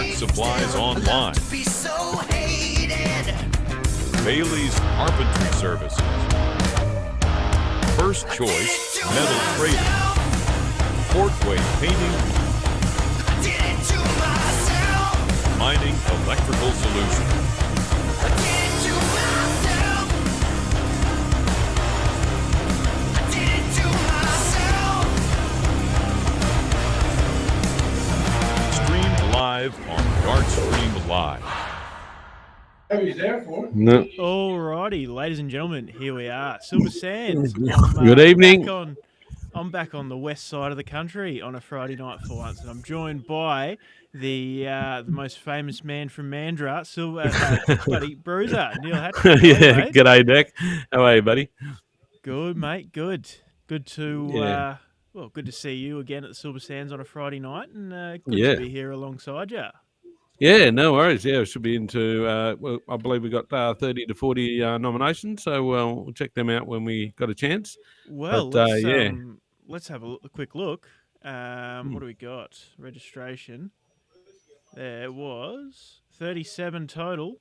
Art supplies online. Bailey's Carpentry Services. First Choice Metal Trading. Portway Painting. Mining Electrical Solutions. Streamed live on DartStream Live. No. Alrighty, ladies and gentlemen, here we are. Silver Sands. Good evening. I'm back on the west side of the country on a Friday night for once, and I'm joined by the most famous man from Mandurah, buddy Bruiser, Neil Hatfield. Yeah, g'day, Deck. How are you, buddy? Good, mate. Good to good to see you again at the Silver Sands on a Friday night, and good to be here alongside you. Yeah, no worries. Yeah, we should be into, I believe we got 30 to 40 nominations, so we'll check them out when we got a chance. Well, let's have a quick look. What do we got? Registration. There was 37 total.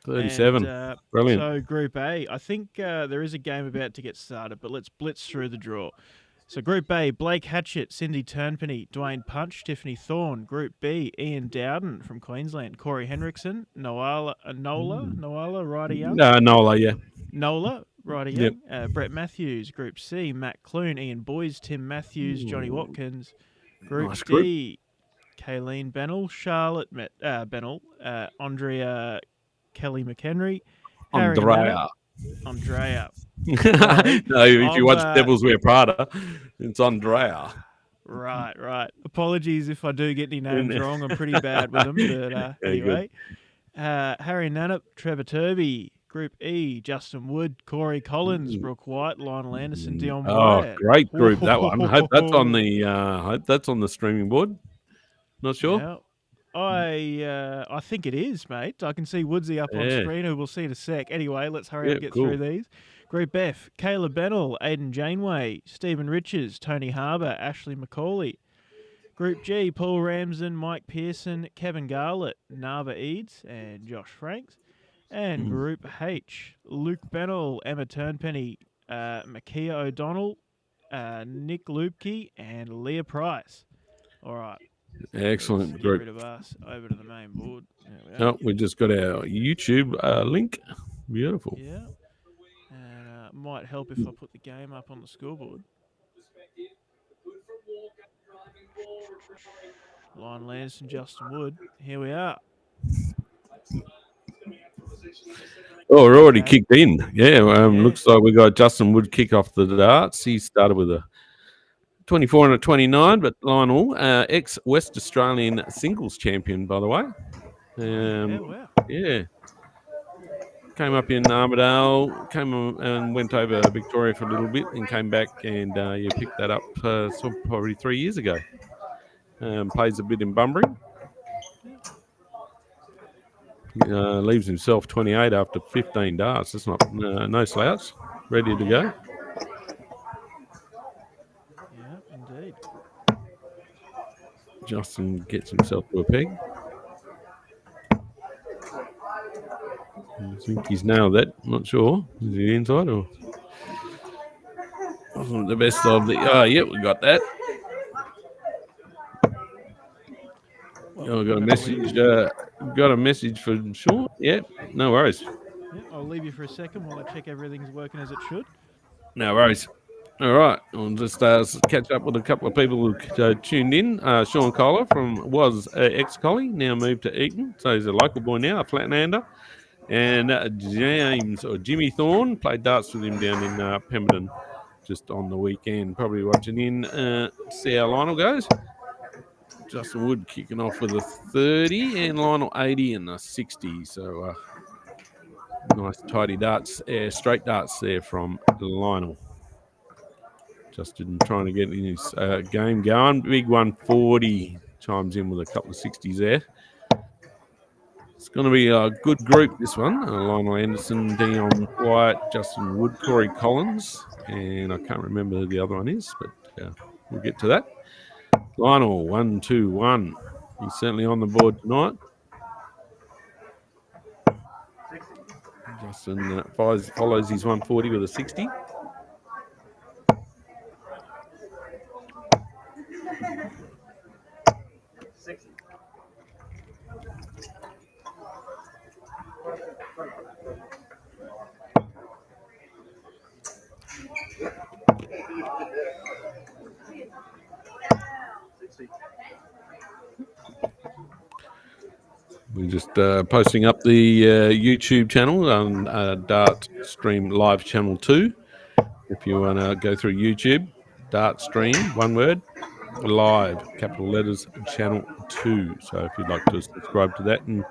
37. And, Brilliant. So Group A, I think there is a game about to get started, but let's blitz through the draw. So Group A, Blake Hatchett, Cindy Turnpenny, Dwayne Punch, Tiffany Thorne. Group B, Ian Dowden from Queensland, Corey Henriksen, Nola Ryder Young. Nola, yeah. Nola Ryder Young. Brett Matthews. Group C, Matt Clune, Ian Boyes, Tim Matthews, Johnny Watkins. Group D, Kayleen Bennell, Charlotte Bennell, Andrea Kelly McHenry, Andrea. No, if you watch Devils Wear Prada, it's Andrea. Right. Apologies if I do get any names wrong. I'm pretty bad with them. But anyway, Harry Nannup, Trevor Turvey. Group E, Justin Wood, Corey Collins, Brooke White, Lionel Anderson, Dion Wyatt. Oh, great group, that one. I hope that's on the streaming board. Not sure. Yeah. I think it is, mate. I can see Woodsy up on screen, who we'll see in a sec. Anyway, let's hurry up and get through these. Group F, Kayla Bennell, Aidan Janeway, Stephen Riches, Tony Harbour, Ashley McCauley. Group G, Paul Ramsden, Mike Pearson, Kevin Garlett, Nava Eads, and Josh Franks. And Group H, Luke Bennell, Emma Turnpenny, Makia O'Donnell, Nick Lupke, and Leah Price. All right. Excellent group. Get rid of us over to the main board. We just got our YouTube link. Beautiful. Yeah. And might help if I put the game up on the scoreboard. Lionel Anderson, Justin Wood. Here we are. Oh, we're already kicked in. Yeah, looks like we got Justin Wood kick off the darts. He started with a 24 and a 29, but Lionel, ex-West Australian singles champion, by the way. Wow. Yeah. Came up in Armidale, came and went over Victoria for a little bit and came back and you picked that up probably 3 years ago. Plays a bit in Bunbury. Leaves himself 28 after 15 darts. That's not no slouch. Ready to go. Yeah, indeed. Justin gets himself to a peg. I think he's nailed that. Not sure. Is he inside or? Wasn't the best of the. Oh, yeah, we got that. Got a message. Got a message for Sean. Yeah, no worries. Yeah, I'll leave you for a second while I check everything's working as it should. No worries. All right, I'll just catch up with a couple of people who tuned in. Sean Kohler was ex-Collie, now moved to Eton, so he's a local boy now, a Flatlander. And Jimmy Thorne, played darts with him down in Pemberton just on the weekend. Probably watching in, see how Lionel goes. Justin Wood kicking off with a 30 and Lionel 80 and a 60. So nice tidy darts, straight darts there from Lionel. Justin trying to get his game going. Big 140 chimes in with a couple of 60s there. It's going to be a good group, this one. Lionel Anderson, Dion Wyatt, Justin Wood, Corey Collins, and I can't remember who the other one is, but we'll get to that. Lionel, 1-2-1. He's certainly on the board tonight. Justin follows his 140 with a 60. We're just posting up the YouTube channel on Dart Stream Live Channel 2. If you want to go through YouTube, Dart Stream, one word, Live, capital letters, Channel 2. So if you'd like to subscribe to that and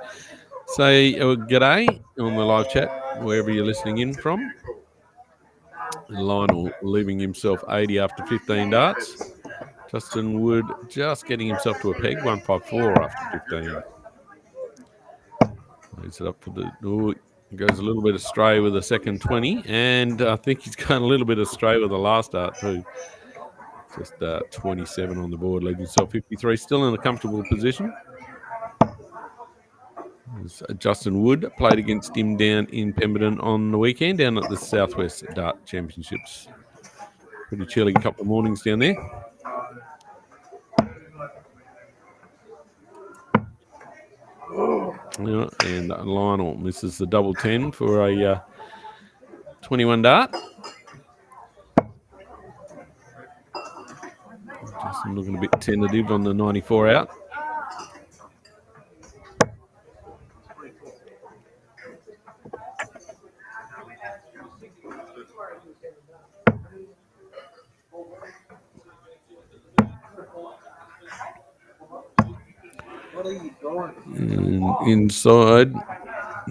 say g'day on the live chat, wherever you're listening in from. Lionel leaving himself 80 after 15 darts. Justin Wood just getting himself to a peg, 154 after 15. Leads it up for the. Oh, goes a little bit astray with the second 20, and I think he's gone a little bit astray with the last dart too. Just 27 on the board, leaving himself 53, still in a comfortable position. Justin Wood played against him down in Pemberton on the weekend, down at the Southwest Dart Championships. Pretty chilly couple of mornings down there. Yeah, and Lionel misses the double 10 for a 21 dart. Just looking a bit tentative on the 94 out. And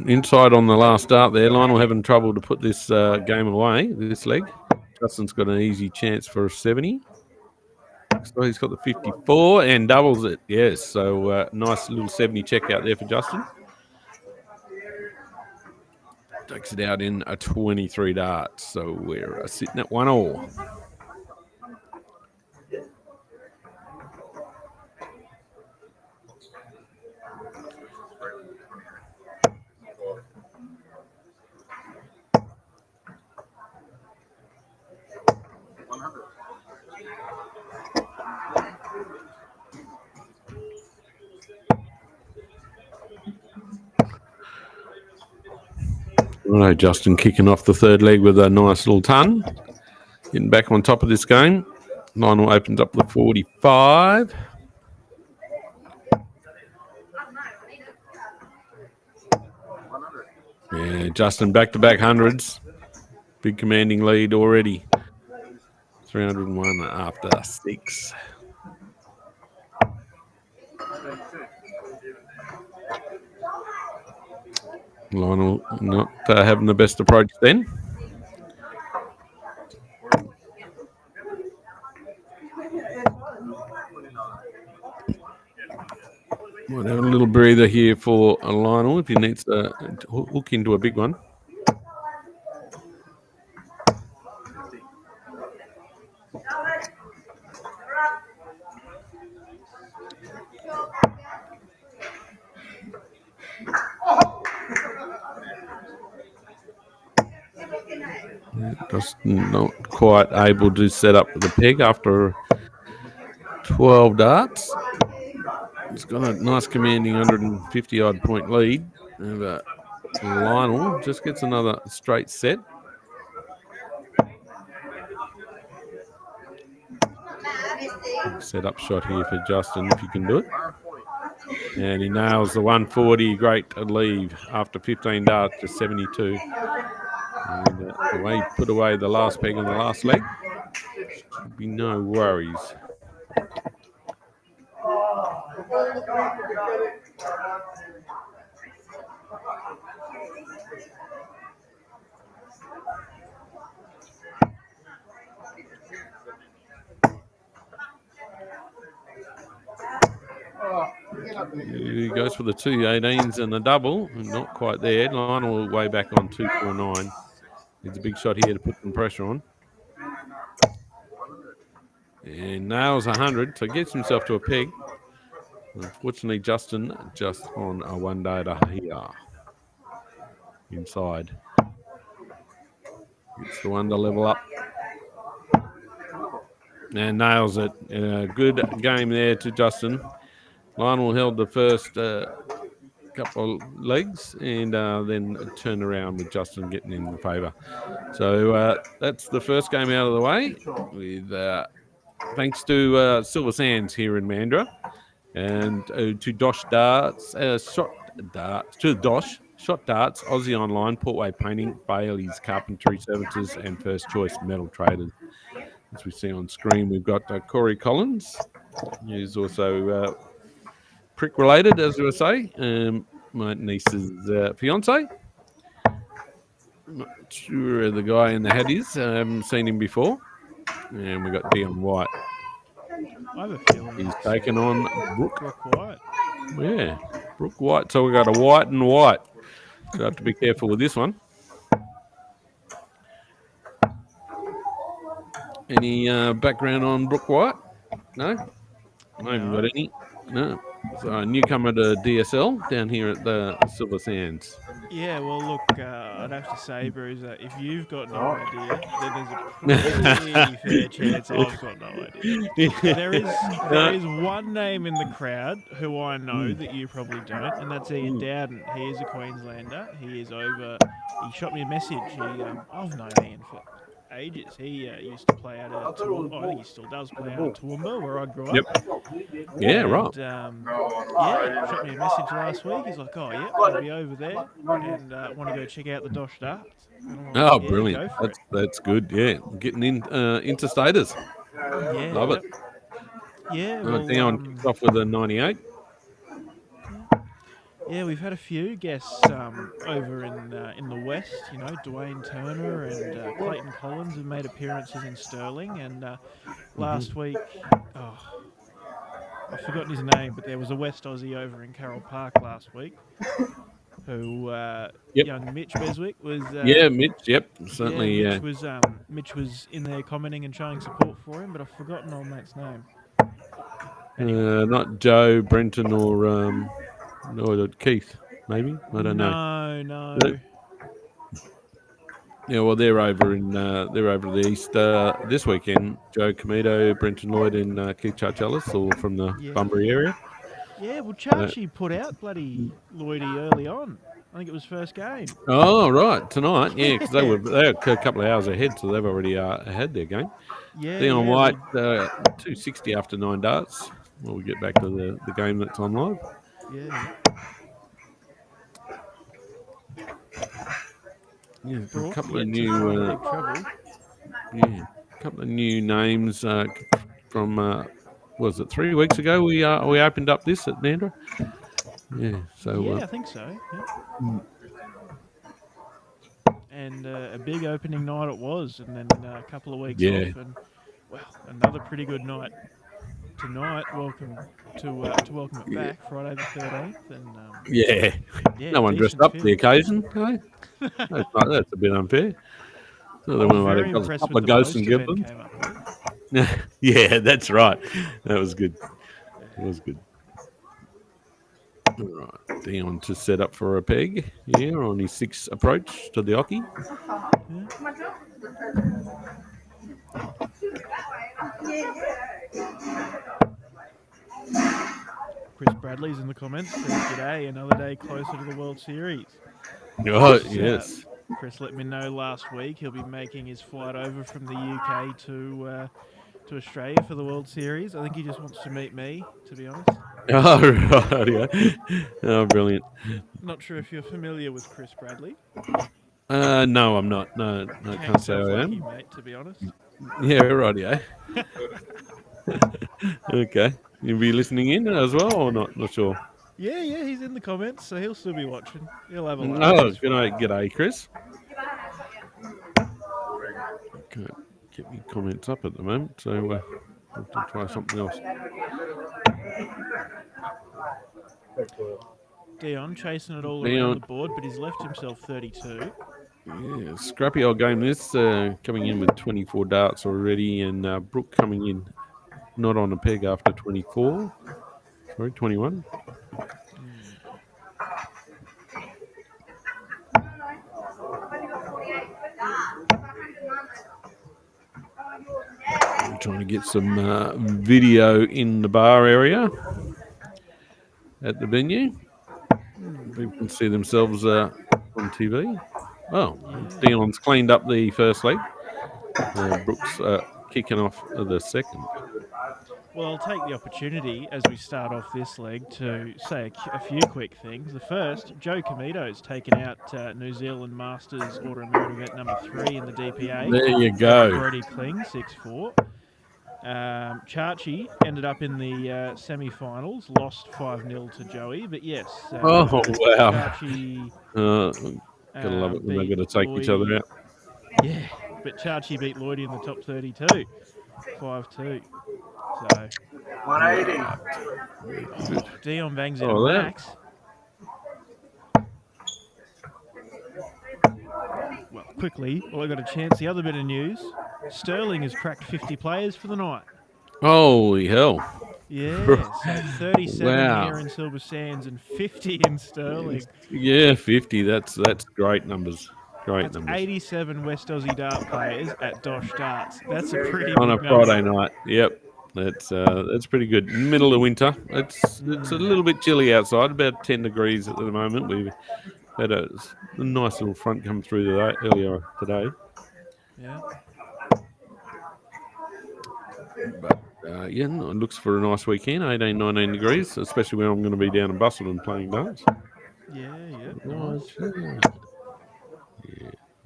inside on the last start there, Lionel having trouble to put this game away, this leg. Justin's got an easy chance for a 70. So he's got the 54 and doubles it. Yes, so nice little 70 check out there for Justin. Takes it out in a 23 darts. So we're sitting at 1-all. Right, Justin kicking off the third leg with a nice little ton. Getting back on top of this game. Lionel opens up the 45. Yeah, Justin back-to-back hundreds. Big commanding lead already. 301 after 6. Lionel not having the best approach then. Might have a little breather here for Lionel if he needs to hook into a big one. Just not quite able to set up the peg after 12 darts. He's got a nice commanding 150-odd point lead. And, Lionel just gets another straight set. Set up shot here for Justin if you can do it. And he nails the 140. Great leave after 15 darts to 72. And the way he put away the last peg on the last leg, should be no worries. He goes for the 2 18s and the double. Not quite there. Lionel way back on 249. Needs a big shot here to put some pressure on. And nails 100, so gets himself to a peg. Unfortunately, Justin just on a 1 day to here. Inside. It's the one to level up. And nails it. Good game there to Justin. Lionel held the first couple of legs and then turned around with Justin getting in the favour. So that's the first game out of the way. With thanks to Silver Sands here in Mandurah and to DOSH Darts, Shot Darts, to DOSH, Shot Darts, Aussie Online, Portway Painting, Bailey's Carpentry Services, and First Choice Metal Traders. As we see on screen, we've got Corey Collins, who's also prick related, as we say. My niece's fiance. Not sure who the guy in the hat is. I haven't seen him before. And we've got Dion White. I have a feeling He's taken on Brooke. White. Yeah, Brooke White. So we've got a white and white. So I have to be careful with this one. Any background on Brooke White? No? I haven't got any. No. So a newcomer to DSL down here at the Silver Sands. Yeah, well, look, I'd have to say, Bruiser, if you've got no idea, then there's a pretty fair chance I've got no idea. There is one name in the crowd who I know that you probably don't, and that's Ian Dowden. He is a Queenslander. He is over. He shot me a message. I've known Ian for ages. He used to play out of Toowoomba. I think he still does play out of Toowoomba, where I grew up. Yep. Yeah, right. Yeah, shot me a message last week. He's like, "Oh, yeah, I'll be over there and want to go check out the DOSH Darts." Oh, yeah, brilliant! That's good. Yeah, getting in interstaters. Yeah, love it. Yeah, well, Dion kicks off with a 98. Yeah, we've had a few guests over in the West. You know, Dwayne Turner and Clayton Collins have made appearances in Stirling. And last week, I've forgotten his name, but there was a West Aussie over in Carroll Park last week who young Mitch Beswick was. Mitch. Yep, certainly. Yeah, Mitch was in there commenting and showing support for him, but I've forgotten old mate's name. Anyway. Not Joe, Brenton, or Keith, maybe. I don't know. No. Yeah, well, they're over to the east this weekend. Joe Comito, Brenton Lloyd, and Keith Charchellis, all from the Bunbury area. Yeah, well, Charchie put out bloody Lloydie early on. I think it was first game. Oh, right, tonight. Yeah, because they were a couple of hours ahead, so they've already had their game. Yeah. Dion White, 260 after 9 darts. Well, we get back to the game that's on live. Yeah. Yeah, a couple of new names from was it 3 weeks ago we opened up this at Mandurah. Yeah, so I think so. Yeah. And a big opening night it was, and then a couple of weeks off, and another pretty good night tonight. Welcome to welcome it back, Friday the 13th, and no one dressed up for the occasion. Okay? That's a bit unfair. So they went a couple of ghosts and give them. Yeah, that's right. That was good. It was good. All right, Dion to set up for a peg here on his 6th approach to the hockey. Chris Bradley's in the comments. Says, "G'day, another day closer to the World Series." Oh, yes. Chris let me know last week he'll be making his flight over from the UK to Australia for the World Series. I think he just wants to meet me, to be honest. Oh, right, yeah. Oh, brilliant. Not sure if you're familiar with Chris Bradley. No, I'm not. No, I can't say I am. Mate, to be honest. Yeah, right, yeah. Okay. You'll be listening in as well or not? Not sure. Yeah, he's in the comments, so he'll still be watching. He'll have a laugh. Oh, g'day, Chris. Can't get me comments up at the moment, so we'll have to try something else. Dion chasing it all around the board, but he's left himself 32. Yeah, scrappy old game this, coming in with 24 darts already, and Brooke coming in not on a peg after 24. Sorry, 21. I'm trying to get some video in the bar area at the venue. People can see themselves on TV. Oh, Yeah. Dion's cleaned up the first leg. Brooks kicking off the second. Well, I'll take the opportunity as we start off this leg to say a few quick things. The first, Joe Comito's taken out New Zealand Masters Order and Merit event number 3 in the DPA. There you Over go. Brody Kling, 6-4. Chachi ended up in the semi-finals, lost 5-0 to Joey, but yes. Oh, wow. Chachi gotta love it when they've got to take each other out. Yeah, but Chachi beat Lloydie in the top 32, 5-2. So 180. Dion bangs in a max. Well, quickly, while I got a chance, the other bit of news: Sterling has cracked 50 players for the night. Holy hell! Yeah, so 37 Wow. here in Silver Sands and 50 in Sterling. Yeah, 50. That's great numbers. Great numbers. 87 West Aussie dart players at DOSH darts. That's a pretty on big a number. Friday night. Yep, that's pretty good. Middle of winter. It's a little bit chilly outside. About 10 degrees at the moment. We've had a nice little front come through earlier today. Yeah. But it looks for a nice weekend. 18, 19 degrees, especially when I'm going to be down in Busselton playing darts. Yeah. Nice. Yeah.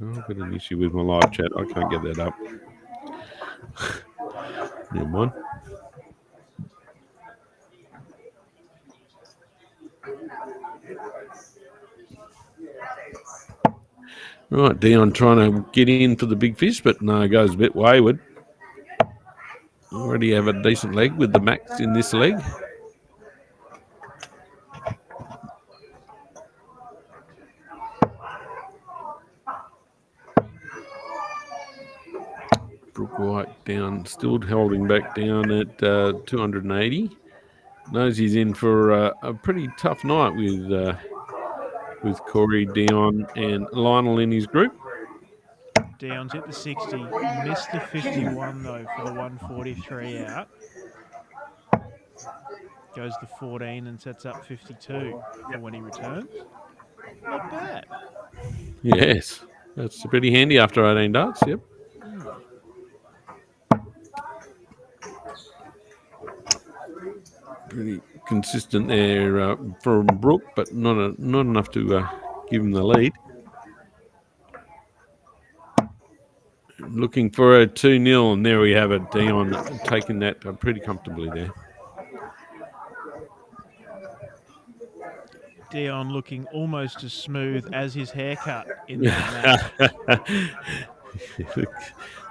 Oh, I've got an issue with my live chat. I can't get that up. Never mind. Right, Dion trying to get in for the big fish, but no, goes a bit wayward. Already have a decent leg with the max in this leg. Brooke White down, still holding back down at 280. Knows he's in for a pretty tough night with Corey, Dion, and Lionel in his group. Dion's hit the 60, missed the 51 though for the 143 out. Goes to 14 and sets up 52 for when he returns. Not bad. Yes, that's pretty handy after 18 darts. Yep. Pretty consistent there from Brooke, but not enough to give him the lead. Looking for a 2-0, and there we have it. Dion taking that pretty comfortably there. Dion looking almost as smooth as his haircut in that match.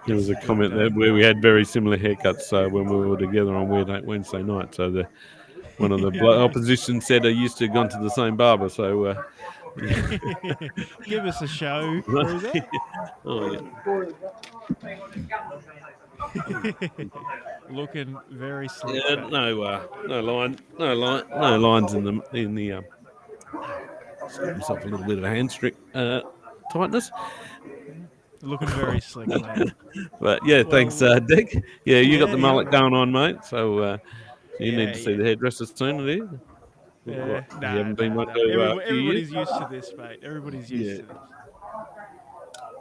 There was a comment there where we had very similar haircuts when we were together on Wednesday night. So one of the opposition said I used to have gone to the same barber. So give us a show, Cruiser. Oh yeah. Looking very slick. Yeah, no lines in the. Just give myself a little bit of a hamstring tightness. Looking very slick, mate. But yeah, thanks, Dick. Yeah, you got the mullet going on, mate. So you need to see the hairdresser soon, do you? Yeah, you haven't been one to everybody's used to this, mate. Everybody's used to this.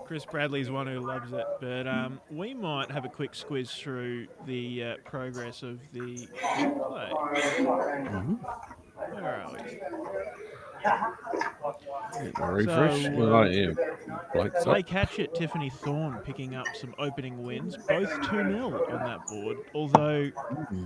Chris Bradley's one who loves it, but we might have a quick squiz through the progress of the gameplay. Where are we? Refresh. Blake Hatchett, Tiffany Thorne picking up some opening wins, both 2-0 on that board. Although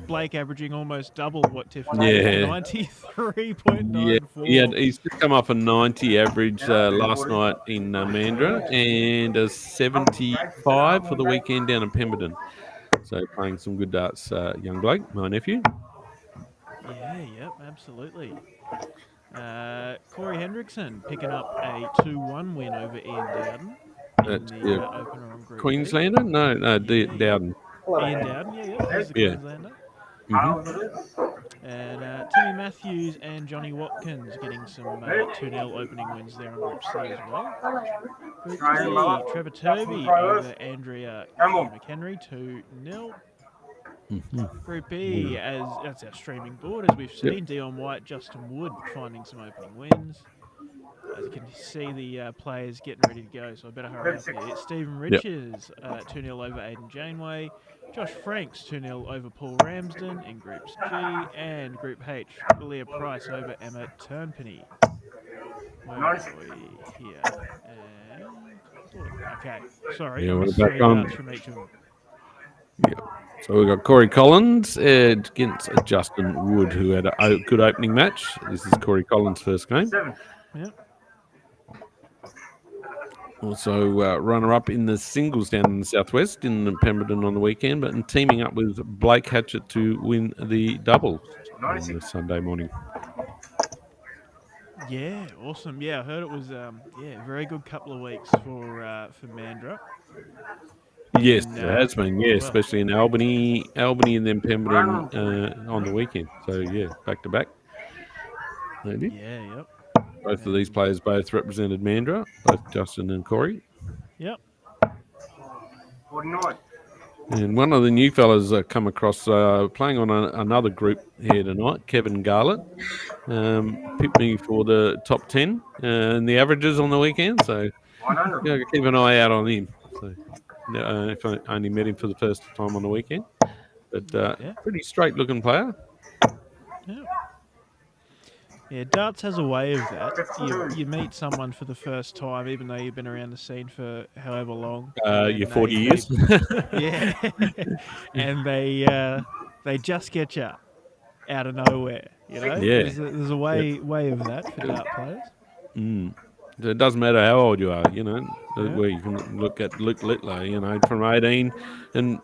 Blake averaging almost double what Tiffany did, 93.94. Yeah, he's just come off a 90 average last night in Mandurah and a 75 for the weekend down in Pemberton. So playing some good darts, young Blake, my nephew. Yeah, absolutely. Corey Hendrickson picking up a 2-1 win over Ian Dowden in the opener on Group Queenslander? B. No, Dowden. Ian Dowden, he's the Queenslander. And Timmy Matthews and Johnny Watkins getting some 2-0 opening wins there on Group C as well. Group D, Trevor Turvey over Andrea McHenry, 2-0. Group B, as that's our streaming board, as we've seen, Dion White, Justin Wood finding some opening wins. As you can see, the players getting ready to go, so I better hurry up here. Stephen Riches, 2-0 over Aidan Janeway. Josh Franks, 2-0 over Paul Ramsden in Groups G. And Group H, Leah Price over Emma Turnpenny. Where are we here? Okay, sorry, I missed 3 darts from each of them. Yeah. So we've got Corey Collins against Justin Wood, who had a good opening match. This is Corey Collins' first game. Yep. Also, runner-up in the singles down in the southwest in Pemberton on the weekend, but teaming up with Blake Hatchett to win the doubles on the Sunday morning. Yeah, awesome. Yeah, I heard it was a very good couple of weeks for Mandurah. Yes, it has been. Yeah, especially in Albany and then Pemberton on the weekend. So yeah, back to back. They did. Yeah, yep. Both of these players both represented Mandurah, both Justin and Corey. Yep. 49. And one of the new fellas come across playing on another group here tonight, Kevin Garlett, picked me for the top 10 and the averages on the weekend. So keep an eye out on him. So if I only met him for the first time on the weekend, but pretty straight looking player. Yeah. Yeah, darts has a way of that. You meet someone for the first time, even though you've been around the scene for however long. You're 40 years. Yeah. And they just get you out of nowhere, you know? Yeah. There's a way of that for dart players. So it doesn't matter how old you are, you know, where you can look at Luke Littler, you know, from 18. And,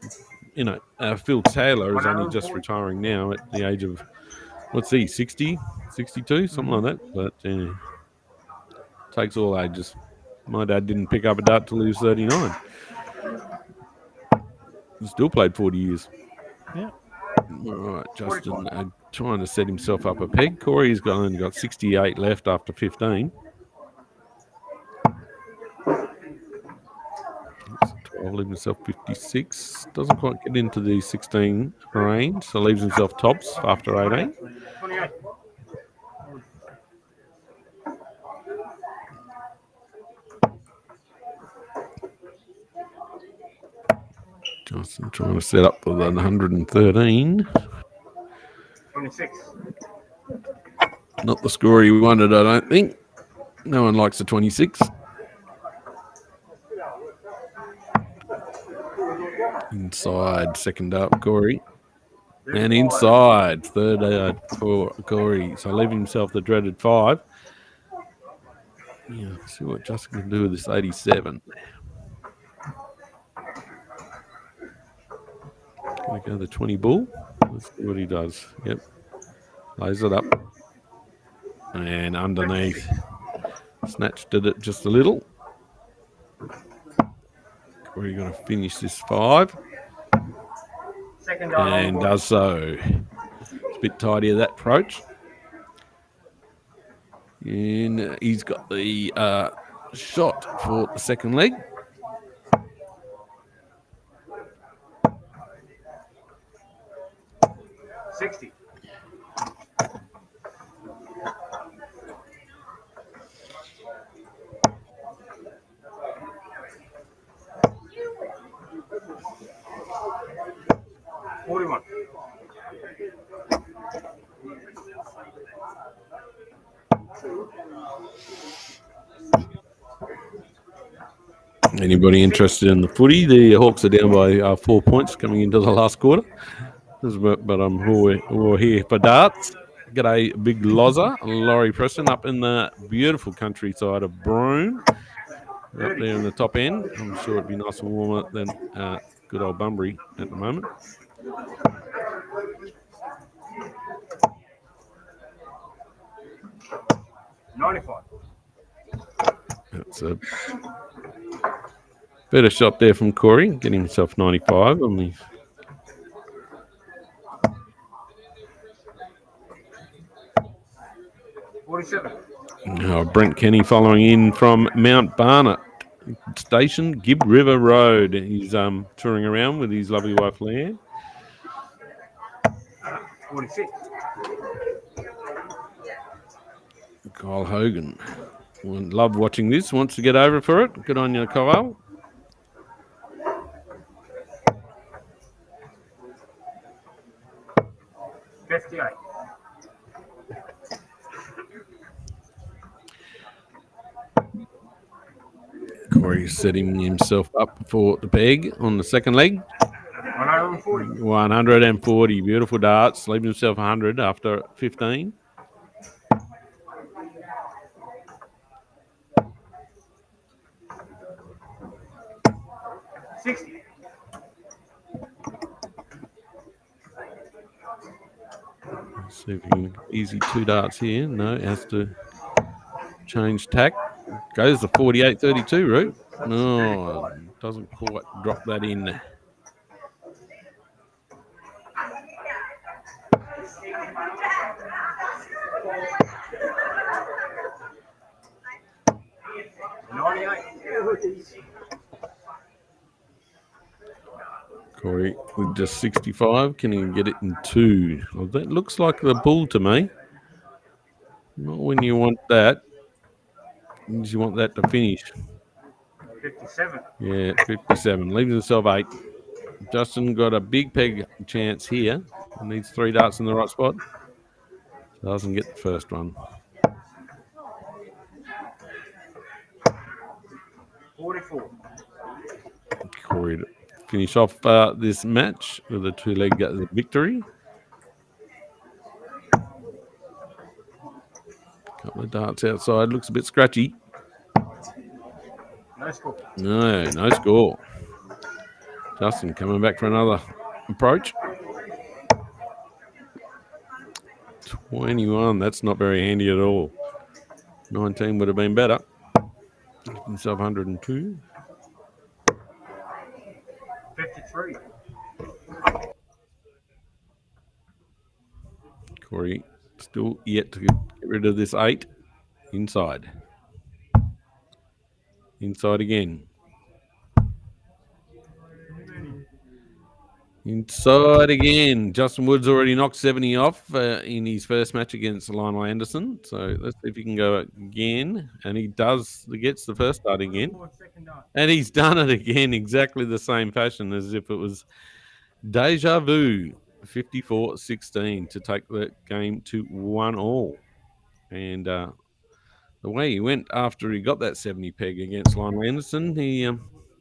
you know, Phil Taylor is only just retiring now at the age of, what's he, 60, 62, something like that. But takes all ages. My dad didn't pick up a dart till he was 39. He still played 40 years. Yeah. All right, Justin trying to set himself up a peg. Corey's only got 68 left after 15. 12, leaving himself 56. Doesn't quite get into the 16 range, so leaves himself tops after 18. 28. Justin trying to set up for the 113. 26. Not the score he wanted, I don't think. No one likes the 26. Inside, second up, Corey. And inside, third for Corey. So leaving himself the dreaded 5. Yeah, see what Justin can do with this 87. Gonna go the 20 bull. Let's see what he does. Yep. Lays it up. And underneath. Snatched at it just a little. Corey gonna finish this 5. And does so. It's a bit tidier, that approach. And he's got the shot for the second leg. $60. $41. Anybody interested in the footy? The Hawks are down by 4 points coming into the last quarter. But we're here for darts. G'day, Big Loza, Laurie Preston up in the beautiful countryside of Broome. Up there in the top end. I'm sure it'd be nice and warmer than good old Bunbury at the moment. $95. That's a better shot there from Corey, getting himself 95 on the 47. Brent Kenny following in from Mount Barnett Station, Gibb River Road. He's touring around with his lovely wife Leanne. 46. Kyle Hogan. Love watching this. Wants to get over for it. Good on you, Kyle. 58. Corey's setting himself up for the peg on the second leg. 140. 140. Beautiful darts. Leaving himself 100 after 15. 60. Let's see if he can easy 2 darts here. No, it has to change tack. Goes to 48-32 route. No, doesn't quite drop that in. Corey with just 65. Can he get it in 2? Well, that looks like the bull to me. Not when you want that. You want that to finish. 57. Yeah, 57. Leaves himself 8. Justin got a big peg chance here. He needs 3 darts in the right spot. Doesn't get the first one. 44. Corey to finish off this match with a 2-leg victory. Couple of darts outside. Looks a bit scratchy. No score. No score. Justin coming back for another approach. 21. That's not very handy at all. 19 would have been better. Himself 102. 53. Corey still yet to get rid of this 8. Inside. Inside again. Inside again. Justin Woods already knocked 70 off in his first match against Lionel Anderson. So let's see if he can go again. And he does. He gets the first start again. And he's done it again exactly the same fashion as if it was deja vu. 54-16 to take the game to 1-all. And the way he went after he got that 70 peg against Lionel Anderson, he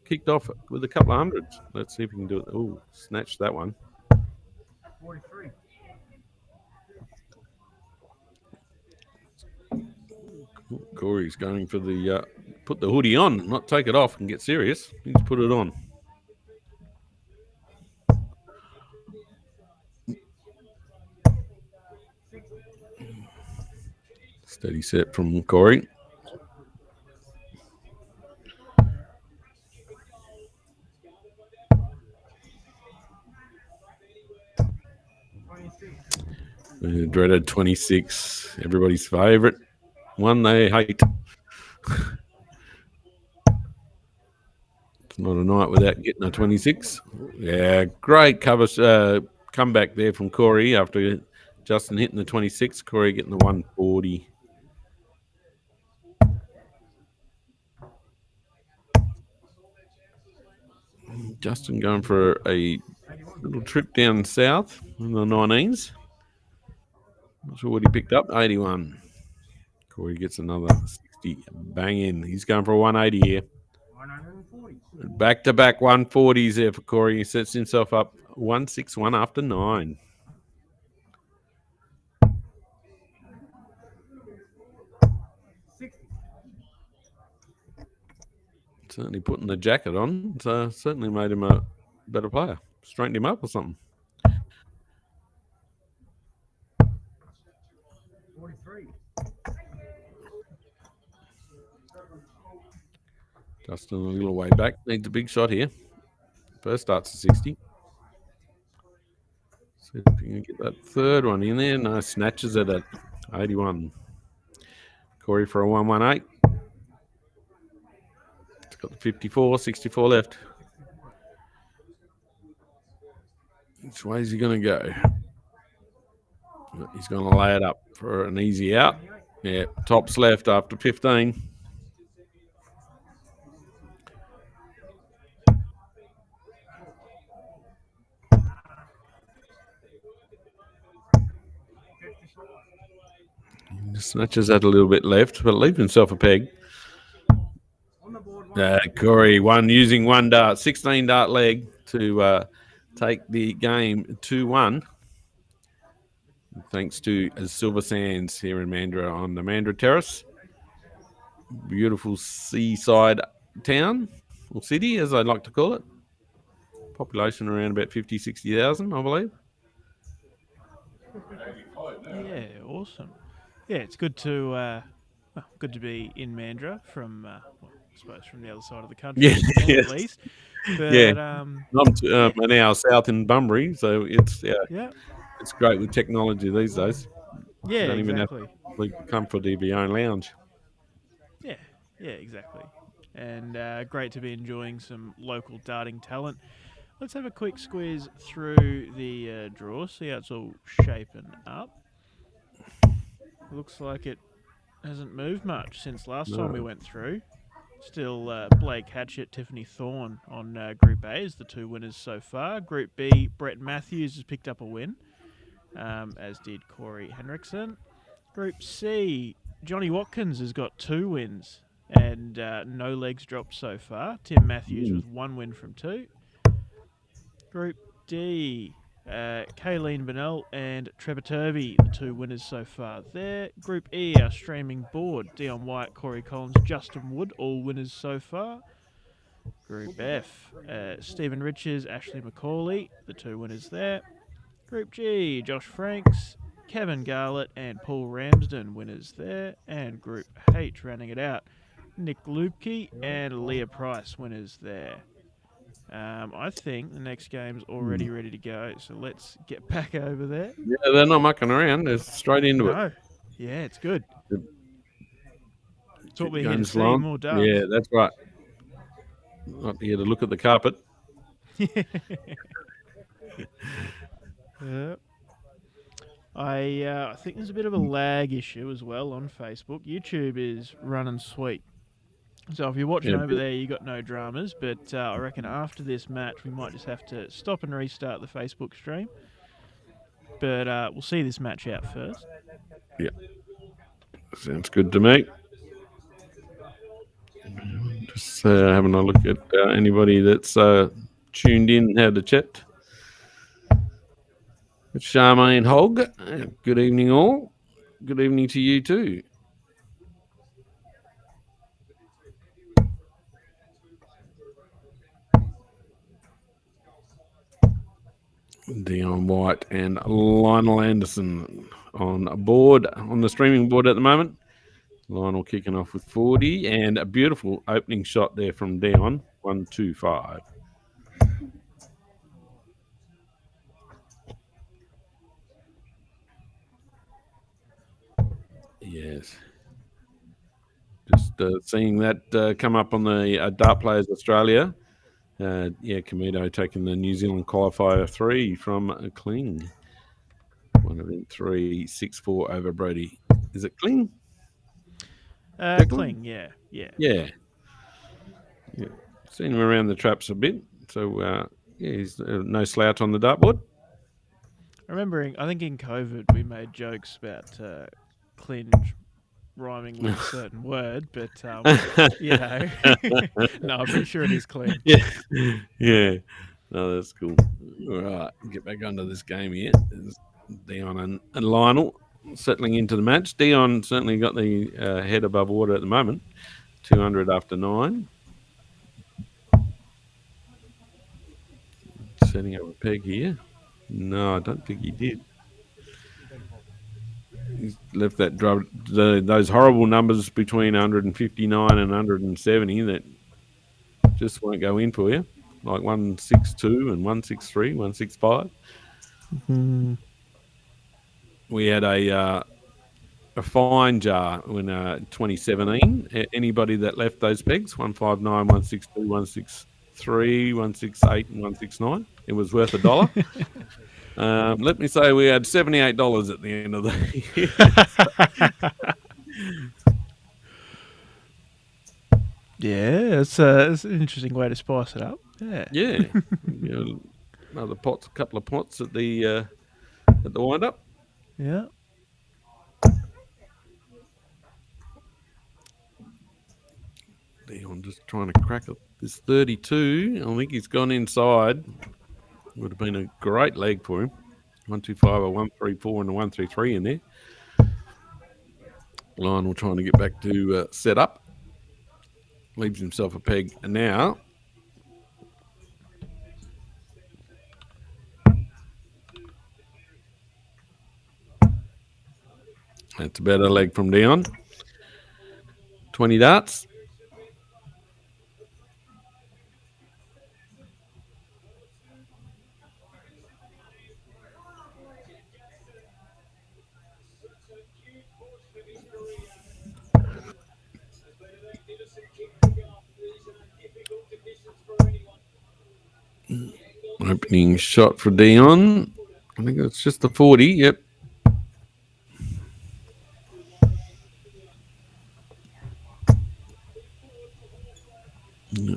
kicked off with a couple of hundreds. Let's see if he can do it. Oh, snatched that one. 43. Corey's going for the put the hoodie on, not take it off and get serious. He's put it on. Steady set from Corey. Dreaded 26, everybody's favourite. One they hate. It's not a night without getting a 26. Yeah, great comeback there from Corey after Justin hitting the 26. Corey getting the 140. Justin going for a little trip down south in the 19s. Not sure what he picked up. 81. Corey gets another 60. Bang in. He's going for a 180 here. 140. Back-to-back 140s there for Corey. He sets himself up 161 after 9. Certainly putting the jacket on. So certainly made him a better player. Straightened him up or something. 43. Justin a little way back. Needs a big shot here. First starts at 60. See if you can get that third one in there. No, snatches it at 81. Corey for a 118. It's got the 54, 64 left. Which way is he going to go? He's going to lay it up for an easy out. Yeah, tops left after 15. Snatches that a little bit left, but leaves himself a peg. Corey using one dart, 16 dart leg to take the game 2-1. Thanks to Silver Sands here in Mandurah on the Mandurah Terrace. Beautiful seaside town, or city as I'd like to call it. Population around about 50, 60,000, I believe. Yeah, awesome. Yeah, it's good to be in Mandurah from, I suppose, from the other side of the country, at least. But, I'm now south in Bunbury, so it's it's great with technology these days. Yeah, don't even exactly. have to leave the comfort of your own lounge. Yeah, exactly. And great to be enjoying some local darting talent. Let's have a quick squeeze through the draw, see how it's all shaping up. Looks like it hasn't moved much since last time we went through. Still Blake Hatchett, Tiffany Thorne on Group A as the two winners so far. Group B, Brett Matthews has picked up a win, as did Corey Henriksen. Group C, Johnny Watkins has got 2 wins and no legs dropped so far. Tim Matthews with 1 win from 2. Group D, Kayleen Bennell and Trevor Turvey, the 2 winners so far there. Group E, our streaming board, Dion White, Corey Collins, Justin Wood, all winners so far. Group F, Stephen Riches, Ashley McCauley, the 2 winners there. Group G, Josh Franks, Kevin Garlett and Paul Ramsden, winners there. And Group H, rounding it out, Nick Lupke and Leah Price, winners there. I think the next game's already ready to go, so let's get back over there. Yeah, they're not mucking around. They're straight into it. Yeah, it's good. It's what we're here to Game's see, long. more darts. Yeah, that's right. Not here to look at the carpet. I think there's a bit of a lag issue as well on Facebook. YouTube is running sweet. So if you're watching over there, you got no dramas. But I reckon after this match, we might just have to stop and restart the Facebook stream. But we'll see this match out first. Yeah. Sounds good to me. Just having a look at anybody that's tuned in and had a chat. It's Charmaine Hogg. Good evening, all. Good evening to you, too. Dion White and Lionel Anderson on the streaming board at the moment. Lionel kicking off with 40 and a beautiful opening shot there from Dion, 1-2-5. Yes. Just seeing that come up on the Dart Players Australia. Comito taking the New Zealand qualifier 3 from Kling. 1 event 3, 6-4 over Brody. Is it Kling? Kling, yeah. Seen him around the traps a bit. So, he's no slouch on the dartboard. Remembering, I think in COVID we made jokes about clinge rhyming with a certain word, but no, I'm pretty sure it is clean. Yeah. No, that's cool. All right, get back onto this game here. There's Dion and Lionel settling into the match. Dion certainly got the head above water at the moment. 200 after 9. Setting up a peg here. No, I don't think he did. He's left that those horrible numbers between 159 and 170 that just won't go in for you, like 162 and 163, 165. We had a a fine jar in 2017. Anybody that left those pegs, 159, 162, 163, 168, and 169, it was worth $1. Let me say we had $78 at the end of the year. Yeah, it's an interesting way to spice it up. Yeah. Yeah. Another pots, a couple of pots at the wind up. Yeah. I'm just trying to crack this 32. I think he's gone inside. Would have been a great leg for him. 125, a 134, and a 133 in there. Lionel trying to get back to set up. Leaves himself a peg. And now that's a better leg from Dion. 20 darts. Opening shot for Dion. I think it's just the 40. Yep.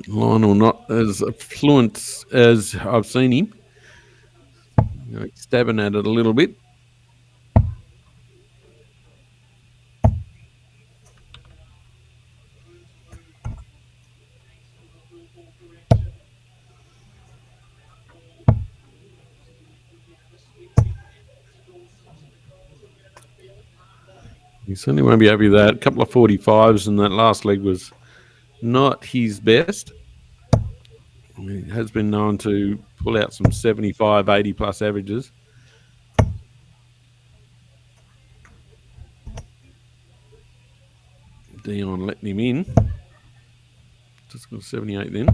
Lionel not as fluent as I've seen him. Stabbing at it a little bit. He certainly won't be happy with that. A couple of 45s, and that last leg was not his best. He has been known to pull out some 75, 80 plus averages. Dion letting him in. Just got 78 then.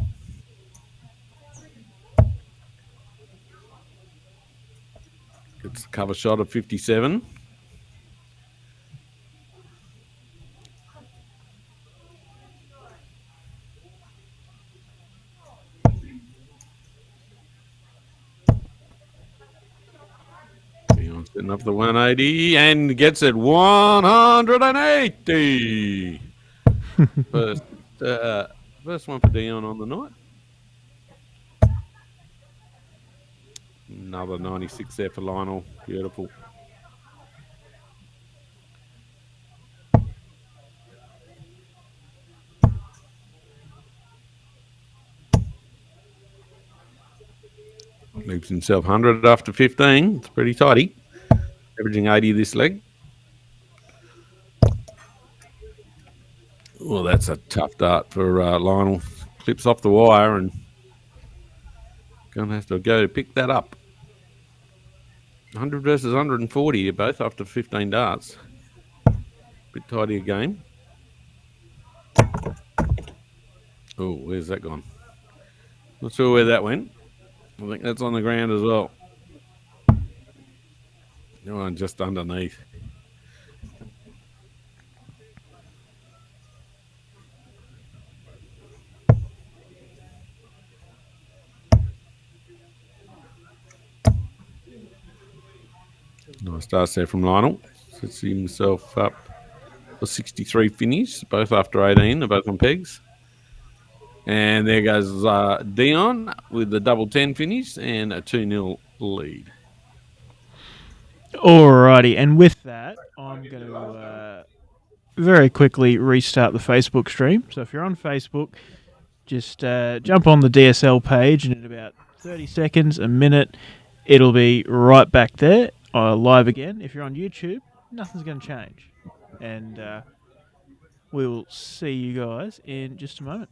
Gets the cover shot of 57. Setting up the 180 and gets it 180. First one for Dion on the night. Another 96 there for Lionel. Beautiful. Leaves himself 100 after 15. It's pretty tidy. Averaging 80 this leg. Well, that's a tough dart for Lionel. Clips off the wire and going to have to go to pick that up. 100 versus 140, both after 15 darts. Bit tidier game. Oh, where's that gone? Not sure where that went. I think that's on the ground as well. Oh, just underneath. Nice start there from Lionel. Sets himself up for 63 finish, both after 18. They're both on pegs. And there goes Dion with the double 10 finish and a 2-0 lead. Alrighty, and with that, I'm going to very quickly restart the Facebook stream. So if you're on Facebook, just jump on the DSL page, and in about 30 seconds, a minute, it'll be right back there, live again. If you're on YouTube, nothing's going to change. And we will see you guys in just a moment.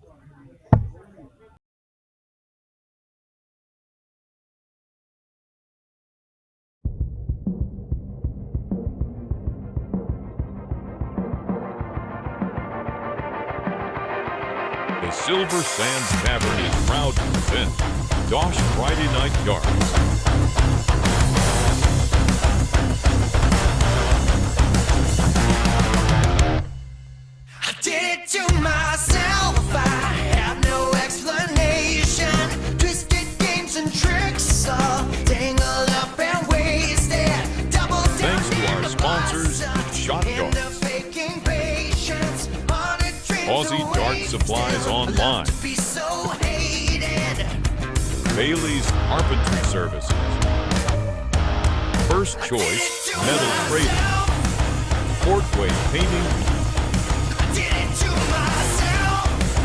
The Silver Sands Tavern is proud to present DOSH Friday Night Darts. Thanks to our sponsors, Shot Darts, Aussie Dart Supplies Online, Bailey's Carpentry Services, First Choice Metal Trading, Portway Painting,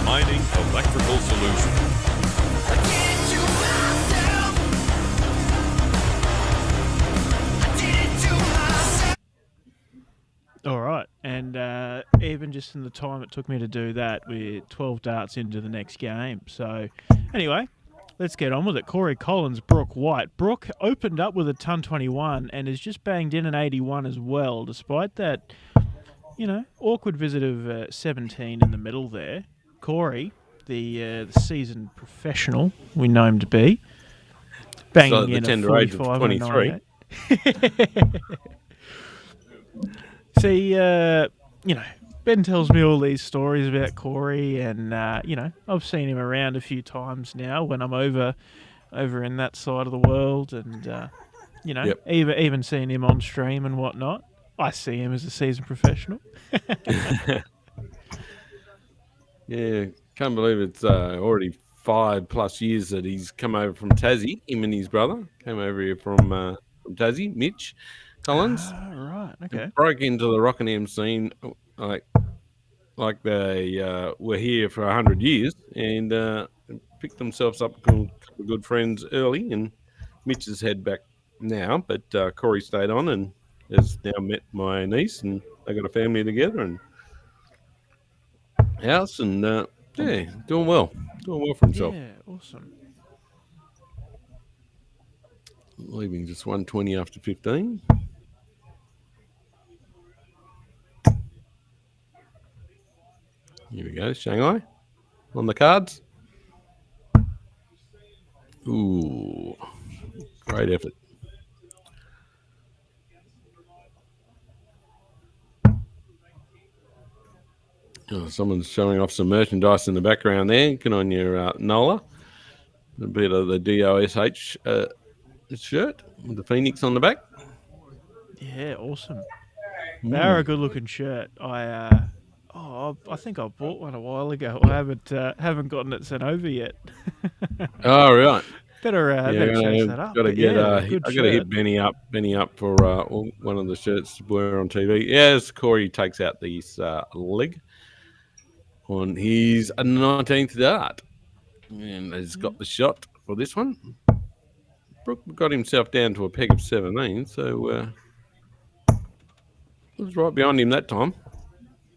Mining Electrical Solutions. All right, and even just in the time it took me to do that, we're 12 darts into the next game. So, anyway, let's get on with it. Corey Collins, Brooke White. Brooke opened up with a ton 21 and has just banged in an 81 as well, despite that, awkward visit of 17 in the middle there. Corey, the seasoned professional we know him to be, banging the in a tender age of 45 and a 23. 98. See, Ben tells me all these stories about Corey, and I've seen him around a few times now when I'm over in that side of the world, and Yep. even seeing him on stream and whatnot. I see him as a seasoned professional. Yeah, can't believe it's already 5+ years that he's come over from Tassie. Him and his brother came over here from Tassie, Mitch Collins. Right, okay. Broke into the Rockingham scene like they were here for 100 years, and picked themselves up a couple of good friends early, and Mitch is head back now, but Corey stayed on and has now met my niece, and they got a family together and house, and doing well for himself. Yeah, awesome. Leaving just 120 after 15. Here we go, Shanghai on the cards. Ooh, great effort. Oh, someone's showing off some merchandise in the background there. Get on your NOLA. A bit of the DOSH shirt with the Phoenix on the back. Yeah, awesome. They're a good-looking shirt. I think I bought one a while ago. I haven't gotten it sent over yet. Oh, right. Better chase that up. Got to get. I good got to shirt. hit Benny up for one of the shirts to wear on TV. Yes, Corey takes out this leg on his 19th dart, and has got the shot for this one. Brooke got himself down to a peg of 17, so was right behind him that time.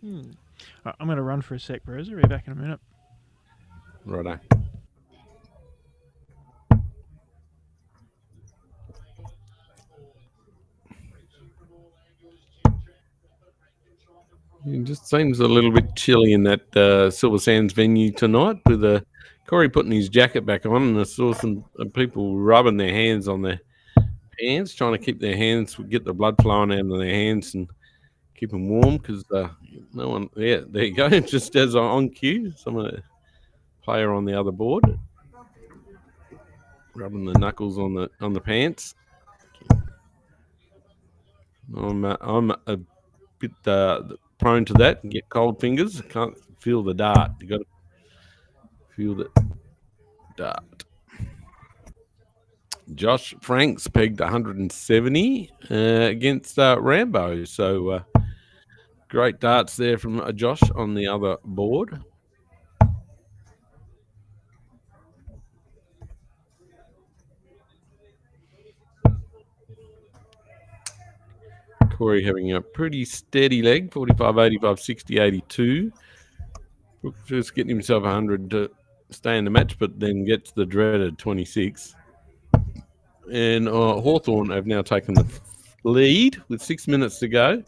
Right, I'm going to run for a sec, Bruiser. Be back in a minute. Righto. It just seems a little bit chilly in that Silver Sands venue tonight, with Corey putting his jacket back on, and I saw some people rubbing their hands on their hands, trying to keep their hands, get the blood flowing out of their hands and keep them warm, because no one. Yeah, there you go. Just as on cue, some of the player on the other board rubbing the knuckles on the pants. I'm a bit prone to that and get cold fingers. Can't feel the dart. You got to feel the dart. Josh Franks pegged 170 against Rambo. So great darts there from Josh on the other board. Corey having a pretty steady leg, 45, 85, 60, 82. Just getting himself 100 to stay in the match, but then gets the dreaded 26. And Hawthorn have now taken the lead with 6 minutes to go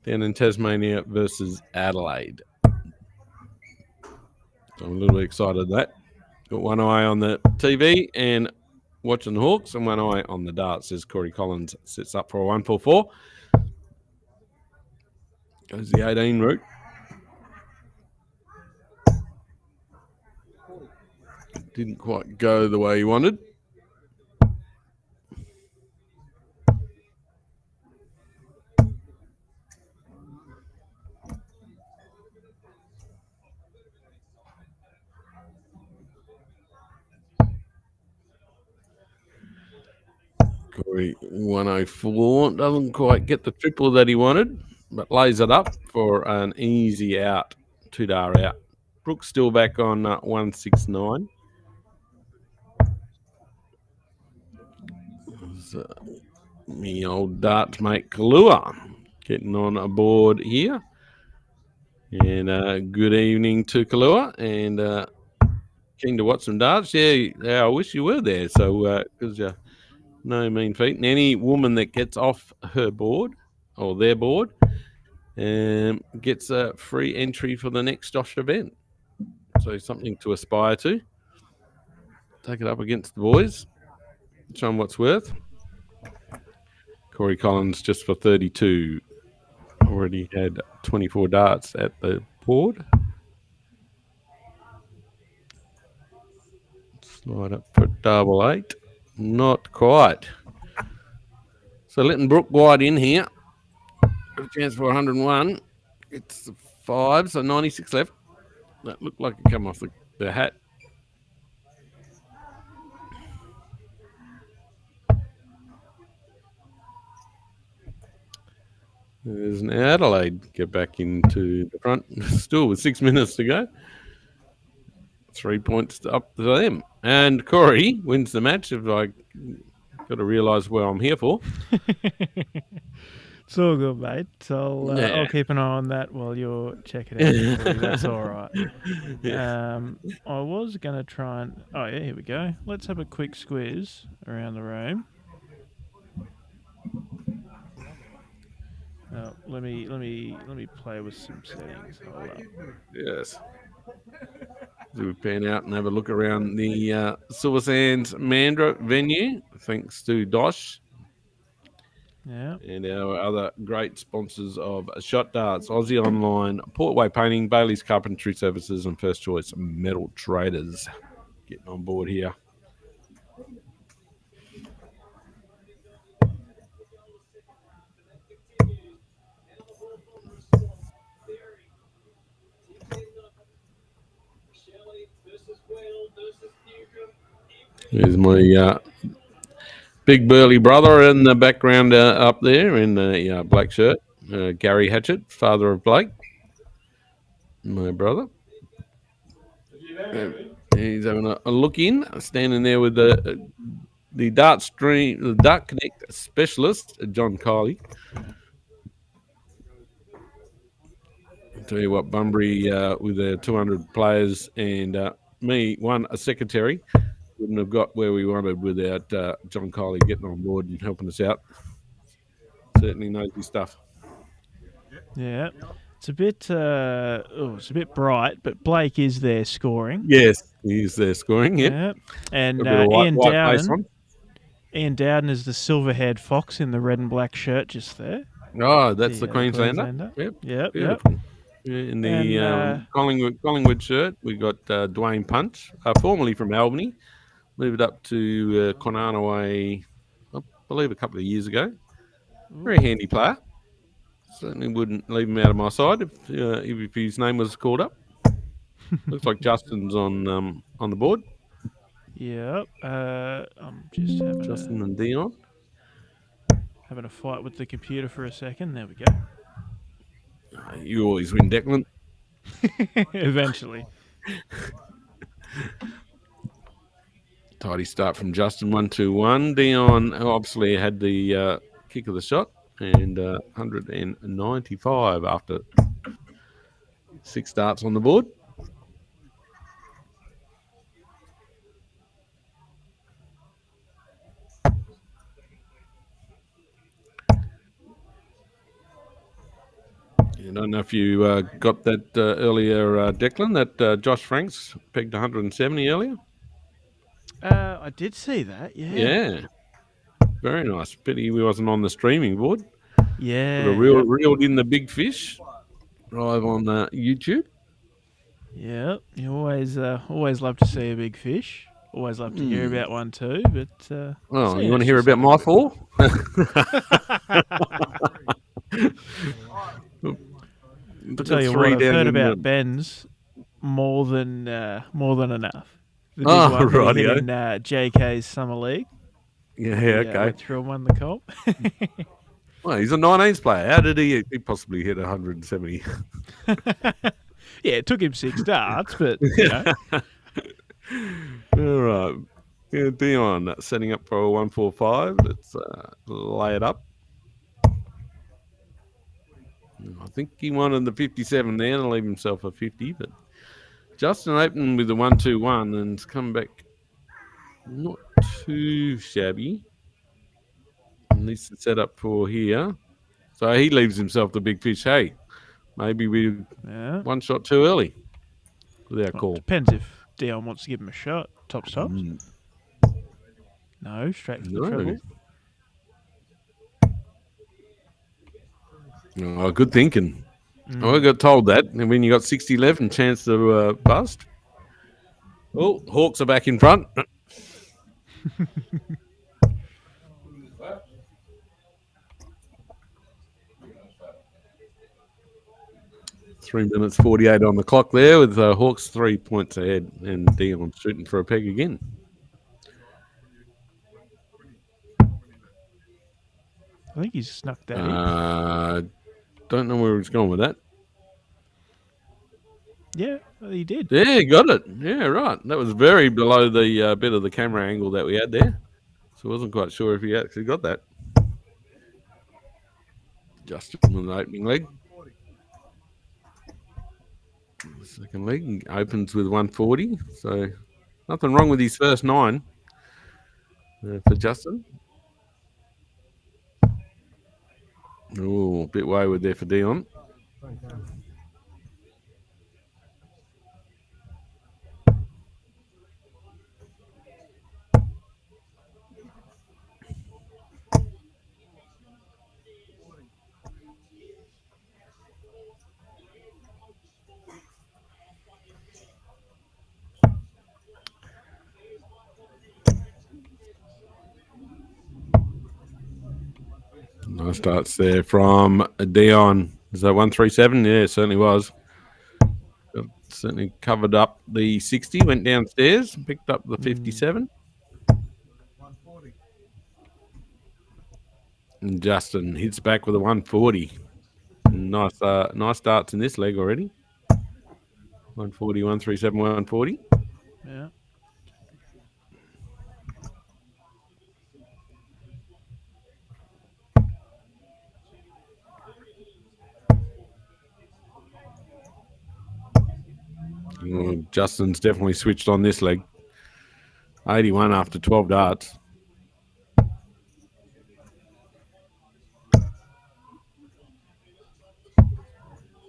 down in Tasmania versus Adelaide. So I'm a little bit excited at that. Got one eye on the TV and watching the Hawks, and one eye on the darts as Corey Collins sets up for a 144. Goes the 18 route. Didn't quite go the way he wanted. Corey 104 doesn't quite get the triple that he wanted, but lays it up for an easy out, 2-dar out. Brooks still back on 169. So, me old darts mate Kalua getting on a board here. And good evening to Kalua, and keen to watch some darts. Yeah, I wish you were there. So, because no mean feat. And any woman that gets off her board or their board gets a free entry for the next DOSH event. So something to aspire to. Take it up against the boys. Show them what's worth. Corey Collins just for 32. Already had 24 darts at the board. Slide up for 88. Not quite. So letting Brooke wide in here. Got a chance for 101. It's 5, so 96 left. That looked like it come off the hat. There's an Adelaide get back into the front. Still with 6 minutes to go. 3 points up to them. And Corey wins the match. If I got to realise where I'm here for. It's all good, mate. So I'll keep an eye on that while you're checking it out. That's all right. Yeah. I was going to try and... Oh, yeah, here we go. Let's have a quick squiz around the room. Let me play with some settings. Hold up. Yes. So we pan out and have a look around the Silver Sands Mandurah venue, thanks to DOSH. Yeah. And our other great sponsors of Shot Darts, Aussie Online, Portway Painting, Bailey's Carpentry Services, and First Choice Metal Traders. Getting on board here. There's my big burly brother in the background up there in the black shirt. Gary Hatchett, father of Blake. My brother. He's having a look in, standing there with the Dart Connect specialist, John Kiley. I'll tell you what, Bunbury with their 200 players and me, a secretary, wouldn't have got where we wanted without John Kiley getting on board and helping us out. Certainly knows his stuff. Yeah. It's a bit bright, but Blake is there scoring. Yes, he's there scoring. Yep. Yeah. And Ian Dowden is the silver-haired fox in the red and black shirt just there. Oh, that's the Queenslander. Yep. In the Collingwood shirt, we got Dwayne Punch, formerly from Albany, moved up to Conanaway, I believe, a couple of years ago. Very handy player. Certainly wouldn't leave him out of my side if his name was called up. Looks like Justin's on the board. Yep. I'm just having Justin and Dion having a fight with the computer for a second. There we go. You always win, Declan. Eventually. Tidy start from Justin, 1-2-1. Dion obviously had the kick of the shot, and 195 after 6 starts on the board. I don't know if you got that earlier, Declan, that Josh Franks pegged 170 earlier. I did see that, yeah. Yeah. Very nice. Pity he wasn't on the streaming board. Yeah. But reeled in the big fish live on YouTube. Yeah. You always love to see a big fish. Always love to hear about one too. But you want to hear about my fall? I'll tell you what, I've heard about Ben's more than enough. The big one right, in JK's Summer League. Yeah, He, okay. went through and won the comp. Well, he's a 19s player. How did he possibly hit 170? Yeah, it took him 6 darts, but All right. Yeah, Dion setting up for a 145. Let's lay it up. I think he wanted the 57 there to leave himself a 50, but Justin opened with the 121 and it's come back not too shabby. At least it's set up for here. So he leaves himself the big fish. Hey, maybe we one shot too early with our call. Depends if Dion wants to give him a shot. Tops. No, straight for the treble. Oh, good thinking. I got told that. And when you got 60 left and chance to bust. Oh, Hawks are back in front. 3 minutes 48 on the clock there with Hawks 3 points ahead and Dion shooting for a peg again. I think he's snuck that in. Don't know where he's going with that. Yeah, he did. Yeah, he got it. Yeah, right. That was very below the bit of the camera angle that we had there. So I wasn't quite sure if he actually got that. Justin with the opening leg. Second leg opens with 140. So nothing wrong with his first 9 for Justin. Oh, a bit wayward there for Dion. Nice starts there from Dion. Is that 137? Yeah, it certainly was. Certainly covered up the 60, went downstairs, picked up the 57. And Justin hits back with a 140. Nice starts in this leg already. 140, 137, 140. Yeah. Justin's definitely switched on this leg. 81 after 12 darts.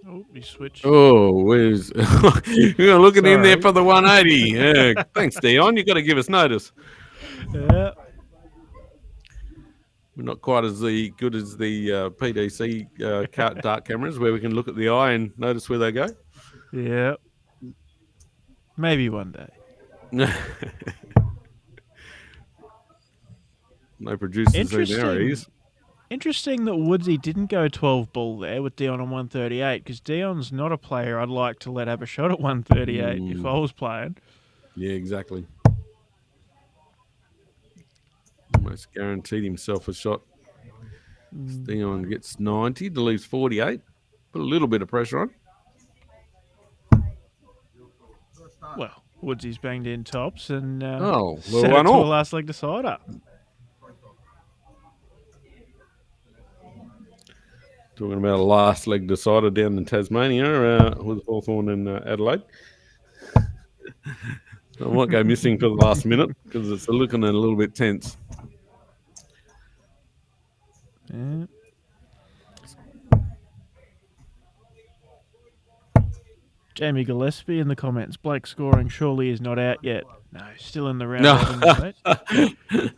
Oh, he switched. Oh, where's you're looking in there for the 180. Yeah, thanks, Dion. You got to give us notice. Yeah. We're not quite as good as the PDC dart cameras where we can look at the eye and notice where they go. Yeah. Maybe one day. No producers there. Interesting that Woodsy didn't go 12 ball there with Dion on 138 because Dion's not a player I'd like to let have a shot at 138 if I was playing. Yeah, exactly. Almost guaranteed himself a shot. Dion gets 90, leaves 48. Put a little bit of pressure on. Well, Woodsy's banged in tops and set one it to a all. last leg decider. Talking about a last leg decider down in Tasmania with Hawthorn and Adelaide. I might go missing for the last minute because it's looking a little bit tense. Yeah. Jamie Gillespie in the comments. Blake scoring surely is not out yet. No, still in the round robins, mate.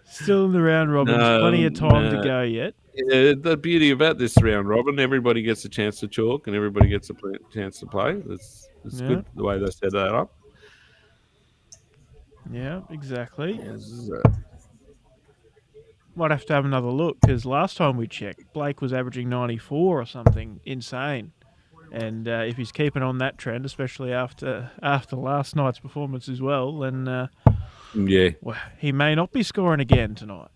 Still in the round robins. Plenty of time to go yet. Yeah, the beauty about this round robin, everybody gets a chance to chalk and everybody gets a chance to play. It's good the way they set that up. Yeah, exactly. Yes. Might have to have another look because last time we checked, Blake was averaging 94 or something insane. And if he's keeping on that trend, especially after last night's performance as well, then Yeah. Well, he may not be scoring again tonight.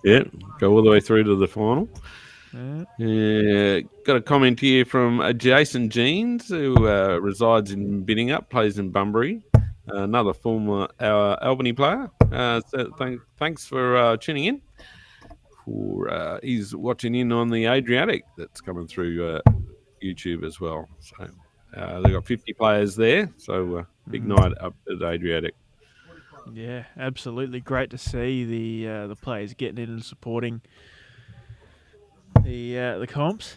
Yeah, go all the way through to the final. Yeah. Got a comment here from Jason Jeans, who resides in Binningup, plays in Bunbury. Another former Albany player. Thanks for tuning in. He's watching in on the Adriatic that's coming through YouTube as well. So they've got 50 players there. So big night up at the Adriatic. Yeah, absolutely. Great to see the players getting in and supporting the comps.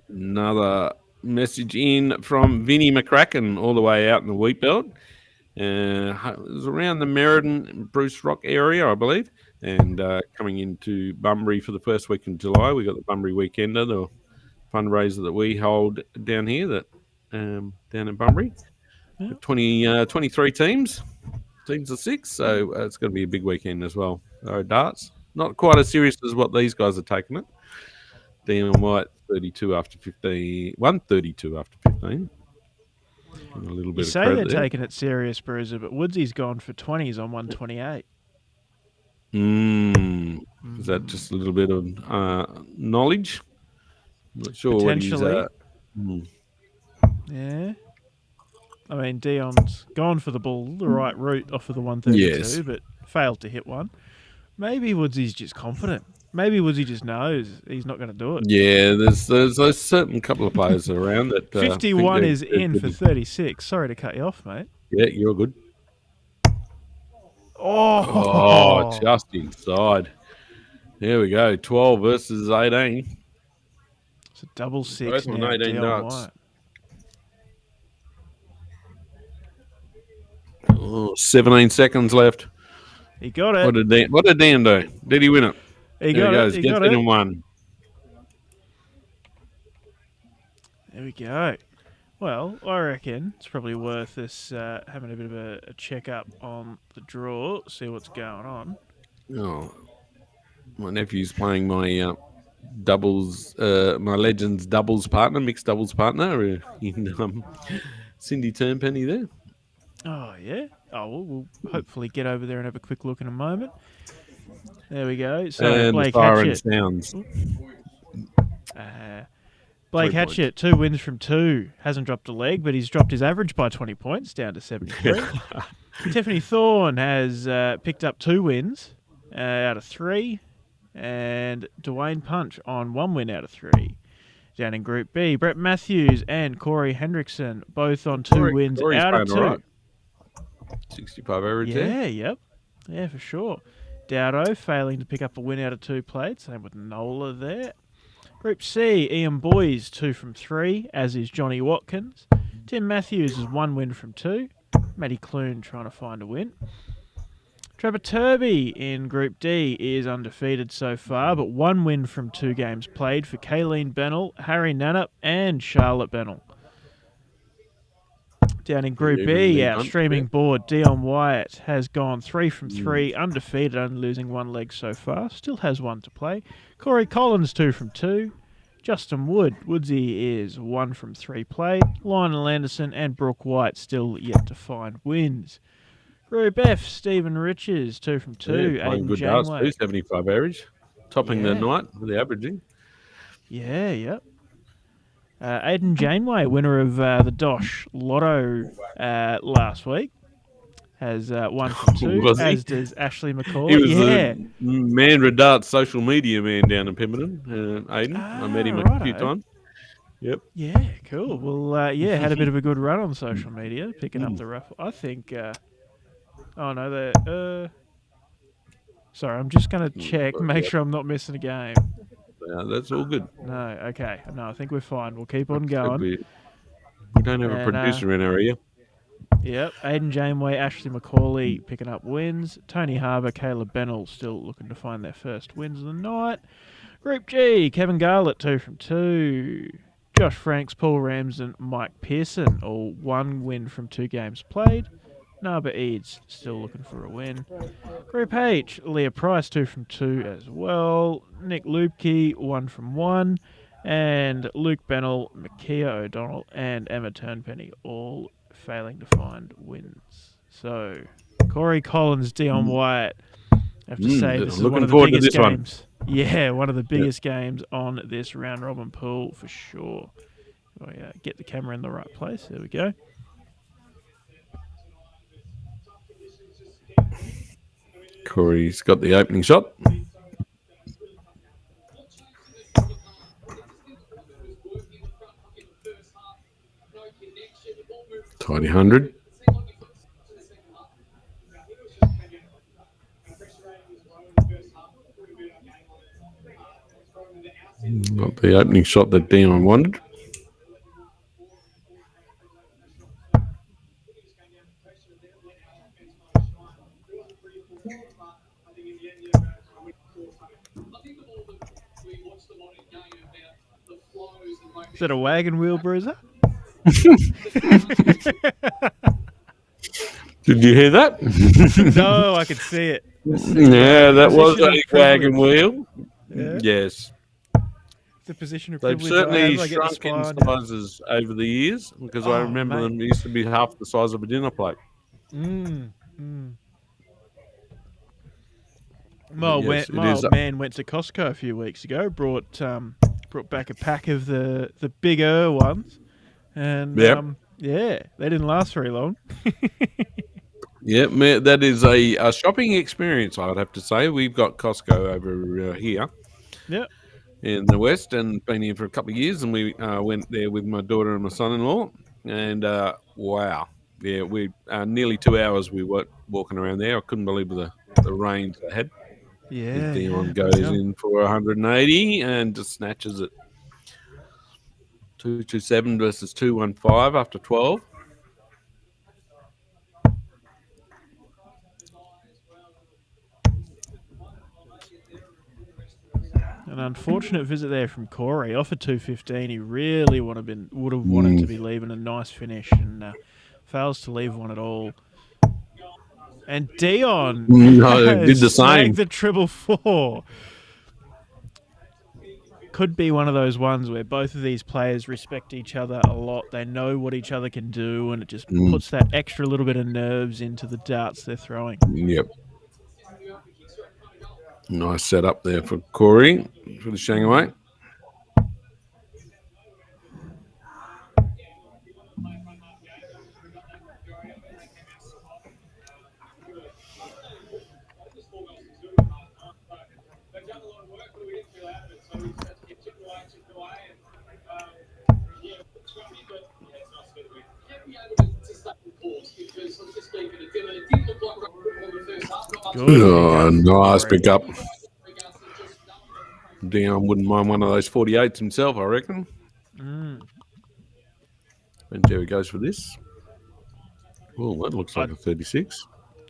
Another message in from Vinnie McCracken, all the way out in the wheat belt. It was around the Meriden, Bruce Rock area, I believe, and coming into Bunbury for the first week in July. We got the Bunbury Weekender, the fundraiser that we hold down here, down in Bunbury. Yeah. 23 teams of 6, so it's going to be a big weekend as well. Darts, not quite as serious as what these guys are taking it. Dion White 32 after 15, 132 after 15. A little bit You of say credit they're there. taking it serious, Bruiser, but Woodsy's gone for 20s on 128. Is that just a little bit of knowledge? I'm not sure what he's. Potentially. Yeah. I mean, Dion's gone for the ball the right route off of the 132, but failed to hit one. Maybe Woodsy's just confident. Maybe Woodsy just knows he's not going to do it. Yeah, there's a certain couple of players around that. 51 is in for 36. Sorry to cut you off, mate. Yeah, you're good. Oh, just inside. There we go. 12 versus 18. It's a double six Both on now. 18 Dion darts. White. Oh, 17 seconds left. He got it. What did Dan do? Did he win it? He there got he goes. it. He Gets got in it. and won. There we go. Well, I reckon it's probably worth us having a bit of a check-up on the draw, see what's going on. Oh, my nephew's playing my my Legends doubles partner, mixed doubles partner in Cindy Turnpenny there. Oh, yeah? Oh, well, we'll hopefully get over there and have a quick look in a moment. There we go. So, and Blake the siren Hatchett. sounds. Blake 3 Hatchett, 2 wins from 2. Hasn't dropped a leg, but he's dropped his average by 20 points, down to 73. Tiffany Thorne has picked up 2 wins out of 3. And Dwayne Punch on 1 win out of 3. Down in Group B, Brett Matthews and Corey Hendrickson both on 2 wins Corey's out of 2. right. 65 average there. Yep. Yeah, for sure. Dowdo failing to pick up a win out of 2 played. Same with Nola there. Group C, Ian Boys 2 from 3, as is Johnny Watkins. Tim Matthews is 1 win from 2. Matty Clune trying to find a win. Trevor Turby in Group D is undefeated so far, but 1 win from 2 games played for Kayleen Bennell, Harry Nannup, and Charlotte Bennell. Down in Group E, our streaming board, Dion Wyatt has gone 3 from 3, undefeated, only losing 1 leg so far. Still has 1 to play. Corey Collins 2 from 2. Justin Woodsy is 1 from 3 played. Lionel Anderson and Brooke White still yet to find wins. Group F, Stephen Riches 2 from 2. Aiden Good darts, Janeway. 75 average, topping the night with the averaging. Yeah, yep. Aiden Janeway, winner of the DOSH Lotto last week, has 1 from 2, as does Ashley McCall. He was the Mandra Darts social media man down in Pemberton, Aiden. I met him a few times. Yep. Yeah, cool. Well, had a bit of a good run on social media, picking up the raffle. I think... oh, no, sorry, I'm just going to check, make sure I'm not missing a game. That's all good. No, okay. No, I think we're fine. We'll keep on going. We don't have a producer in our area. Yep. Aiden Janeway, Ashley McCauley picking up wins. Tony Harbour, Caleb Bennell still looking to find their first wins of the night. Group G, Kevin Garlett 2 from 2. Josh Franks, Paul Ramsden, Mike Pearson, all 1 win from 2 games played. Naba Eads still looking for a win. Group H, Leah Price 2 from 2 as well. Nick Lupke 1 from 1. And Luke Bennell, Makia O'Donnell, and Emma Turnpenny all failing to find wins. So, Corey Collins, Dion White. I have to say, this is one of the biggest games. Yeah, one of the biggest games on this round robin pool for sure. Oh, yeah, get the camera in the right place. There we go. Corey's got the opening shot. Tidy 100. Not the opening shot that Dion wanted. Is that a wagon wheel bruiser? Did you hear that? No, I could see it. Yeah, that was a wagon wheel. Yeah. Yes. It's a position of They've privilege. certainly shrunk in sizes over the years because I remember them used to be half the size of a dinner plate. My old man went to Costco a few weeks ago, brought back a pack of the bigger ones, and they didn't last very long. Yeah, that is a shopping experience, I'd have to say. We've got Costco over here in the West and been here for a couple of years, and we went there with my daughter and my son-in-law, and wow. Yeah, we nearly 2 hours we were walking around there. I couldn't believe the range they had. Yeah. Dion goes in for 180 and just snatches it. 227 versus 215 after 12. An unfortunate visit there from Corey. Offered 215. He really would have wanted to be leaving a nice finish, and fails to leave one at all. And Dion did the same. The 444. Could be one of those ones where both of these players respect each other a lot. They know what each other can do, and it just puts that extra little bit of nerves into the darts they're throwing. Yep. Nice setup there for Corey for the Shanghai. Nice pick up. Dion wouldn't mind one of those 48s himself, I reckon. And Jerry goes for this. Oh, that looks like a 36.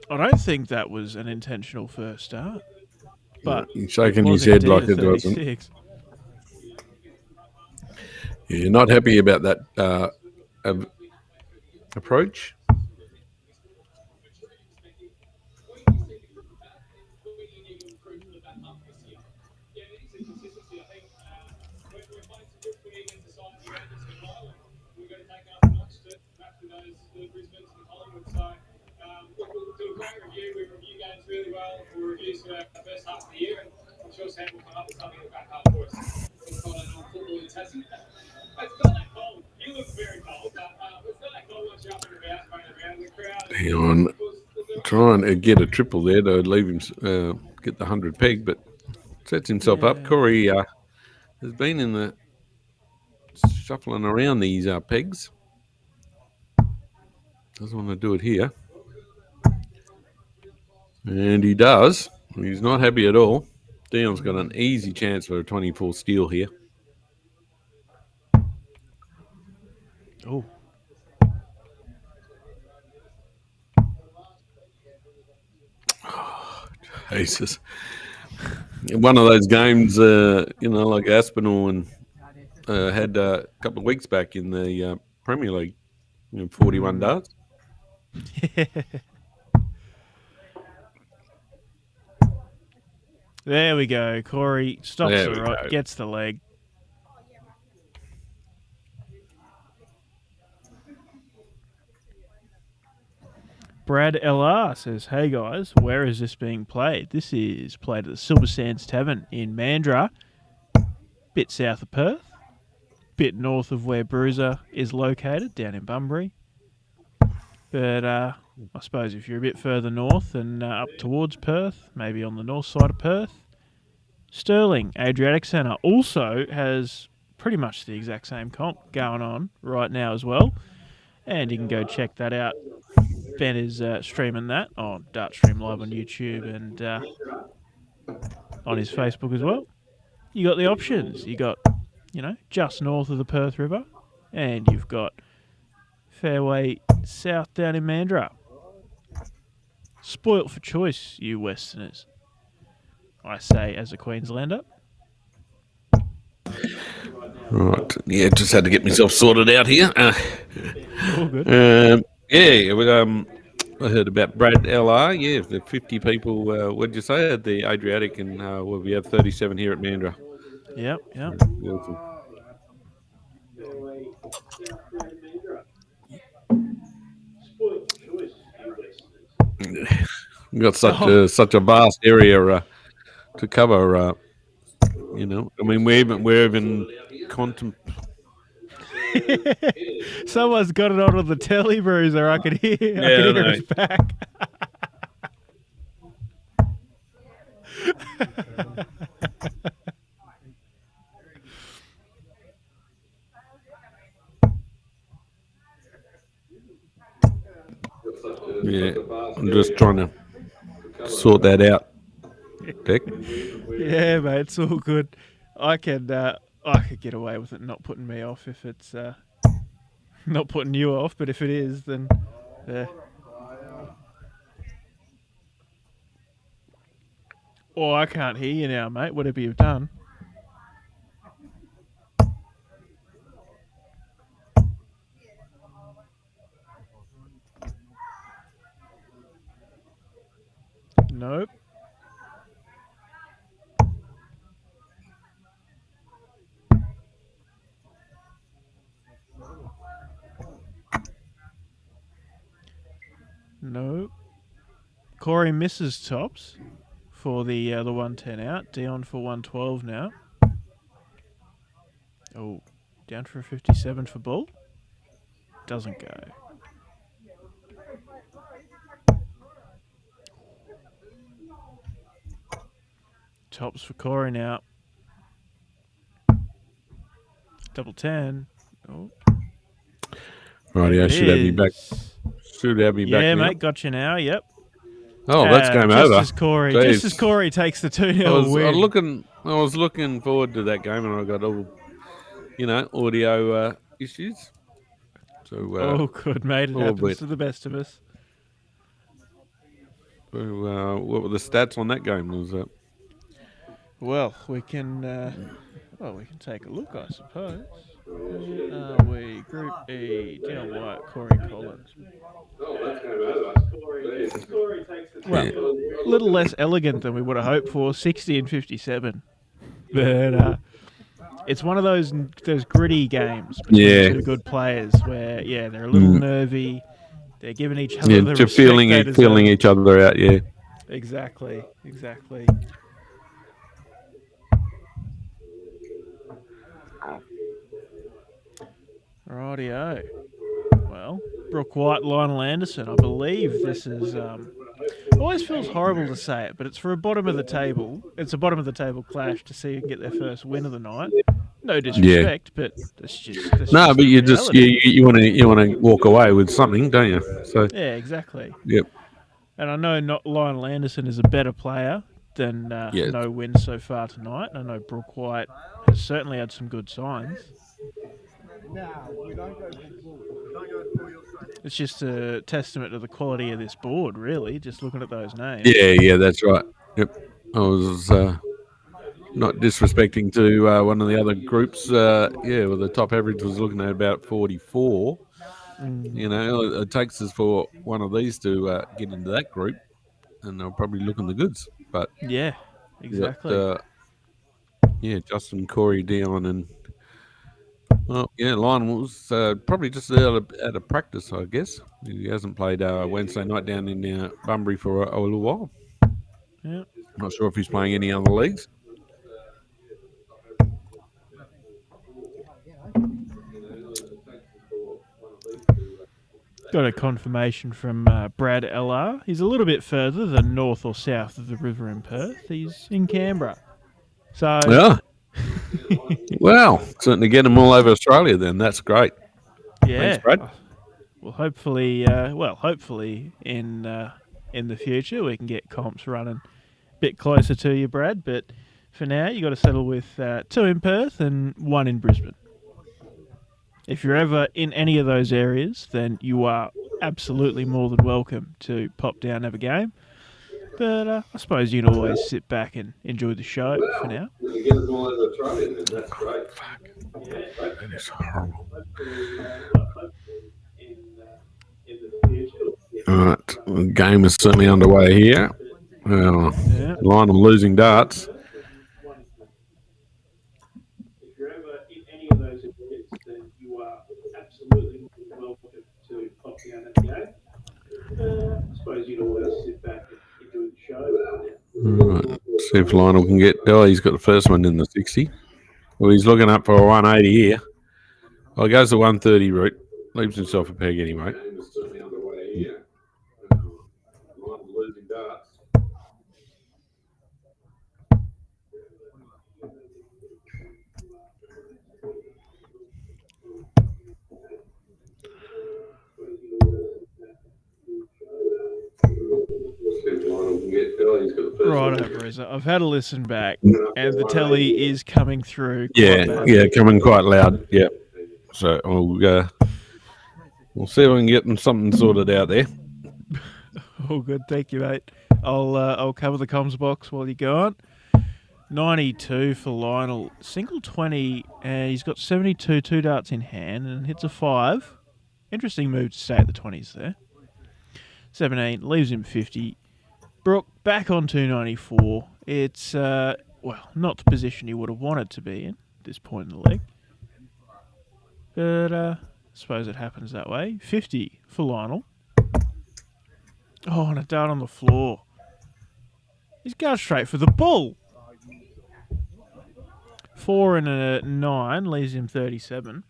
I don't think that was an intentional first start. But he's shaking his head like it doesn't. Yeah, not happy about that approach. Dion trying to get a triple there to leave him get the 100 peg, but sets himself up. Corey has been in the shuffling around these pegs. Doesn't want to do it here. And he does. He's not happy at all. Dion's got an easy chance for a 24 steal here. Oh. Jesus. One of those games, like Aspinall and had a couple of weeks back in the Premier League, 41 darts. There we go. Corey stops the right, gets the leg. Brad LR says, "Hey guys, where is this being played? This is played at the Silver Sands Tavern in Mandurah, bit south of Perth, bit north of where Bruiser is located, down in Bunbury. But I suppose if you're a bit further north and up towards Perth, maybe on the north side of Perth, Stirling Adriatic Centre also has pretty much the exact same comp going on right now as well. And you can go check that out. Ben is streaming that on Dartstream Live on YouTube and on his Facebook as well. You got the options. You got, just north of the Perth River, and you've got fairway south down in Mandurah. Spoilt for choice, you Westerners. I say as a Queenslander. Right. Yeah, just had to get myself sorted out here. All good. I heard about Brad LR. Yeah, the 50 people, what did you say, at the Adriatic, and we have 37 here at Mandurah. Yep. Beautiful. We've got such a vast area to cover. I mean, we're even Someone's got it on the telly, Bruiser. I can hear his back. Yeah, I'm just trying to sort that out, Dick. Yeah, mate, it's all good. I could get away with it not putting me off if it's not putting you off, but if it is, then Oh, I can't hear you now, mate. Whatever you've done. Nope. Nope. Corey misses tops for the 110 out. Dion for 112 now. Oh, down for a 57 for Bull. Doesn't go. Tops for Corey now. Double 10. Oh. Right, I should have you back. Should have you back. Yeah, now. mate, got you now. Yep. Oh, that's game just over. Just as Corey takes the 2-0 win. I was looking forward to that game, and I got all, audio issues. So, good, mate. It happens to the best of us. So, what were the stats on that game? Was that? Well, we can take a look, I suppose. We Group E, Dion White, Corey Collins. Well, a little less elegant than we would have hoped for, 60 and 57. But it's one of those gritty games between two good players where, they're a little nervy. They're giving each other the respect feeling each other out, yeah. Exactly. Rightio. Well, Brooke White, Lionel Anderson. I believe this is. It always feels horrible to say it, but it's for a bottom of the table. It's a bottom of the table clash to see who can get their first win of the night. No disrespect, but that's just. But you want to walk away with something, don't you? So yeah, exactly. Yep. And I know Lionel Anderson is a better player than no wins so far tonight. I know Brooke White has certainly had some good signs. It's just a testament to the quality of this board, really, just looking at those names. Yeah, that's right. Yep. I was not disrespecting to one of the other groups. Well, the top average was looking at about 44. It takes us for one of these to get into that group, and they're probably looking the goods. But yeah, exactly. Justin, Corey, Dion, and Well, yeah, Lionel's probably just out of practice, I guess. He hasn't played Wednesday night down in Bunbury for a little while. Yeah. Not sure if he's playing any other leagues. Got a confirmation from Brad LR. He's a little bit further than north or south of the river in Perth. He's in Canberra. So Yeah. Well, certainly get them all over Australia then. That's great. yeah. Thanks, Brad. Well, hopefully, in the future we can get comps running a bit closer to you, Brad. But for now, you got to settle with 2 in Perth and 1 in Brisbane. If you're ever in any of those areas, then you are absolutely more than welcome to pop down and have a game. But I suppose you can always sit back and enjoy the show for now. Fuck. That is horrible. All right, the game is certainly underway here. Well, Lionel losing darts. If you're ever in any of those areas, then you are absolutely welcome to pop down and have a game. I suppose you can always sit back and enjoy the show. All right, see if Lionel can get. Oh, he's got the first one in the 60. Well, he's looking up for a 180 here. Well, he goes the 130 route. Leaves himself a peg anyway. Right, Bruiser. I've had a listen back, and the telly is coming through. Coming quite loud. Yeah. So we'll see if we can get something sorted out there. All good, thank you, mate. I'll cover the comms box while you're gone. 92 for Lionel, single 20, and he's got 72 2 darts in hand and hits a 5. Interesting move to stay at the 20s there. 17 leaves him 50. Brooke back on 294. It's not the position he would have wanted to be in at this point in the leg, but I suppose it happens that way. 50 for Lionel. Oh, and a dart on the floor. He's going straight for the bull. 4 and a 9 leaves him 37.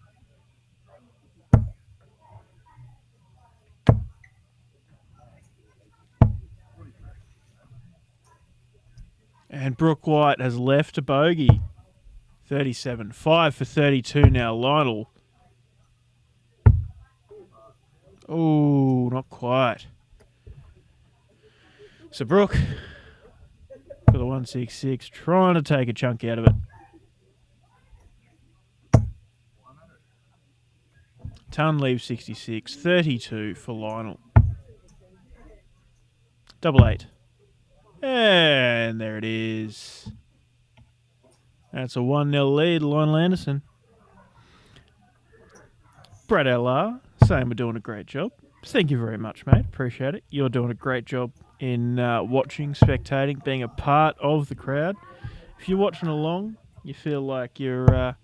And Brooke White has left a bogey. 37. 5 for 32 now, Lionel. Oh, not quite. So Brooke, for the 166, trying to take a chunk out of it. Ton leaves 66. 32 for Lionel. 88. And there it is. That's a 1-0 lead, Lionel Anderson. Brad LR saying we're doing a great job. Thank you very much, mate. Appreciate it. You're doing a great job in watching, spectating, being a part of the crowd. If you're watching along, you feel like you're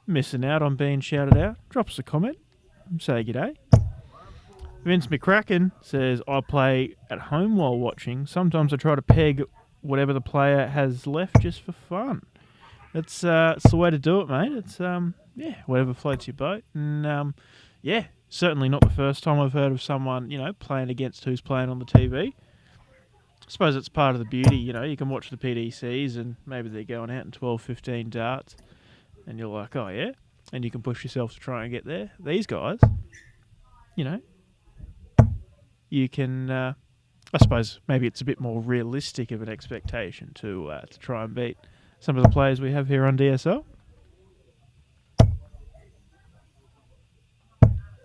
missing out on being shouted out, drop us a comment. Say g'day. Vince McCracken says, I play at home while watching. Sometimes I try to peg whatever the player has left just for fun. It's the way to do it, mate. It's whatever floats your boat. And certainly not the first time I've heard of someone, playing against who's playing on the TV. I suppose it's part of the beauty, you can watch the PDCs and maybe they're going out in 12, 15 darts and you're like, oh yeah, and you can push yourself to try and get there. These guys, you can, I suppose maybe it's a bit more realistic of an expectation to try and beat some of the players we have here on DSL.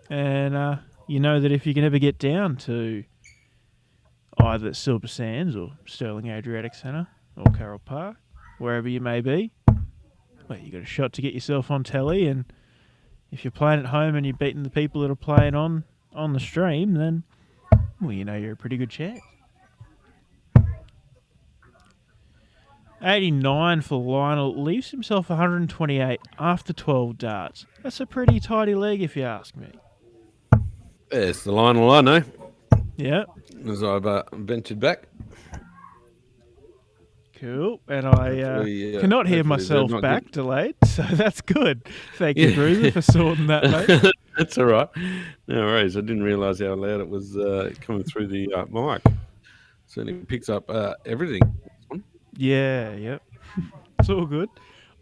And you know that if you can ever get down to either Silver Sands or Stirling Adriatic Centre or Carroll Park, wherever you may be, well, you got a shot to get yourself on telly. And if you're playing at home and you're beating the people that are playing on the stream, then, well, you're a pretty good chance. 89 for Lionel. Leaves himself 128 after 12 darts. That's a pretty tidy leg, if you ask me. It's the Lionel I know. Yeah. As I've ventured back. Cool. And I cannot hear myself back delayed, so that's good. Thank you, Bruiser, for sorting that, mate. That's all right. No worries. I didn't realise how loud it was coming through the mic. Certainly picks up everything. Yeah, yep. It's all good.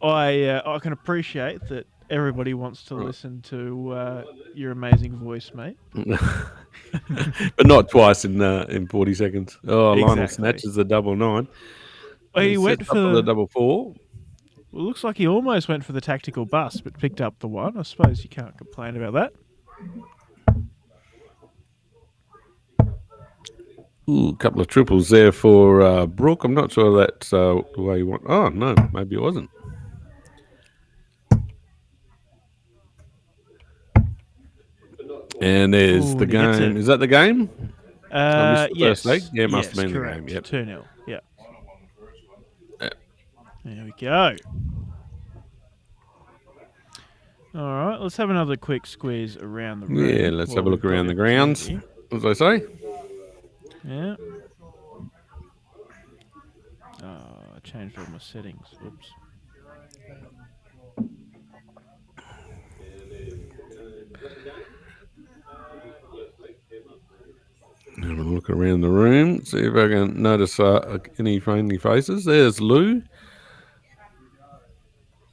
I can appreciate that everybody wants to listen to your amazing voice, mate. But not twice in 40 seconds. Oh, exactly. Lionel snatches the 99. He went for the 4. Well, it looks like he almost went for the tactical bust, but picked up the 1. I suppose you can't complain about that. Ooh, a couple of triples there for Brooke. I'm not sure that's the way you want. Oh, no, maybe it wasn't. And there's the game. Is that the game? Yes. First leg? Yeah, it must have been correct. the game. Yep. 2-0. Yeah. There we go. All right, let's have another quick squeeze around the room. Yeah, let's have a look around the grounds, as I say. Yeah. Oh, I changed all my settings. Oops. Have a look around the room, see if I can notice any friendly faces. There's Lou.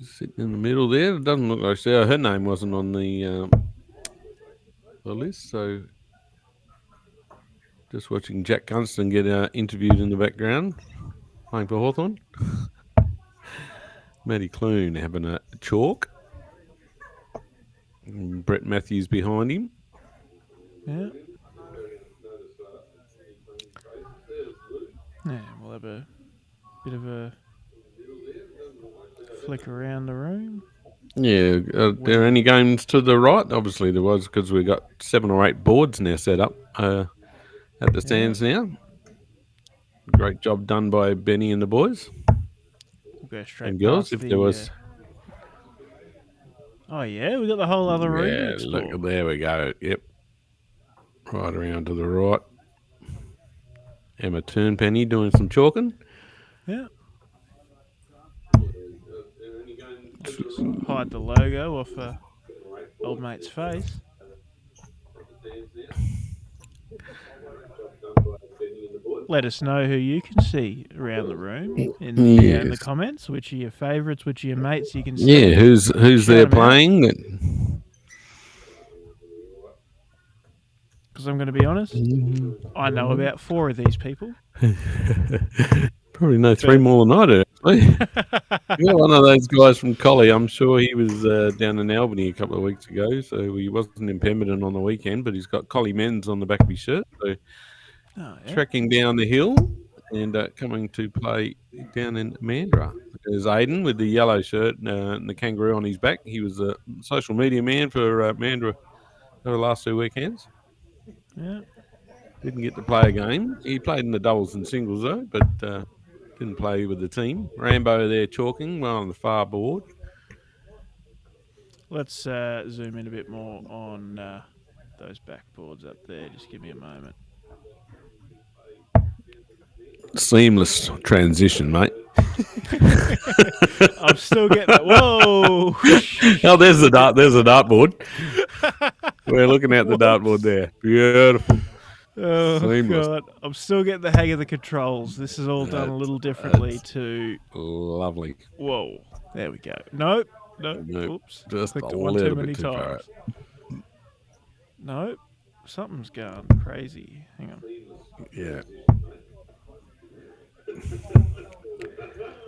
Sitting in the middle there. It doesn't look like her name wasn't on the list, so just watching Jack Gunston get interviewed in the background, playing for Hawthorn. Matty Clune having a chalk. And Brett Matthews behind him. Yeah. Yeah, we'll have a bit of a flick around the room. Yeah, are there any games to the right? Obviously there was, because we've got 7 or 8 boards now set up at the stands now. Great job done by Benny and the boys. We'll go straight and girls, if there was. Oh yeah, we got the whole other room. Yeah, look, there we go. Yep, right around to the right. Emma Turnpenny doing some chalking. Yeah. Hide the logo off old mate's face. Let us know who you can see around the room in the comments. Which are your favourites? Which are your mates you can see? Yeah, who's there playing? Because I'm going to be honest, I know about 4 of these people. Probably know 3 more than I do, actually. Yeah, one of those guys from Collie. I'm sure he was down in Albany a couple of weeks ago, so he wasn't in Pemberton on the weekend, but he's got Collie Men's on the back of his shirt. So trekking down the hill and coming to play down in Mandurah. There's Aiden with the yellow shirt and the kangaroo on his back. He was a social media man for Mandurah over the last 2 weekends. Yeah. Didn't get to play a game. He played in the doubles and singles though, but didn't play with the team. Rambo there chalking, one on the far board. Let's zoom in a bit more on those backboards up there. Just give me a moment. Seamless transition, mate. I'm still getting that. Whoa! Oh, there's the dartboard. We're looking at the dartboard there. Beautiful. Oh, seamless. God. I'm still getting the hang of the controls. This is all done a little differently to... Lovely. Whoa. There we go. Nope. Oops. Just clicked a one little too many bit too times. far. Nope. Something's gone crazy. Hang on. Yeah.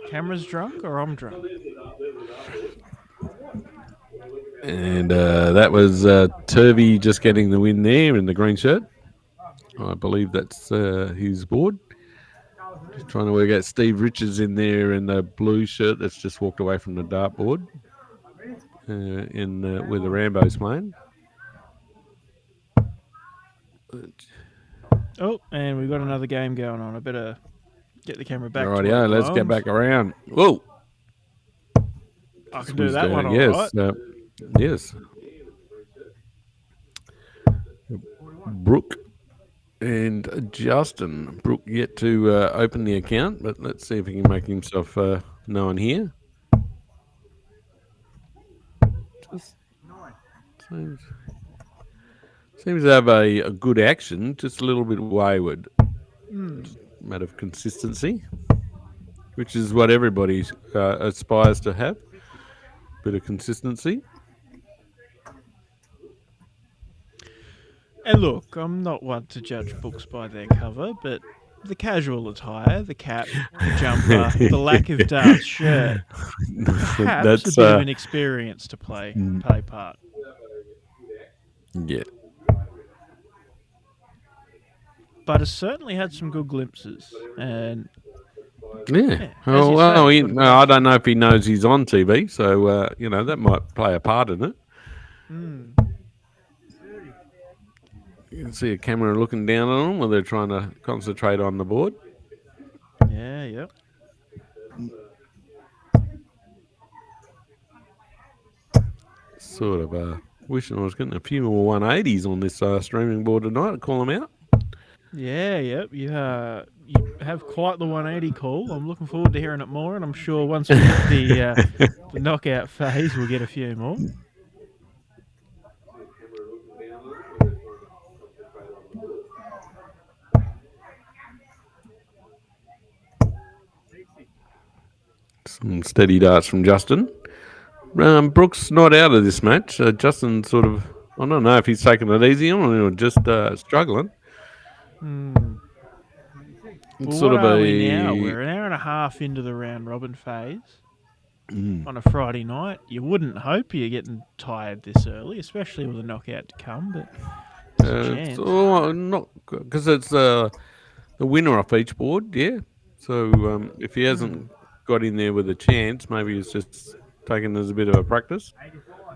Camera's drunk or I'm drunk? And that was Turvey just getting the win there in the green shirt. I believe that's his board. Just trying to work out Steve Richards in there in the blue shirt that's just walked away from the dartboard where the Rambo's playing. Oh, and we've got another game going on. I better Get the camera back. Rightio, let's get back around. Whoa. I can do that one all yes, right. Yes. Brooke and Justin. Brooke yet to open the account, but let's see if he can make himself known here. Just seems to have a good action, just a little bit wayward. Matter of consistency, which is what everybody aspires to have. Bit of consistency. And look, I'm not one to judge books by their cover, but the casual attire, the cap, the jumper, the lack of darts shirt, perhaps a bit of an experience to play part. Yeah. But has certainly had some good glimpses. And yeah. I don't know if he knows he's on TV, so that might play a part in it. You can see a camera looking down on them while they're trying to concentrate on the board. Yeah, yep. Sort of wishing I was getting a few more 180s on this streaming board tonight to call them out. Yeah, yep. You have quite the 180 call. I'm looking forward to hearing it more, and I'm sure once we get the knockout phase, we'll get a few more. Some steady darts from Justin. Brooks not out of this match. Justin sort of, I don't know if he's taking it easy on or just struggling. Well, sort of are we now? We're an hour and a half into the round robin phase. On a Friday night. You wouldn't hope you're getting tired this early, especially with a knockout to come, but there's a chance. Not because it's the winner off each board, yeah. So if he hasn't got in there with a chance, maybe he's just taken as a bit of a practice.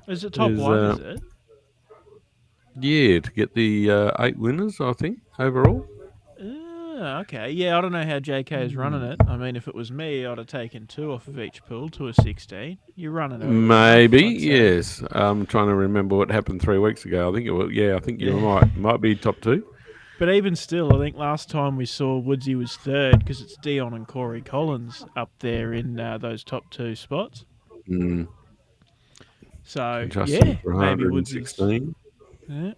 Is it top one, is it? Yeah, to get the 8 winners, I think, overall. Okay. Yeah, I don't know how JK is running it. I mean, if it was me, I'd have taken 2 off of each pool to a 16. You're running it. Maybe, yes. I'm trying to remember what happened 3 weeks ago. I think it was, I think you're right. Might be top 2. But even still, I think last time we saw Woodsy was third because it's Dion and Corey Collins up there in those top 2 spots. So, Justin yeah, maybe Woodsy's 16. Yeah.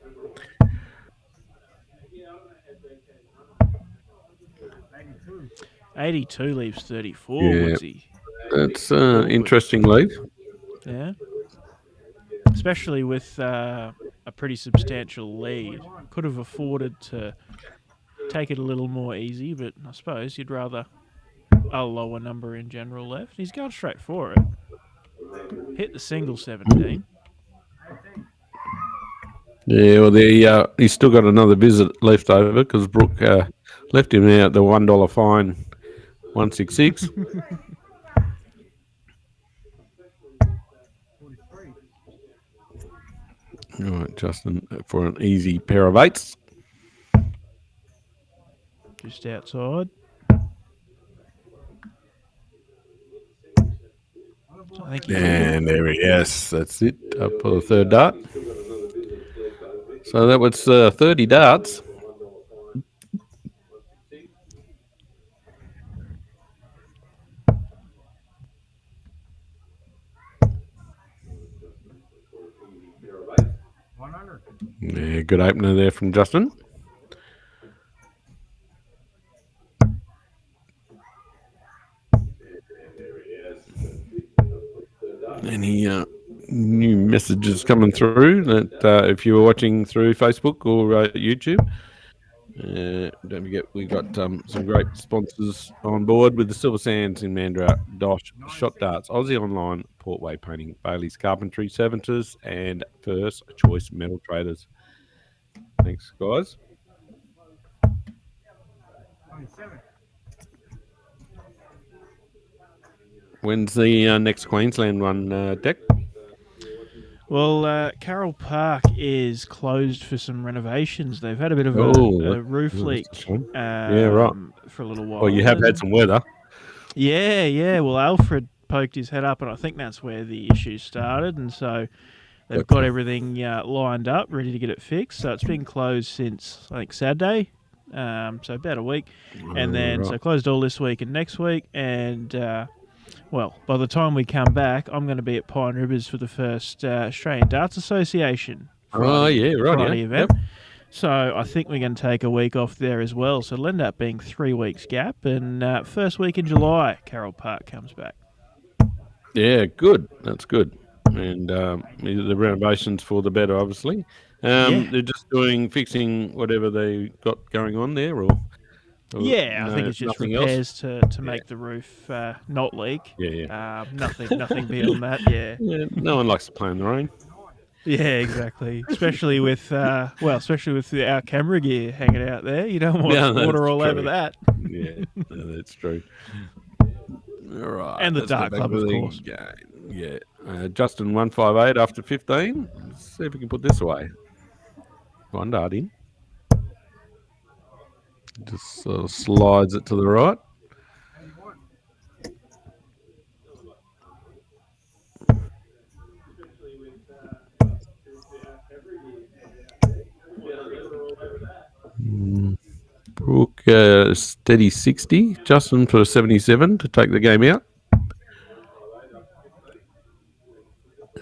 82 leaves 34, Woodsy. That's an interesting lead. Yeah. Especially with a pretty substantial lead. Could have afforded to take it a little more easy, but I suppose you'd rather a lower number in general left. He's going straight for it. Hit the single 17. Yeah, well, he's still got another visit left over because Brooke left him out the $1 fine, 166. All right, Justin, for an easy pair of 8s. Just outside. And there he is. That's it. Up for the third dart. So that was 30 darts. Yeah, good opener there from Justin. Any new messages coming through that if you were watching through Facebook or YouTube, don't forget we got some great sponsors on board with the Silver Sands in Mandurah, DOSH, Shot Darts, Aussie Online, Portway Painting, Bailey's Carpentry, Seventers, and First Choice Metal Traders. Thanks, guys. 27. When's the next Queensland one, Deck? Well, Carroll Park is closed for some renovations. They've had a bit of Oh, a roof that's leak a shame. Yeah, right. for a little while. Well, you have had some weather. Yeah. Well, Alfred poked his head up, and I think that's where the issue started. And so they've got everything lined up, ready to get it fixed. So it's been closed since, I think, Saturday. So about a week. And then, so closed all this week and next week. And, well, by the time we come back, I'm going to be at Pine Rivers for the first Australian Darts Association Friday event. Yep. So I think we're going to take a week off there as well. So it'll end up being 3 weeks gap. And first week in July, Carroll Park comes back. Yeah, good. That's good. And the renovations for the better, obviously. They're just fixing whatever they got going on there, or I think it's just repairs to make the roof not leak. Yeah. Nothing beyond that. Yeah. No one likes to play in the rain. Yeah, exactly. Especially with our camera gear hanging out there. You don't want water all over that. Yeah, that's true. All right. And the Dart Club, of course. Yeah. Justin 158 after 15. Let's see if we can put this away. One dart in. Just sort of slides it to the right. Brooke, steady 60. Justin for 77 to take the game out.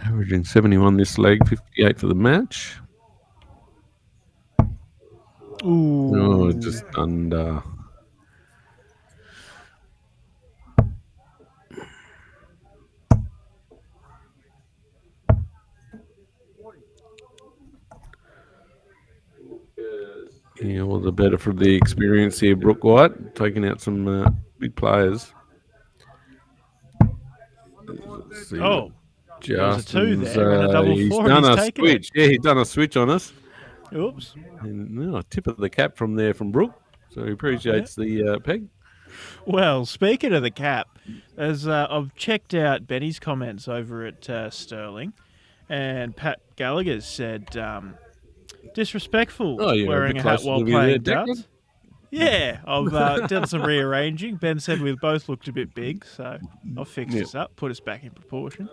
Averaging 71 this leg, 58 for the match. Ooh. Oh, just under. Yeah, well, the better for the experience here, Brooke White, taking out some big players. Oh, there's a 2 there and a double 4. He's done a switch. It. Yeah, he's done a switch on us. Oops. And a tip of the cap from Brooke. So he appreciates the peg. Well, speaking of the cap, as I've checked out Benny's comments over at Sterling, and Pat Gallagher said disrespectful wearing a hat while playing darts. Yeah, I've done some rearranging. Ben said we both looked a bit big, so I've fixed this up, put us back in proportion.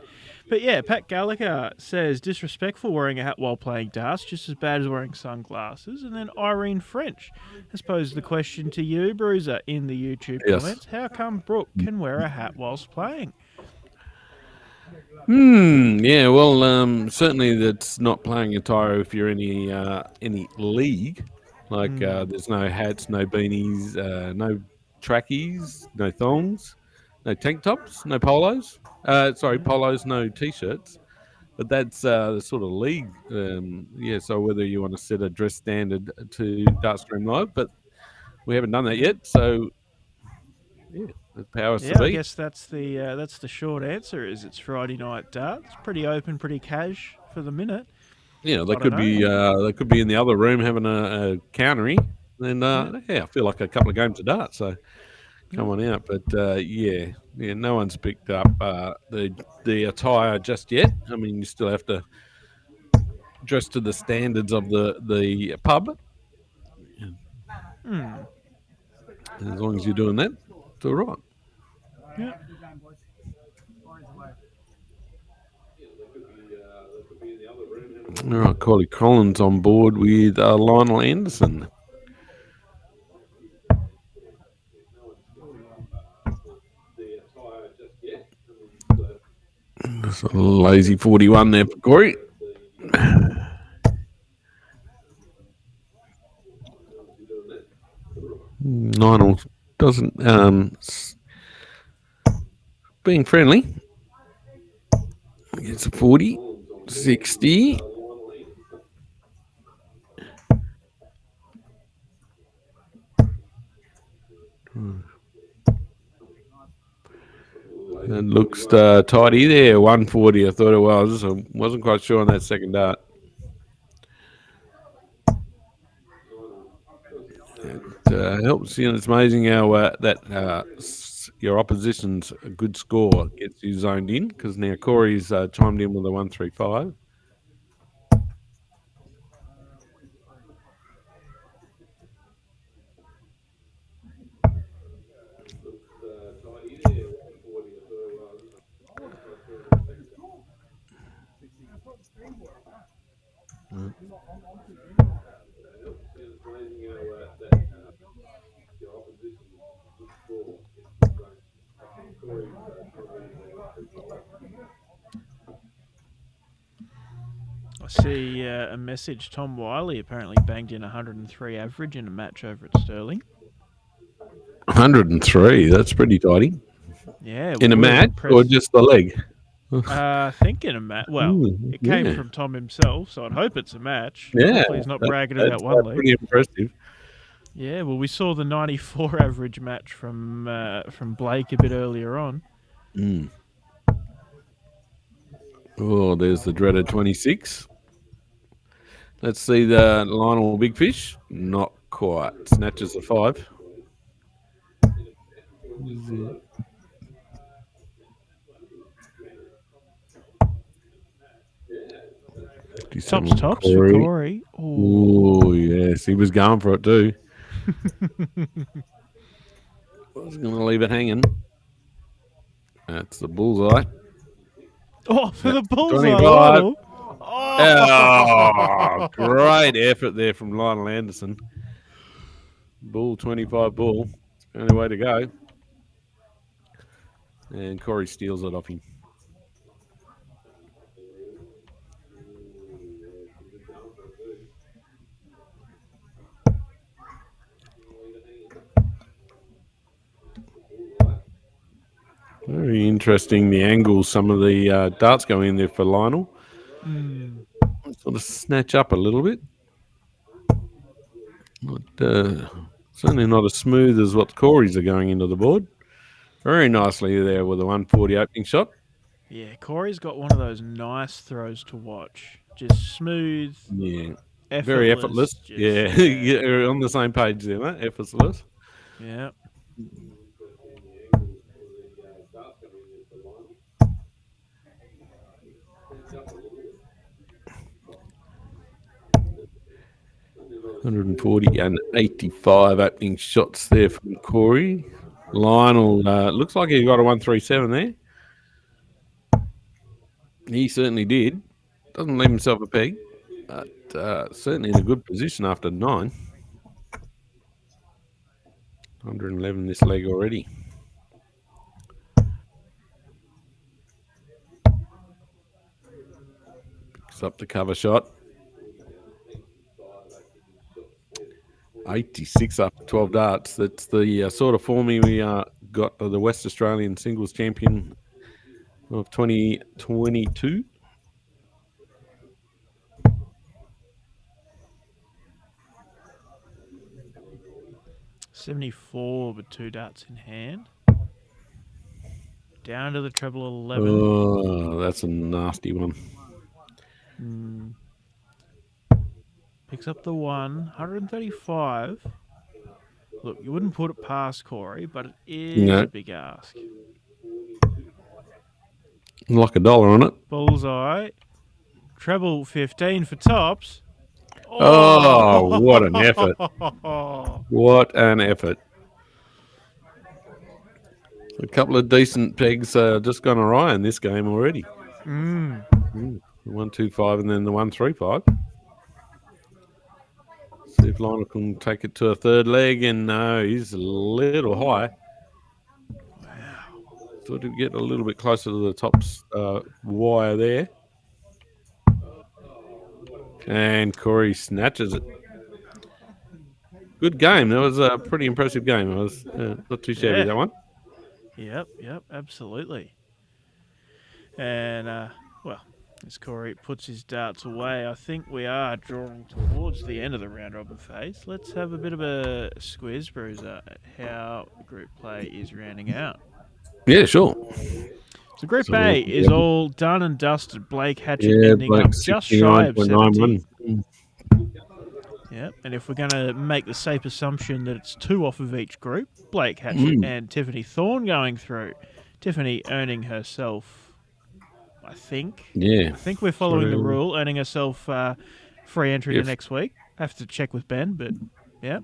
But yeah, Pat Gallagher says disrespectful wearing a hat while playing darts, just as bad as wearing sunglasses. And then Irene French has posed the question to you, Bruiser, in the YouTube comments. How come Brooke can wear a hat whilst playing? Yeah, well, certainly that's not playing attire if you're any league. Like there's no hats, no beanies, no trackies, no thongs, no tank tops, no polos. Polos, no t-shirts. But that's the sort of league. So whether you want to set a dress standard to Dartstream Live, but we haven't done that yet. So the powers to be. I guess that's the short answer. Is it's Friday night darts, pretty open, pretty cash for the minute. Yeah, they could be in the other room having a countery. Then I feel like a couple of games of darts. So come on out. But no one's picked up the attire just yet. I mean, you still have to dress to the standards of the pub. As long as you're doing that, it's all right. Yeah. All right, Corley Collins on board with Lionel Anderson. That's a lazy 41 there for Corey. Lionel doesn't being friendly. It's a 40, 60. It looks tidy there, 140 I thought it was. I wasn't quite sure on that second dart. It helps, it's amazing how your opposition's a good score gets you zoned in, because now Corey's chimed in with a 135. I see a message. Tom Wiley apparently banged in 103 average in a match over at Stirling. 103. That's pretty tidy. Yeah. In a match or just the leg? I think in a match. Well, it came from Tom himself, so I'd hope it's a match. Yeah. Hopefully he's not bragging about one leg. Pretty impressive. Yeah, well, we saw the 94 average match from Blake a bit earlier on. Oh, there's the dreaded 26. Let's see the Lionel Big Fish. Not quite. Snatches a 5. Tops for Corey. Oh, yes. He was going for it too. Was going to leave it hanging. That's the bullseye. Oh, for the bullseye. 25. Lionel. Oh, great effort there from Lionel Anderson. Bull, 25 bull. It's the only way to go. And Corey steals it off him. Very interesting, the angles some of the darts go in there for Lionel. Sort of snatch up a little bit. Certainly not as smooth as what Corey's are going into the board. Very nicely there with the 140 opening shot. Yeah, Corey's got one of those nice throws to watch. Just smooth. Yeah. Effortless, very effortless. Yeah. You're on the same page there, mate. Effortless. Yeah. $140 and 85 opening shots there from Corey. Lionel looks like he got a 137 there. He certainly did. Doesn't leave himself a peg, but certainly in a good position after 9. 111 this leg already. Picks up the cover shot. 86 after 12 darts. That's the sort of form we got the West Australian singles champion of 2022. $74 with 2 darts in hand. Down to the treble 11. Oh, that's a nasty one. Picks up the 135. Look, you wouldn't put it past Corey, but it is a big ask. Like $1 on it. Bullseye. Treble 15 for tops. Oh, what an effort. What an effort. A couple of decent pegs just gone awry in this game already. 125 and then the 135. See if Lionel can take it to a third leg, and no, he's a little high. Wow. Thought he'd get a little bit closer to the top wire there. And Corey snatches it. Good game. That was a pretty impressive game. I was not too shabby, that one. Yep, absolutely. And, well, as Corey puts his darts away, I think we are drawing towards the end of the round robin phase. Let's have a bit of a squiz, Bruiser, at how group play is rounding out. Yeah, sure. So Group A is all done and dusted. Blake Hatchett ending up just shy of 70. Yep, and if we're going to make the safe assumption that it's 2 off of each group, Blake Hatchett and Tiffany Thorne going through. Tiffany earning herself, I think. Yeah. I think we're following the rule, earning herself free entry to next week. Have to check with Ben, but yeah.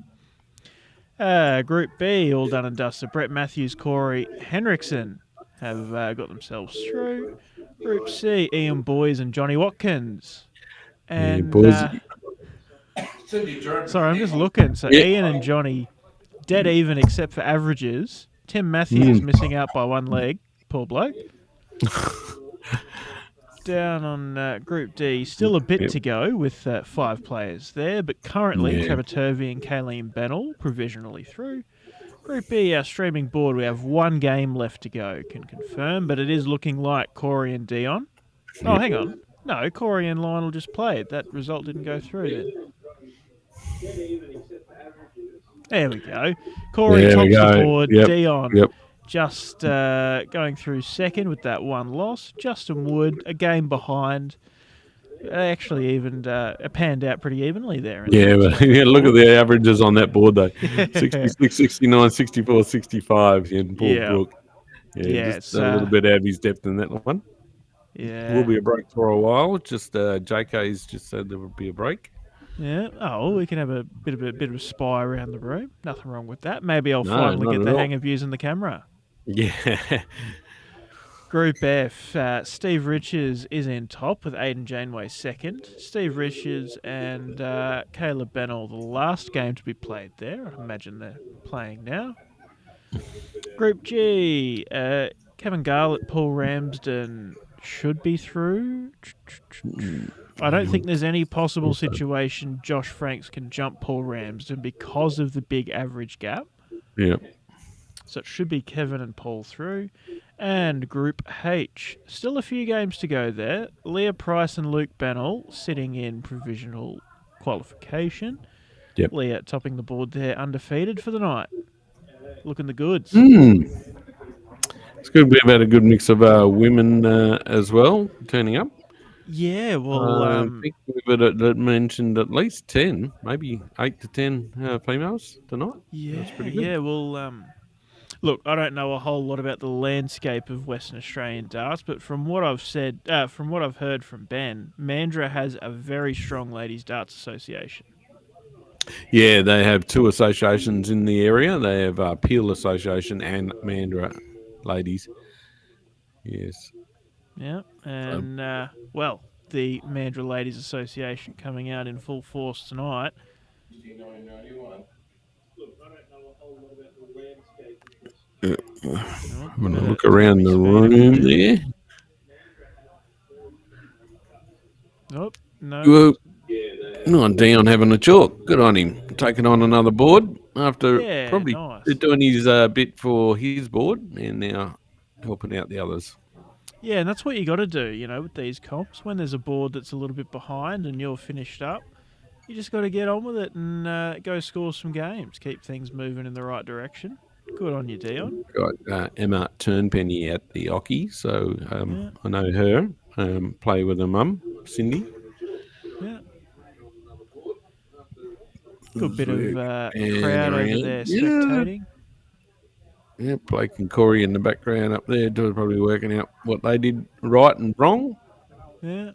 Group B, all done and dusted. Brett Matthews, Corey Henriksen have got themselves through. Group C, Ian Boys and Johnny Watkins. And sorry, I'm just looking. So Ian and Johnny, dead even except for averages. Tim Matthews missing out by one leg. Poor bloke. Down on Group D, still a bit to go with 5 players there, but currently Trevor Turvey and Kayleen Bennell provisionally through. Group B, our streaming board, we have 1 game left to go, can confirm, but it is looking like Corey and Dion. Oh, hang on. No, Corey and Lionel just played. That result didn't go through then. There we go. Corey tops the board. Dion just going through second with that 1 loss. Justin Wood, a game behind. Actually even panned out pretty evenly there. Look at the averages on that board, though. 66, 69, 64, 65 in Paul Brook. Just a little bit out of his depth in that one. Yeah. Will be a break for a while. Just JK's just said there would be a break. Yeah. Oh, we can have a bit of a spy around the room. Nothing wrong with that. Maybe I'll finally get the hang of using the camera. Yeah. Group F, Steve Richards is in top with Aidan Janeway second. Steve Richards and Caleb Bennell, the last game to be played there. I imagine they're playing now. Group G, Kevin Garlett, Paul Ramsden should be through. I don't think there's any possible situation Josh Franks can jump Paul Ramsden because of the big average gap. Yep. So it should be Kevin and Paul through. And Group H, still a few games to go there. Leah Price and Luke Bennell sitting in provisional qualification. Yep. Leah topping the board there, undefeated for the night. Looking the goods. It's going to be about a good mix of women as well turning up. Yeah, well, I think we've mentioned at least 10, maybe 8 to 10 females tonight. Yeah, that's pretty good. Yeah. Well, look, I don't know a whole lot about the landscape of Western Australian darts, but from what I've heard from Ben, Mandurah has a very strong ladies darts association. Yeah, they have 2 associations in the area. They have Peel Association and Mandurah Ladies. Yes. Yeah, and the Mandurah Ladies Association coming out in full force tonight. I'm going to look around the room there. Oh, no. Dion having a chalk. Good on him. Taking on another board after probably doing his bit for his board and now helping out the others. Yeah, and that's what you got to do, with these comps. When there's a board that's a little bit behind and you're finished up, you just got to get on with it and go score some games. Keep things moving in the right direction. Good on you, Dion. Got Emma Turnpenny at the Ocky, so I know her. Play with her mum, Cindy. Yeah. Good bit of crowd over there spectating. Yeah, Blake and Corey in the background up there probably working out what they did right and wrong. Yeah.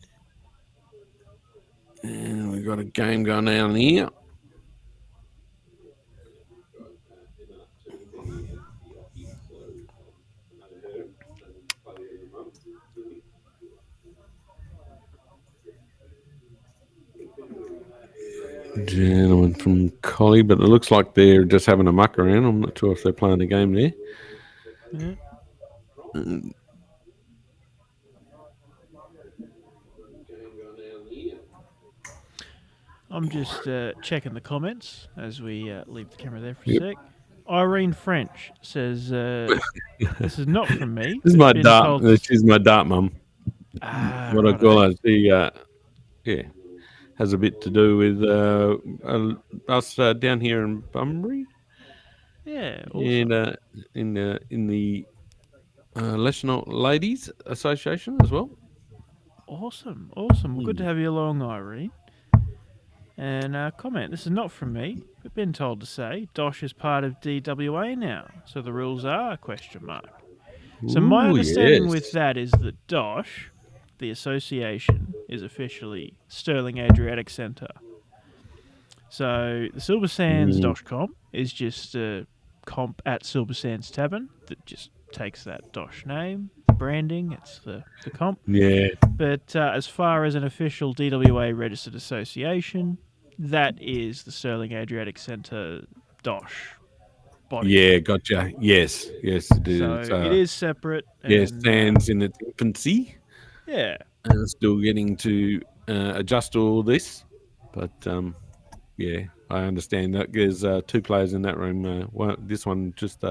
And we've got a game going down here. Gentleman from Collie, but it looks like they're just having a muck around. I'm not sure if they're playing a game there. Yeah. I'm just checking the comments as we leave the camera there for a sec. Irene French says, "This is not from me." This is my dart. She's my dart mum. What I call her. She, has a bit to do with us down here in Bunbury. Yeah, awesome. And in the National Ladies Association as well. Awesome. Well, good to have you along, Irene. And comment, this is not from me, but been told to say DOSH is part of DWA now, so the rules are ? So my understanding with that is that DOSH, the association, is officially Stirling Adriatic Centre. So the Silver Sands DOSH comp is just a comp at Silver Sands Tavern that just takes that DOSH name, branding, it's the comp. Yeah. But as far as an official DWA registered association, that is the Stirling Adriatic Centre DOSH body. Yeah, gotcha. Yes, it is. So it is separate. Yes, And, stands in its infancy yeah. and still getting to adjust to all this. But yeah, I understand that there's 2 players in that room. This one just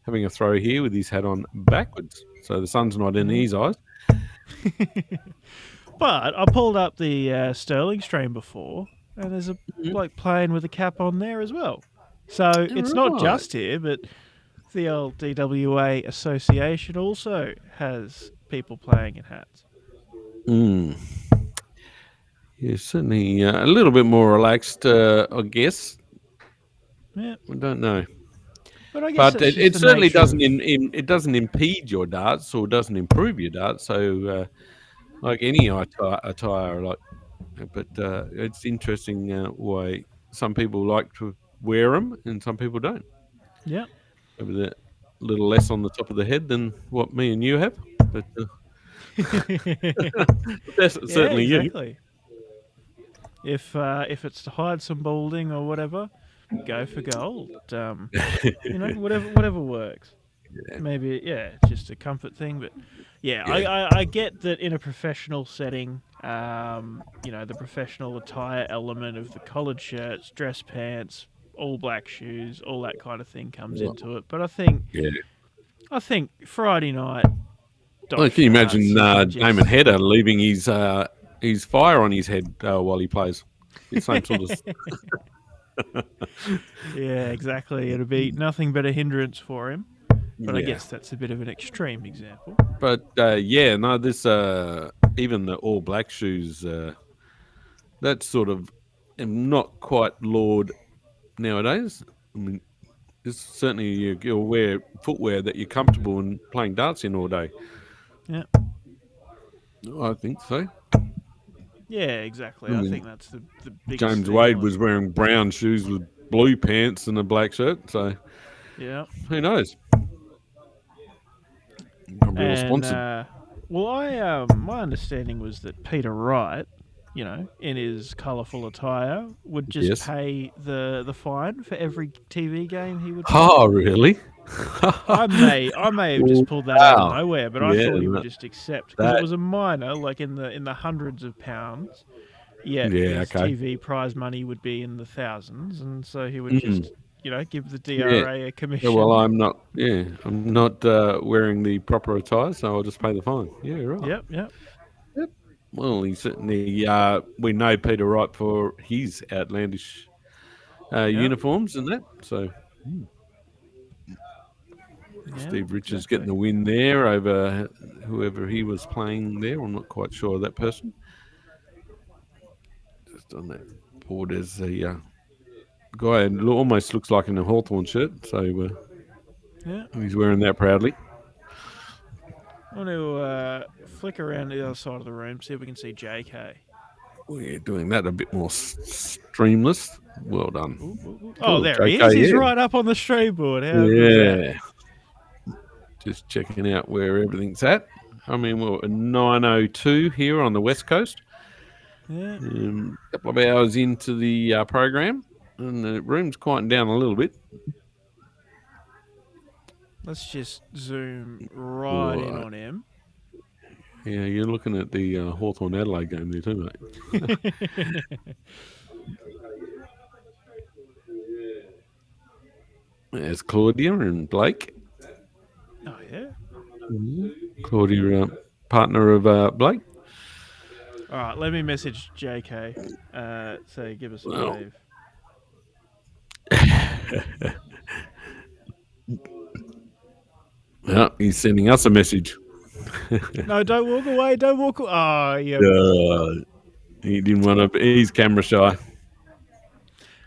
having a throw here with his hat on backwards, so the sun's not in his eyes. But I pulled up the Sterling stream before, and there's a bloke playing with a cap on there as well. So it's not just here, but the old DWA Association also has people playing in hats. Yeah, certainly a little bit more relaxed, I guess. Yeah, I don't know. but I guess that's just it the certainly nature doesn't of- it doesn't impede your darts or doesn't improve your darts. So like any attire, but it's interesting why some people like to wear them and some people don't. Yeah. Maybe they're a little less on the top of the head than what me and you have, but that's Yeah, certainly you. exactly. If it's to hide some balding or whatever, go for gold. Whatever works. Yeah. Maybe it's just a comfort thing, but yeah. I get that in a professional setting, the professional attire element of the collared shirts, dress pants, all black shoes, all that kind of thing comes into it. But I think Friday night. Well, can you imagine darts, Damon Hedder leaving his fire on his head while he plays? The same sort of. Yeah, exactly. It'd be nothing but a hindrance for him. But I guess that's a bit of an extreme example. But this even the all black shoes, that's sort of not quite laud nowadays. I mean, it's certainly you'll wear footwear that you're comfortable in playing darts in all day. Yeah, I think so. Yeah, exactly. I think that's the biggest James thing, Wade was wearing brown shoes with blue pants and a black shirt, so yeah. who knows? Probably all sponsored. My understanding was that Peter Wright, in his colourful attire, would just pay the fine for every TV game he would play. Oh, really? I may have just pulled that out of nowhere, but I thought he would just accept because it was a minor, like in the hundreds of pounds. Yet his TV prize money would be in the thousands, and so he would just give the DRA a commission. Yeah, well, I'm not wearing the proper attire, so I'll just pay the fine. Yeah, right. Yep. Well, he certainly. We know Peter Wright for his outlandish uniforms and that. So Steve Richards getting the win there over whoever he was playing there. I'm not quite sure of that person. Just on that board, there's a guy who almost looks like in a Hawthorn shirt. So he's wearing that proudly. I want to flick around to the other side of the room, see if we can see JK. We're doing that a bit more streamless. Well done. Ooh. Oh, there JK, he is. He's right up on the stream board. How yeah. Just checking out where everything's at. I mean, we're at 9:02 here on the West Coast. Yeah. A couple of hours into the program, and the room's quieting down a little bit. Let's just zoom right in on him. Yeah, you're looking at the Hawthorn Adelaide game there too, mate. There's Claudia and Blake. Oh, yeah? Claudia, partner of Blake. All right, let me message JK. Say, give us a wave. Yeah, he's sending us a message. No, don't walk away. Don't walk away. Oh, yeah. He didn't want to. He's camera shy.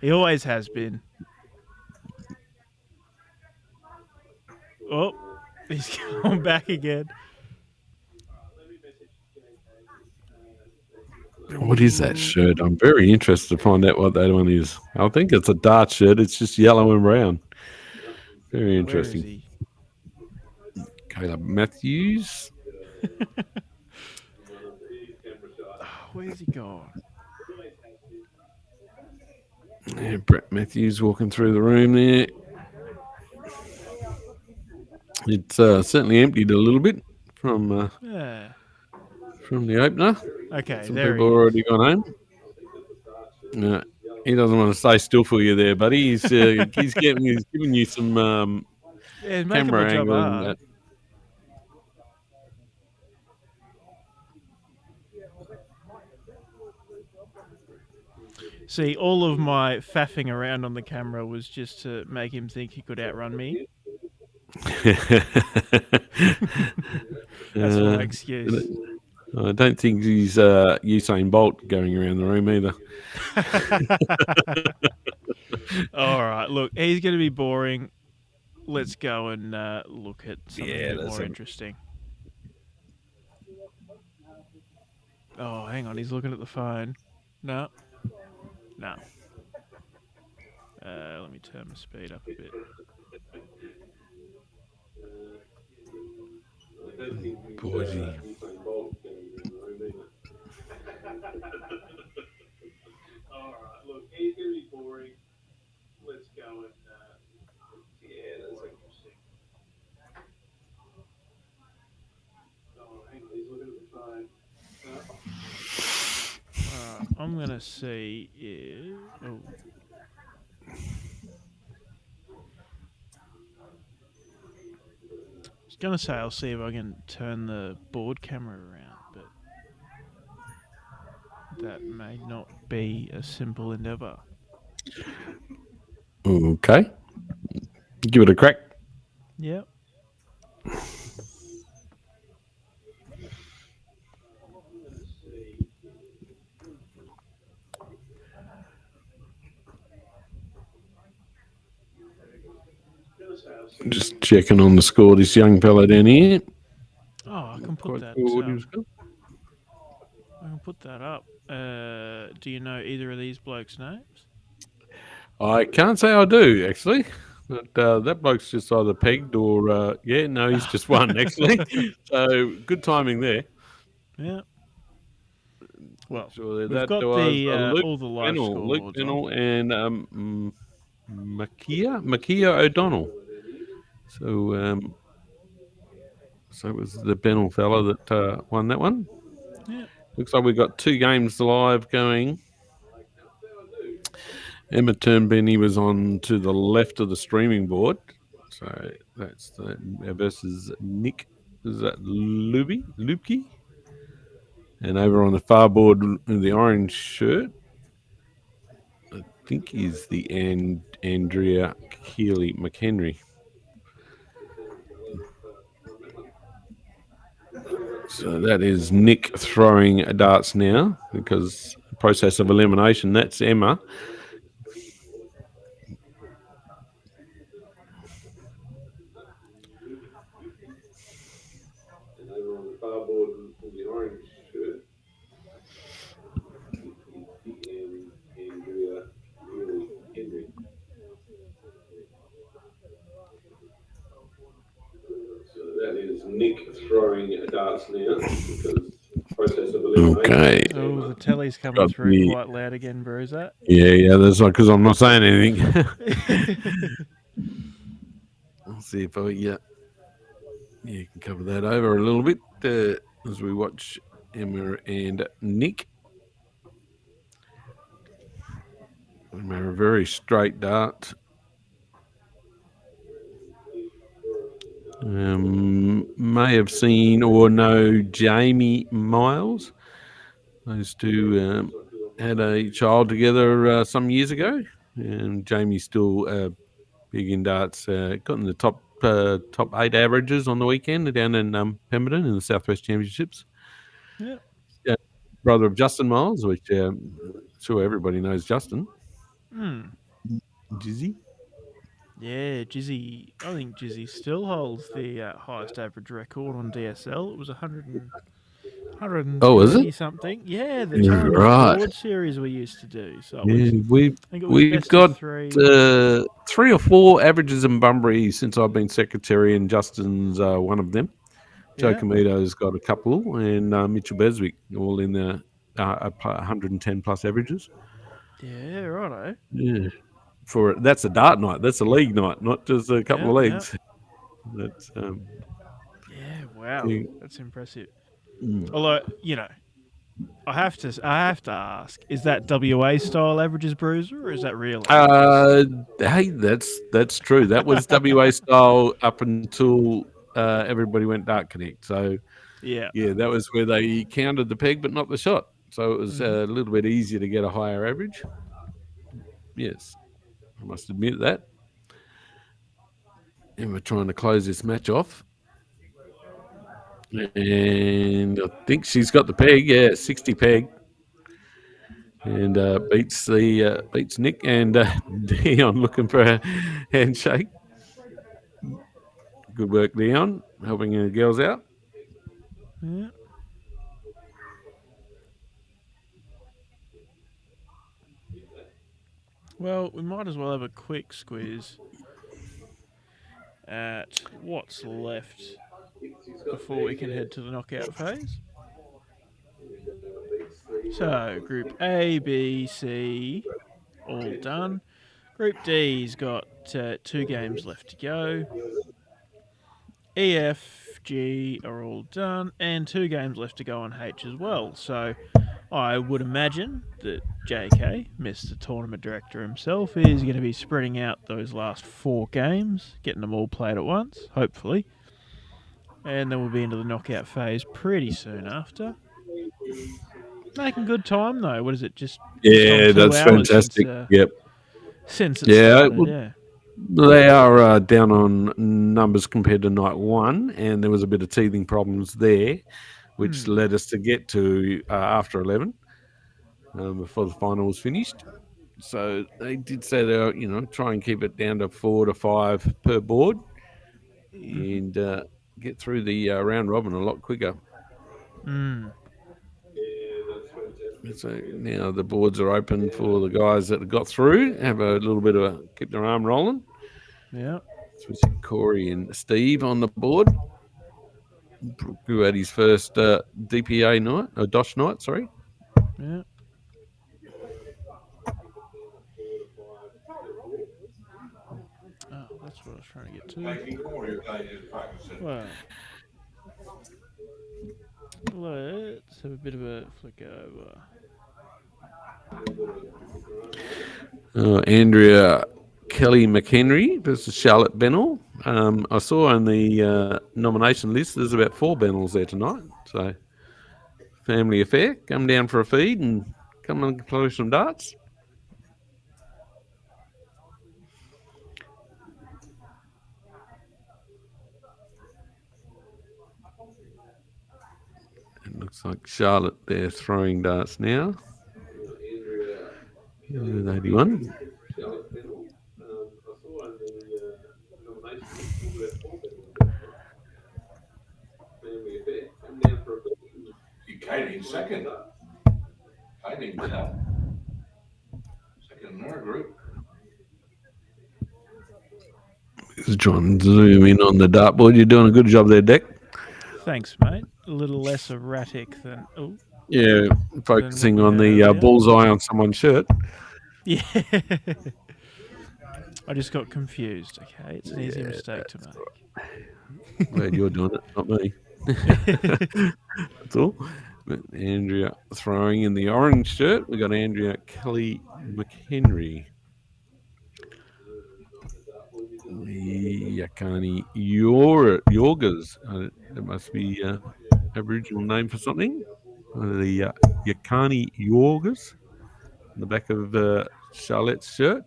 He always has been. Oh, he's going back again. What is that shirt? I'm very interested to find out what that one is. I think it's a dart shirt. It's just yellow and brown. Very interesting. Where is he? Caleb Matthews. Where's he gone? Yeah, Brett Matthews walking through the room there. It's certainly emptied a little bit from Yeah. the opener. Okay, Some there people he already is. gone home. He doesn't want to stay still for you there, buddy. He's giving you some Yeah, he's making my camera job angle and hard. that. See, all of my faffing around on the camera was just to make him think he could outrun me. That's my excuse. I don't think he's Usain Bolt going around the room either. All right, look, he's going to be boring. Let's go and look at something a bit more interesting. Oh, hang on, he's looking at the phone. No. Let me turn my speed up a bit. Boise. All right, look, he's going to be boring. Let's go and that's interesting. Oh, hang on, he's looking at the phone. I'm going to see if... Oh. I was going to say I'll see if I can turn the board camera around, but that may not be a simple endeavour. Okay. Give it a crack. Yep. Just checking on the score. This young fella down here. Oh, I can put that. I can put that up. Do you know either of these blokes' names? I can't say I do actually. But that bloke's just either pegged or he's just won actually. So good timing there. Yeah. Well, sure we've got the all the live Luke scoreboards Bennell and Makia O'Donnell. So so it was the Bennell fella that won that one. Yeah. Looks like we've got 2 games live going. Emma Turnbenny was on to the left of the streaming board. So that's versus Nick. Is that Lupke? And over on the far board in the orange shirt, I think is the Andrea Keeley McHenry. So that is Nick throwing darts now because process of elimination. That's Emma. And over on the far board in the orange shirt, Andrea Keeley Henry. So that is Nick throwing darts now because process of elimination. Okay. Oh, the telly's coming through quite loud again, Bruiser. Yeah, that's like because I'm not saying anything. I'll see if you can cover that over a little bit as we watch Emma and Nick. Emma, a very straight dart. May have seen or know Jamie Miles. Those two had a child together some years ago, and Jamie's still big in darts. Got in the top 8 averages on the weekend down in Pemberton in the Southwest Championships. Yeah. Brother of Justin Miles, which sure everybody knows Justin. Jizzy. Yeah, Jizzy. I think Jizzy still holds the highest average record on DSL. It was 130 something. Yeah, the Challenge Award series we used to do. So we've got 3 or 4 averages in Bunbury since I've been secretary, and Justin's one of them. Joe Comito's got a couple, and Mitchell Beswick all in the 110 plus averages. Yeah, righto. Yeah. That's a dart night. That's a league night, not just a couple of leagues. That's Yeah, wow, yeah. that's impressive. Mm. Although I have to ask: is that WA style averages bruiser, or is that real averages? Hey, that's true. That was WA style up until everybody went dark connect. So Yeah. yeah, that was where they counted the peg but not the shot. So it was Mhm. a little bit easier to get a higher average. Yes, I must admit that. And we're trying to close this match off. And I think she's got the peg. Yeah, 60 peg. And beats Nick and Dion looking for a handshake. Good work, Dion, helping the girls out. Yeah. Well, we might as well have a quick squeeze at what's left before we can head to the knockout phase. So, Group A, B, C, all done. Group D's got 2 games left to go. E, F, G are all done, and 2 games left to go on H as well. So, I would imagine that JK, Mr. Tournament Director himself, is going to be spreading out those last 4 games, getting them all played at once, hopefully. And then we'll be into the knockout phase pretty soon after. Making good time though. What is it? Just on Yeah, 2 hours fantastic. Yep. since it Yeah, started. Yeah. they are down on numbers compared to night one, and there was a bit of teething problems there, which led us to get to after 11 before the final was finished. So they did say they'll, try and keep it down to 4 to 5 per board and get through the round robin a lot quicker. So now the boards are open for the guys that have got through, have a little bit of keep their arm rolling. Yeah. So we see Corey and Steve on the board. Who had his first DPA night, or DOSH night, sorry. Yeah. Oh, that's what I was trying to get to. Well, let's have a bit of a flick over. Andrea Kelly McHenry versus Charlotte Bennell. I saw on the nomination list there's about 4 Bennells there tonight. So, family affair. Come down for a feed and come and play some darts. It looks like Charlotte there throwing darts now. 81. Katie second. Katie second in our group. Just trying to zoom in on the dartboard. You're doing a good job there, Dick. Thanks, mate. A little less erratic than Yeah, focusing on the bullseye on someone's shirt. Yeah. I just got confused. Okay, it's an easy mistake to make. Glad you're doing it, not me. That's all. But Andrea throwing in the orange shirt. We got Andrea Kelly McHenry. Yakani Yorgas. That must be Aboriginal name for something. The Yakani Yorgas on the back of Charlotte's shirt.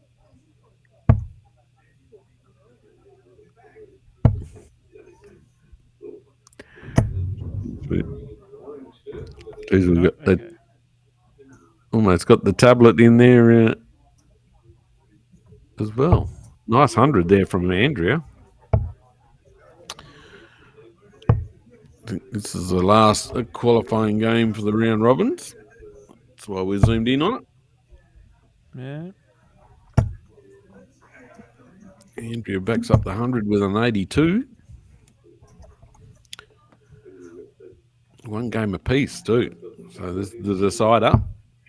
We've got that. Almost got the tablet in there as well. Nice 100 there from Andrea. I think this is the last qualifying game for the round robins. That's why we zoomed in on it. Yeah. Andrea backs up the 100 with an 82. 1 game apiece too. So this is the decider.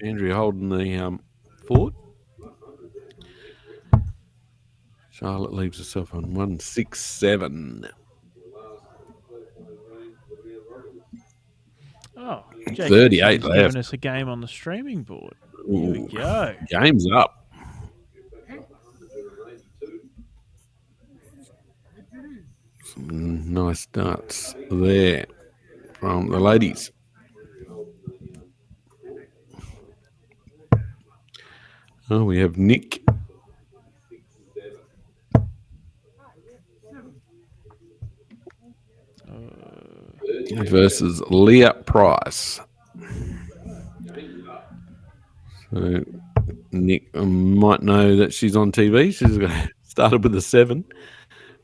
Andrea holding the fort. Charlotte leaves herself on 167. Oh, Jake 38 has left. given us a game on the streaming board. Here we go. Game's up. Some nice starts there from the ladies. Oh, we have Nick versus Leah Price. So Nick might know that she's on TV. She's started with a 7,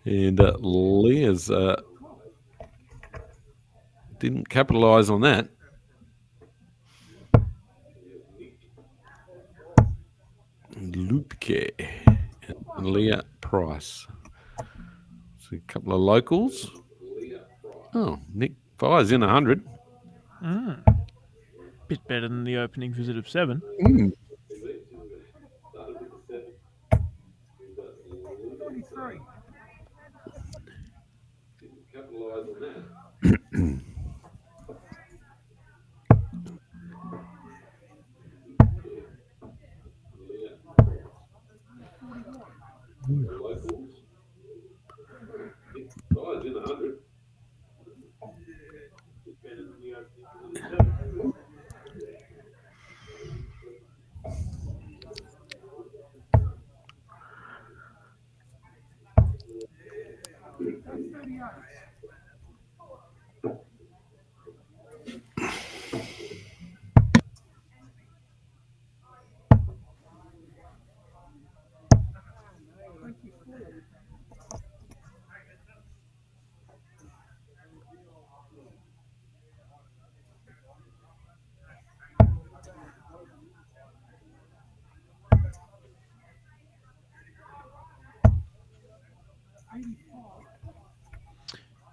and Leah's didn't capitalise on that. Lupke and Leah Price. So a couple of locals. Oh, Nick fires in 100. Bit better than the opening visit of 7. Mm. 43.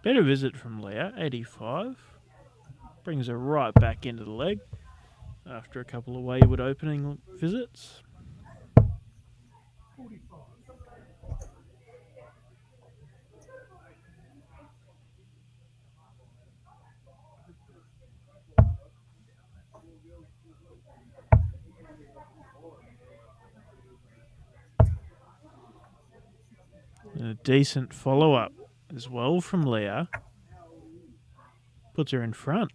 Better visit from Leah, 85. Brings her right back into the leg after a couple of wayward opening visits. And a decent follow-up as well from Leah. Puts her in front.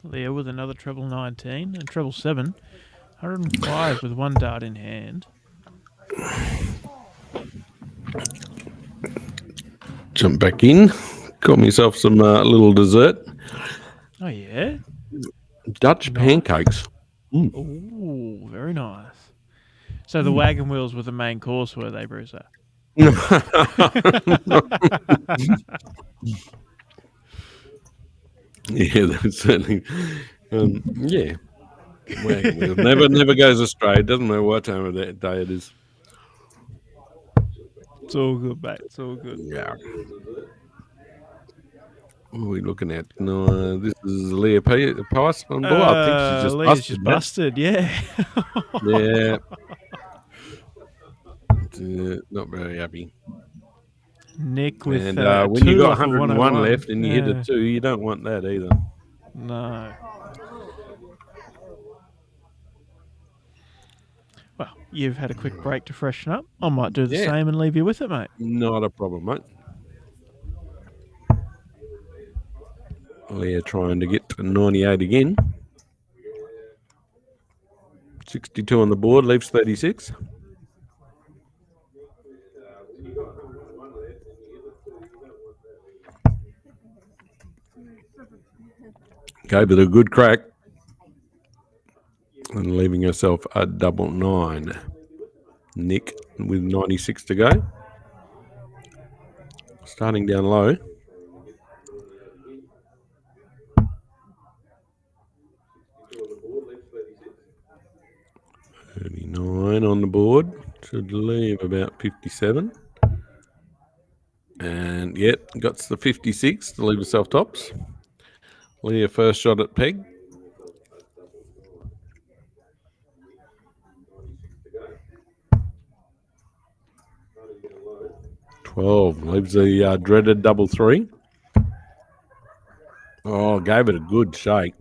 Leah with another treble 19 and treble 7. 105 with one dart in hand. Jump back in. Got myself some little dessert. Oh, yeah? Dutch pancakes. Ooh, very nice. So the wagon wheels were the main course, were they, Bruiser? Yeah, that's certainly. Yeah. Wagon wheel. Never goes astray. It doesn't matter what time of that day it is. It's all good, mate. It's all good. Yeah. What are we looking at? No, this is Leah Price on board. I think she's just Leah's busted. just busted, yeah. Yeah. Not very happy. Nick with And a when you two got off of 101 left and you hit Yeah. a 2, you don't want that either. No. Well, you've had a quick break to freshen up. I might do the same and leave you with it, mate. Not a problem, mate. We're trying to get to 98 again. 62 on the board, leaves 36. Gave it a good crack. And leaving herself a double 9. Nick with 96 to go. Starting down low. $39 on the board. Should leave about 57. And yep, got to the 56 to leave herself tops. Leah first shot at peg. $12 leaves the dreaded double 3. Oh, gave it a good shake.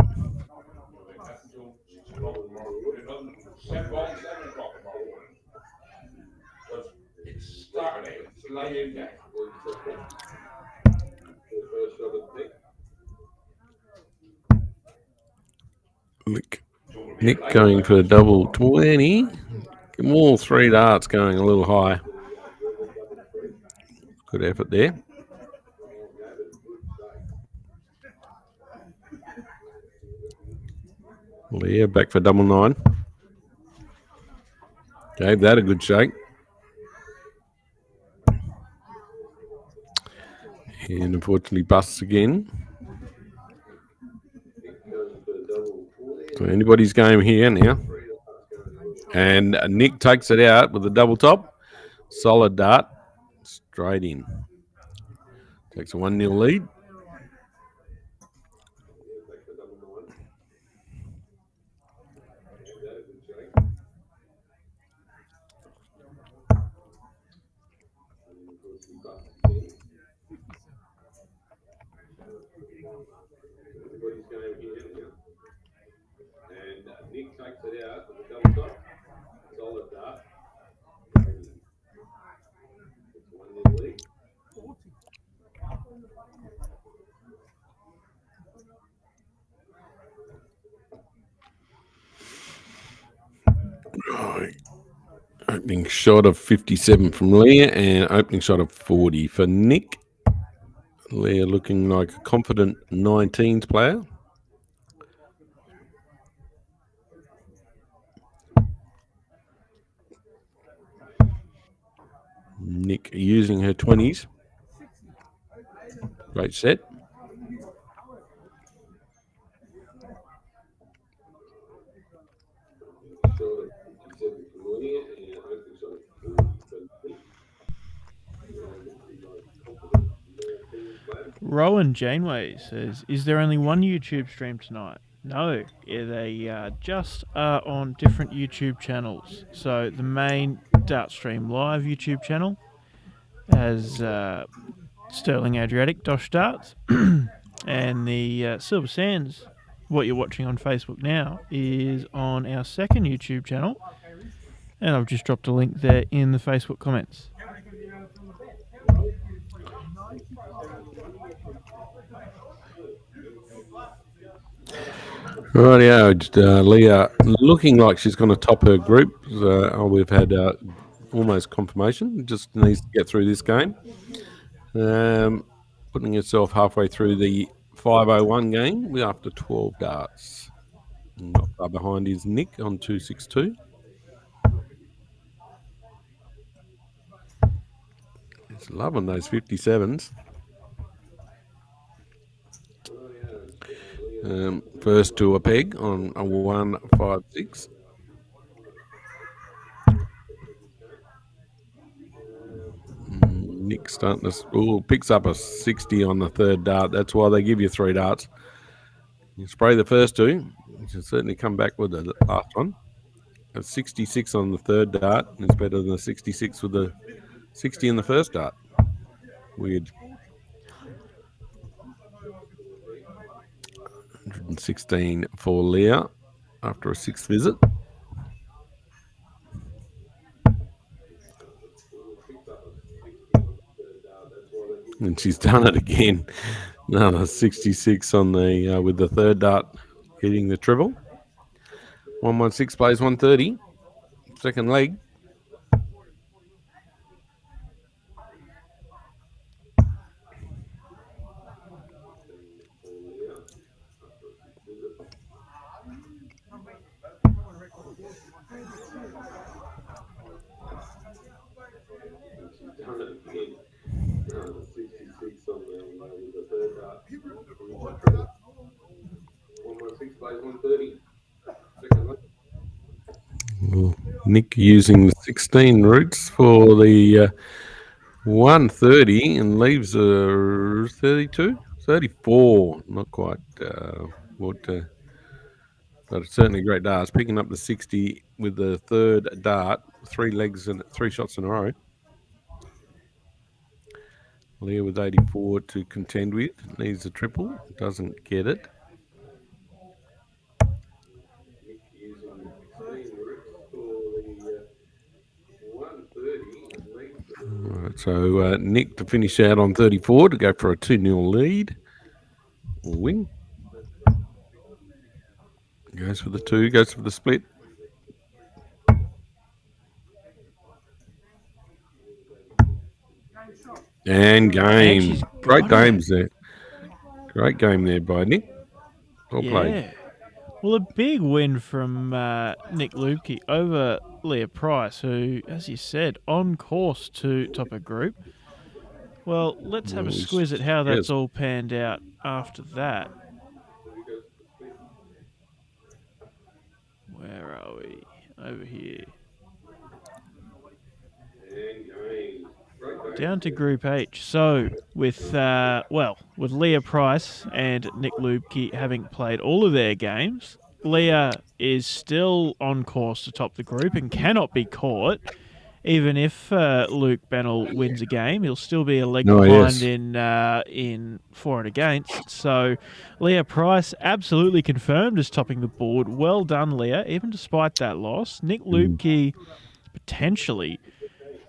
Nick going for a double 20. All 3 darts going a little high. Good effort there. Leah back for double 9. Gave that a good shake. And unfortunately busts again. So anybody's game here now. And Nick takes it out with a double top. Solid dart. Straight in. Takes a 1-0 lead. Nick takes it out with a double top. Solid dart. It's 1-0 lead. Right. Opening shot of 57 from Leah and opening shot of 40 for Nick. Leah looking like a confident 19s player. Nick using her 20s. Great set. Rowan Janeway says, is there only one YouTube stream tonight? No, they just are on different YouTube channels. So the main Dart Stream Live YouTube channel has Sterling Adriatic, DOSH Darts, and the Silver Sands, what you're watching on Facebook now, is on our second YouTube channel. And I've just dropped a link there in the Facebook comments. Rightio, Leah looking like she's going to top her group. We've had almost confirmation. Just needs to get through this game. Putting herself halfway through the 501 game after 12 darts. Not far behind is Nick on 262. He's loving those 57s. First to a peg on a 156. Nick starting to picks up a 60 on the third dart. That's why they give you 3 darts. You spray the first 2, you can certainly come back with the last one. A 66 on the third dart is better than a 66 with the 60 in the first dart. Weird. 116 for Leah after a 6th visit. And she's done it again. Another 66 on the with the 3rd dart hitting the triple. 116 plays 130. Second leg. Nick using the 16 routes for the 130 and leaves a 32, 34. Not quite but it's certainly a great dart. Picking up the 60 with the 3rd dart, 3 legs and 3 shots in a row. Leah with 84 to contend with. Needs a triple. Doesn't get it. All right, so Nick to finish out on 34 to go for a 2-0 lead. Or win. Goes for the 2, goes for the split. And game. Great games there. Great game there by Nick. Well played. Well, a big win from Nick Lubke over Leah Price, who, as you said, on course to top a group. Well, let's have a squiz at how that's all panned out after that. Where are we? Over here. Down to Group H. So, with Leah Price and Nick Lubke having played all of their games, Leah is still on course to top the group and cannot be caught. Even if Luke Bennell wins a game, he'll still be a leg behind in for and against. So, Leah Price absolutely confirmed as topping the board. Well done, Leah, even despite that loss. Nick Lubke potentially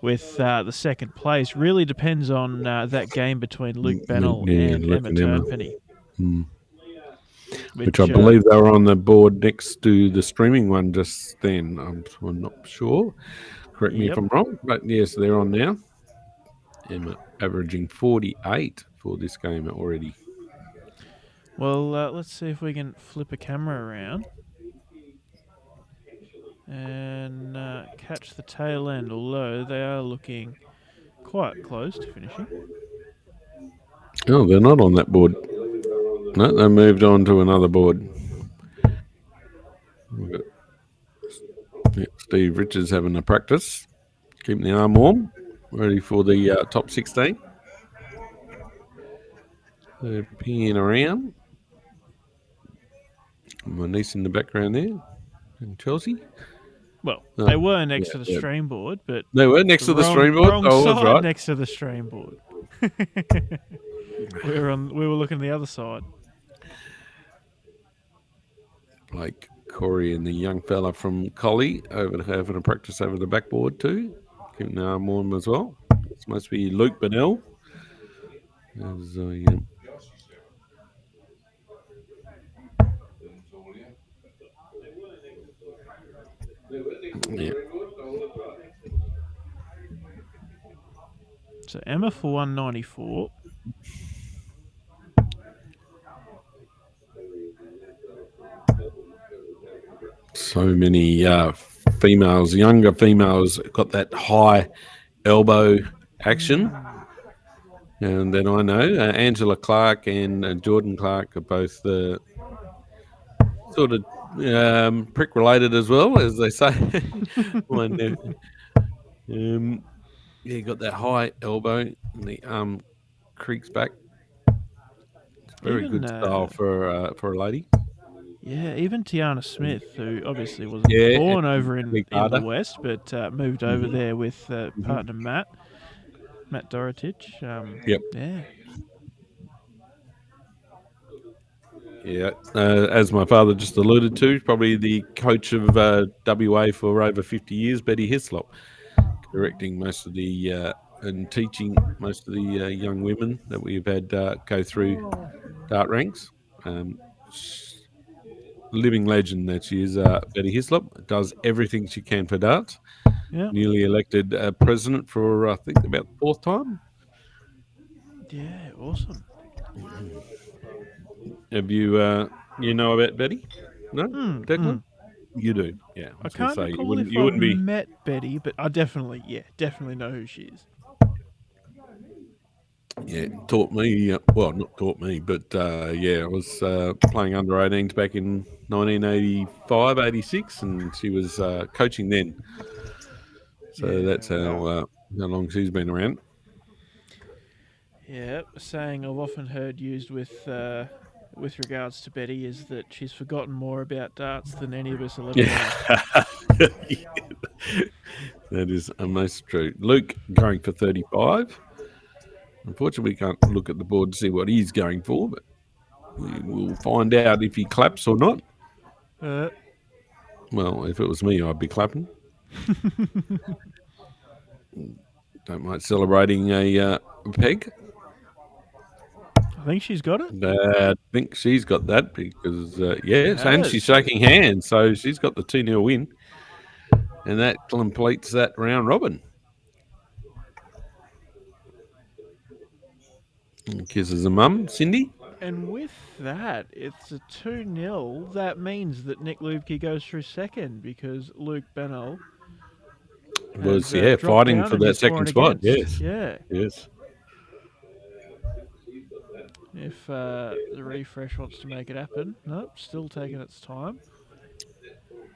with the 2nd place. Really depends on that game between Luke Bennell and Emma Turnpenny. Which I believe they were on the board next to the streaming one just then. I'm not sure. Correct me if I'm wrong, but yes, they're on now. Emma averaging 48 for this game already. Well, let's see if we can flip a camera around and catch the tail end, although they are looking quite close to finishing. Oh, they're not on that board. No, they moved on to another board. Steve Richards having a practice, keeping the arm warm, ready for the top 16. They're pinging around. My niece in the background there, and Chelsea. Well, they were next to the stream board, but they were next to the stream board. Wrong side right. Next to the stream board. we were looking the other side. Blake, Corey, and the young fella from Collie having a practice over the backboard too. Keeping the arm warm as well. This must be Luke Bennell. So Emma for 194. So many females, younger females, got that high elbow action. And then I know Angela Clark and Jordan Clark are both sort of prick related as well, as they say. Yeah, got that high elbow and the arm creaks back. It's very good style for a lady. Yeah, even Tiana Smith, who obviously wasn't born over in the West, but moved over there with partner Matt. Matt Dorotich. Yep. Yeah. Yeah, as my father just alluded to, probably the coach of WA for over 50 years, Betty Hislop, directing most of the and teaching most of the young women that we've had go through dart ranks. Living legend that she is, Betty Hislop, does everything she can for darts. Yeah. Newly elected president for, I think, about the fourth time. Yeah. Awesome. Have you know about Betty? No, Declan? Mm. You do, yeah. I I was going to can't say recall if you I've wouldn't be. met Betty, but I definitely know who she is. Yeah, taught me. Well, not taught me, but I was playing under 18s back in 1985, 86, and she was coaching then. So Yeah. that's how long she's been around. Yeah, a saying I've often heard used with regards to Betty is that she's forgotten more about darts than any of us will ever know. That is most true. Luke going for 35. Unfortunately, we can't look at the board to see what he's going for, but we will find out if he claps or not. Well, if it was me, I'd be clapping. Don't mind celebrating a peg. I think she's got it. I think she's got that because, yes, and she's shaking hands. So she's got the 2-0 win. And that completes that round robin. And kisses her mum, Cindy. And with that, it's a 2-0. That means that Nick Lubke goes through second because Luke Bennell Was, dropped fighting down for and that he's for second and spot. against. Yes. Yeah. Yes. If the refresh wants to make it happen. Nope, still taking its time.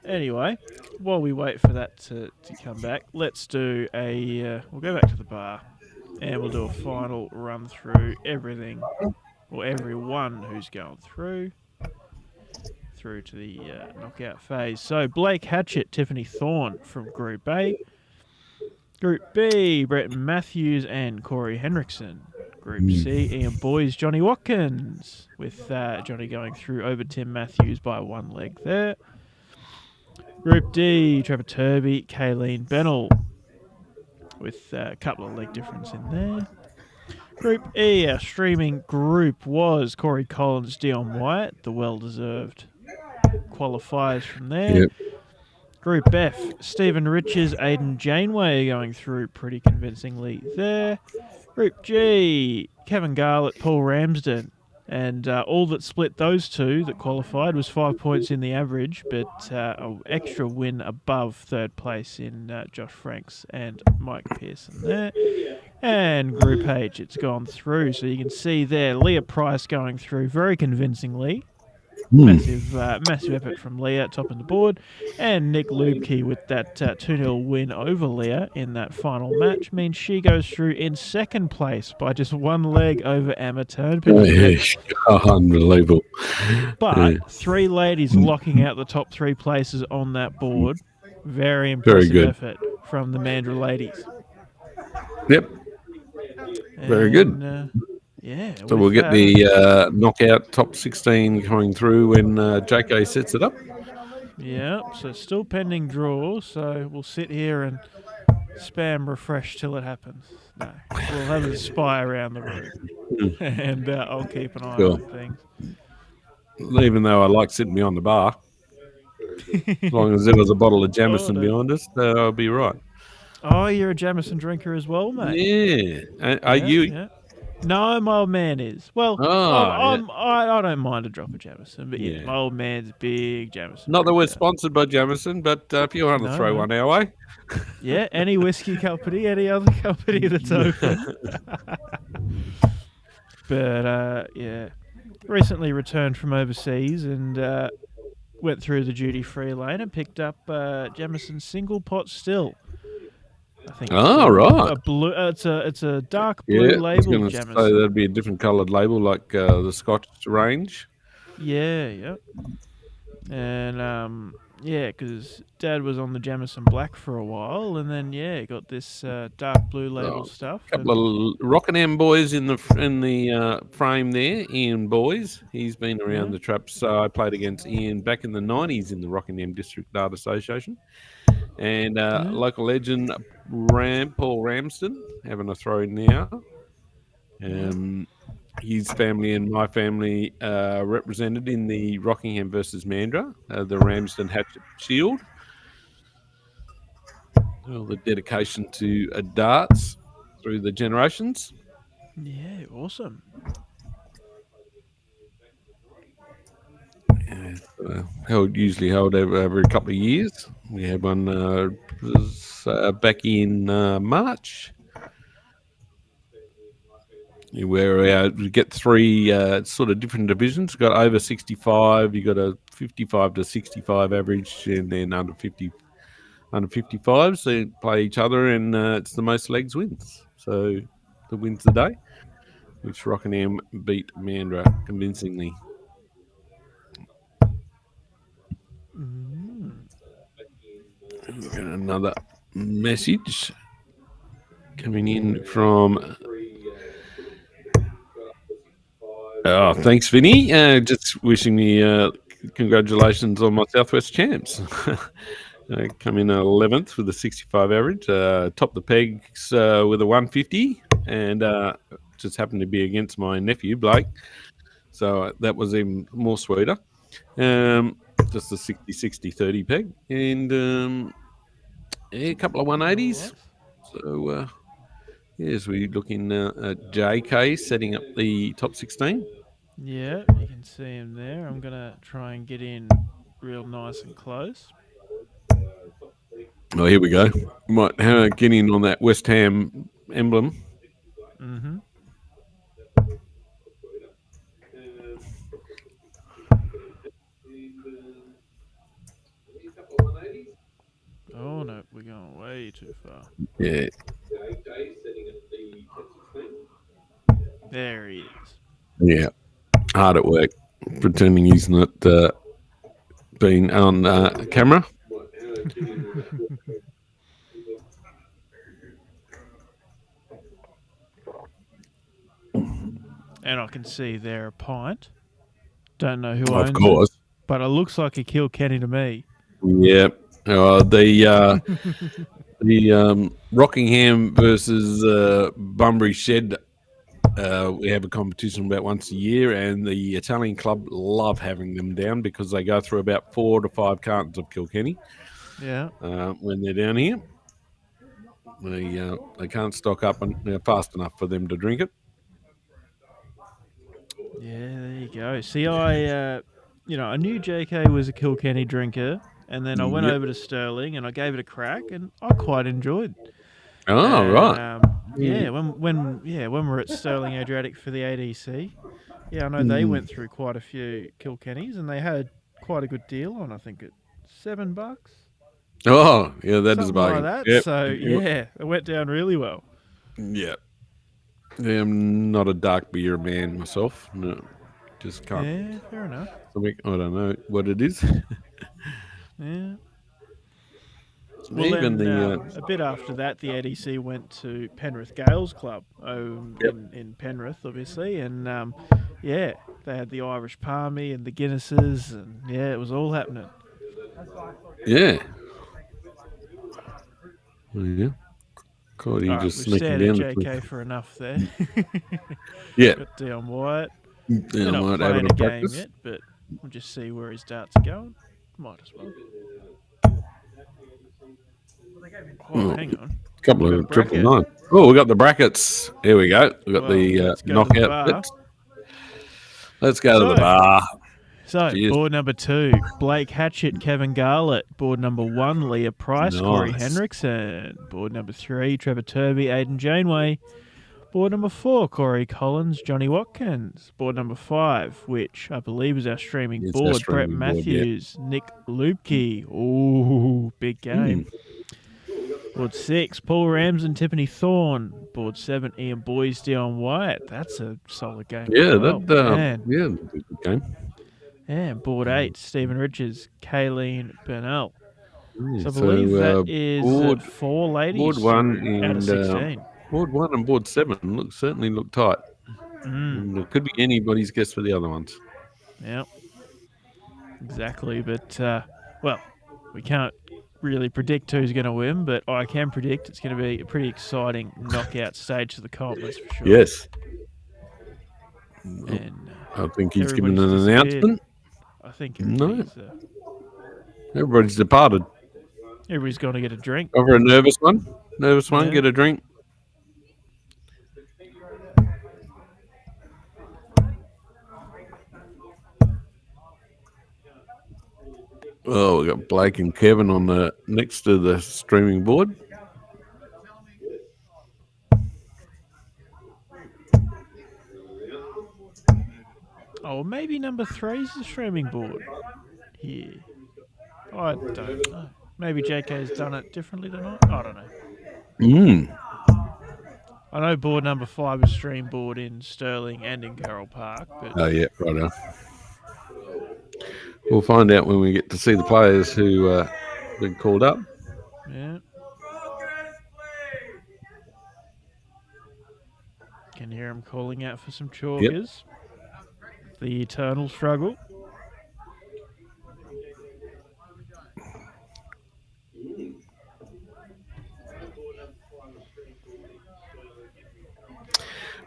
Anyway, while we wait for that to come back, let's do we'll go back to the bar and we'll do a final run through everything, or everyone who's going through to the knockout phase. So Blake Hatchett, Tiffany Thorne from Group A. Group B, Brett Matthews and Corey Henriksen. Group C, Ian Boys, Johnny Watkins, with Johnny going through over Tim Matthews by one leg there. Group D, Trevor Turby, Kayleen Bennell, with a couple of leg difference in there. Group E, our streaming group was Corey Collins, Dion Wyatt, the well-deserved qualifiers from there. Yep. Group F, Stephen Riches, Aidan Janeway going through pretty convincingly there. Group G, Kevin Garlett, Paul Ramsden. And all that split those two that qualified was 5 points in the average, but an extra win above third place in Josh Franks and Mike Pearson there. And Group H, it's gone through. So you can see there, Leah Price going through very convincingly. Massive effort from Leah, topping the board. And Nick Lubke with that 2-0 win over Leah in that final match means she goes through in second place by just one leg over Emma Turnpin. Unbelievable. But three ladies locking out the top three places on that board. Very impressive effort from the Mandurah ladies. Yep. Very good. Yeah. So we'll get the knockout top 16 coming through when JK sets it up. Yeah, so still pending draw, so we'll sit here and spam refresh till it happens. No, we'll have a spy around the room, and I'll keep an eye on things. Even though I like sitting behind the bar, as long as there was a bottle of Jameson behind us, I'll be right. Oh, you're a Jameson drinker as well, mate? Yeah. Are you? Yeah. No, my old man is. Well, I don't mind a drop of Jameson, but my old man's big Jameson. Not that we're sponsored by Jameson, but if you want to throw one our way. Yeah, any whiskey company, any other company that's open. But, recently returned from overseas and went through the duty-free lane and picked up Jameson single pot still. I think right. A blue. It's a dark blue label. I was going to say that'd be a different coloured label, like the Scotch range. Yeah. And Yeah, because Dad was on the Jamison Black for a while, and then got this dark blue label stuff. A couple of Rockingham boys in the frame there. Ian Boys, he's been around the traps. So I played against Ian back in the '90s in the Rockingham District Dart Association, and local legend Paul Ramsden having a throw now. His family and my family represented in the Rockingham versus Mandurah, the Ramsden Hatchet Shield. Well, the dedication to darts through the generations. Yeah, awesome. Usually held every couple of years. We had one back in March, where we get three sort of different divisions. We've got over 65, you got a 55 to 65 average, and then under 55. So you play each other, and it's the most legs wins. So the wins the day, which Rockingham beat Mandurah convincingly. Got another message coming in from. Oh, thanks, Vinny. Just wishing me congratulations on my Southwest champs. I come in 11th with a 65 average, top the pegs with a 150, and just happened to be against my nephew, Blake. So that was even more sweeter. Just a 60-60-30 peg, and a couple of 180s. So, as we looking at JK setting up the top 16. Yeah, you can see him there. I'm going to try and get in real nice and close. Oh, here we go. Might get in on that West Ham emblem. Mm-hmm. Oh, no, we're going way too far. Yeah. There he is. Yeah. Hard at work, pretending he's not been on camera. And I can see there a pint. Don't know who Of owns course. it, but it looks like a Kilkenny to me. Yeah. The Rockingham versus Bunbury Shed. We have a competition about once a year, and the Italian club love having them down because they go through about 4 to 5 cartons of Kilkenny. Yeah. When they're down here, they can't stock up fast enough for them to drink it. Yeah, there you go. See, I knew JK was a Kilkenny drinker, and then I went over to Stirling and I gave it a crack, and I quite enjoyed. Oh, right. When we're at Stirling Adriatic for the ADC, I know they went through quite a few Kilkennys, and they had quite a good deal on. I think at $7. Oh, yeah, that is a bargain. Like that. Yep. So it went down really well. Yeah. I'm not a dark beer man myself. No, just can't. Yeah, fair enough. I don't know what it is. Yeah. Well, even then, a bit after that, the ADC went to Penrith Gales Club in Penrith, obviously, and they had the Irish Palmy and the Guinnesses, and it was all happening. Yeah. Yeah. God, you just we've sneaking stared down. at JK for enough there. Yeah. Got Dion White. Dion They're not White playing a game practice. yet, but we'll just see where his darts are going. Might as well. Oh, hang on. A couple of triple nine. Oh, we got the brackets. Here we go. We got the knockout. Let's go to the bar. So, board number 2, Blake Hatchett, Kevin Garlett. Board number 1, Leah Price, Corey Henriksen. Board number 3, Trevor Turby, Aidan Janeway. Board number 4, Corey Collins, Johnny Watkins. Board number 5, which I believe is our streaming board, Brett Matthews, Nick Lubke. Ooh, big game. Board 6, Paul Ramsden, Tiffany Thorne. Board 7, Ian Boys, Dion White. That's a solid game. Yeah, good game. Yeah, board 8, Stephen Richards, Kayleen Burnell. Yeah, So I believe that is board 4 ladies board 1 through out of and 16. board 1 and board 7 certainly look tight. And it could be anybody's guess for the other ones. Yeah, exactly. But, well, we can't really predict who's going to win, but I can predict it's going to be a pretty exciting knockout stage of the comp, that's for sure. Yes. And I think he's given everybody's an disappeared. announcement. I think No. everybody's Everybody's departed. going to get a drink. Over a nervous one. Nervous one, Yeah. get a drink. Oh, we got Blake and Kevin on the next to the streaming board. Oh, maybe number 3 is the streaming board here. I don't know. Maybe JK's done it differently than I don't know. I know board number 5 is stream board in Stirling and in Carroll Park. But Oh, yeah, right. We'll find out when we get to see the players who have been called up. Yeah. Can hear him calling out for some chalkers. Yep. The eternal struggle.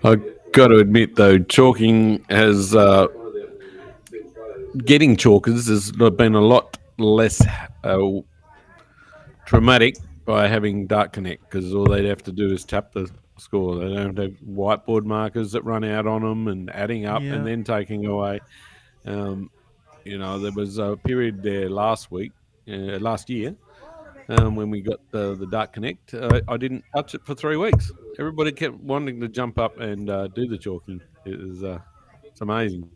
I've got to admit, though, chalking has getting chalkers has been a lot less traumatic by having Dart Connect, because all they'd have to do is tap the score. They don't have whiteboard markers that run out on them and adding up and then taking away. There was a period there last year, when we got the Dart Connect. I didn't touch it for 3 weeks. Everybody kept wanting to jump up and do the chalking. It's amazing.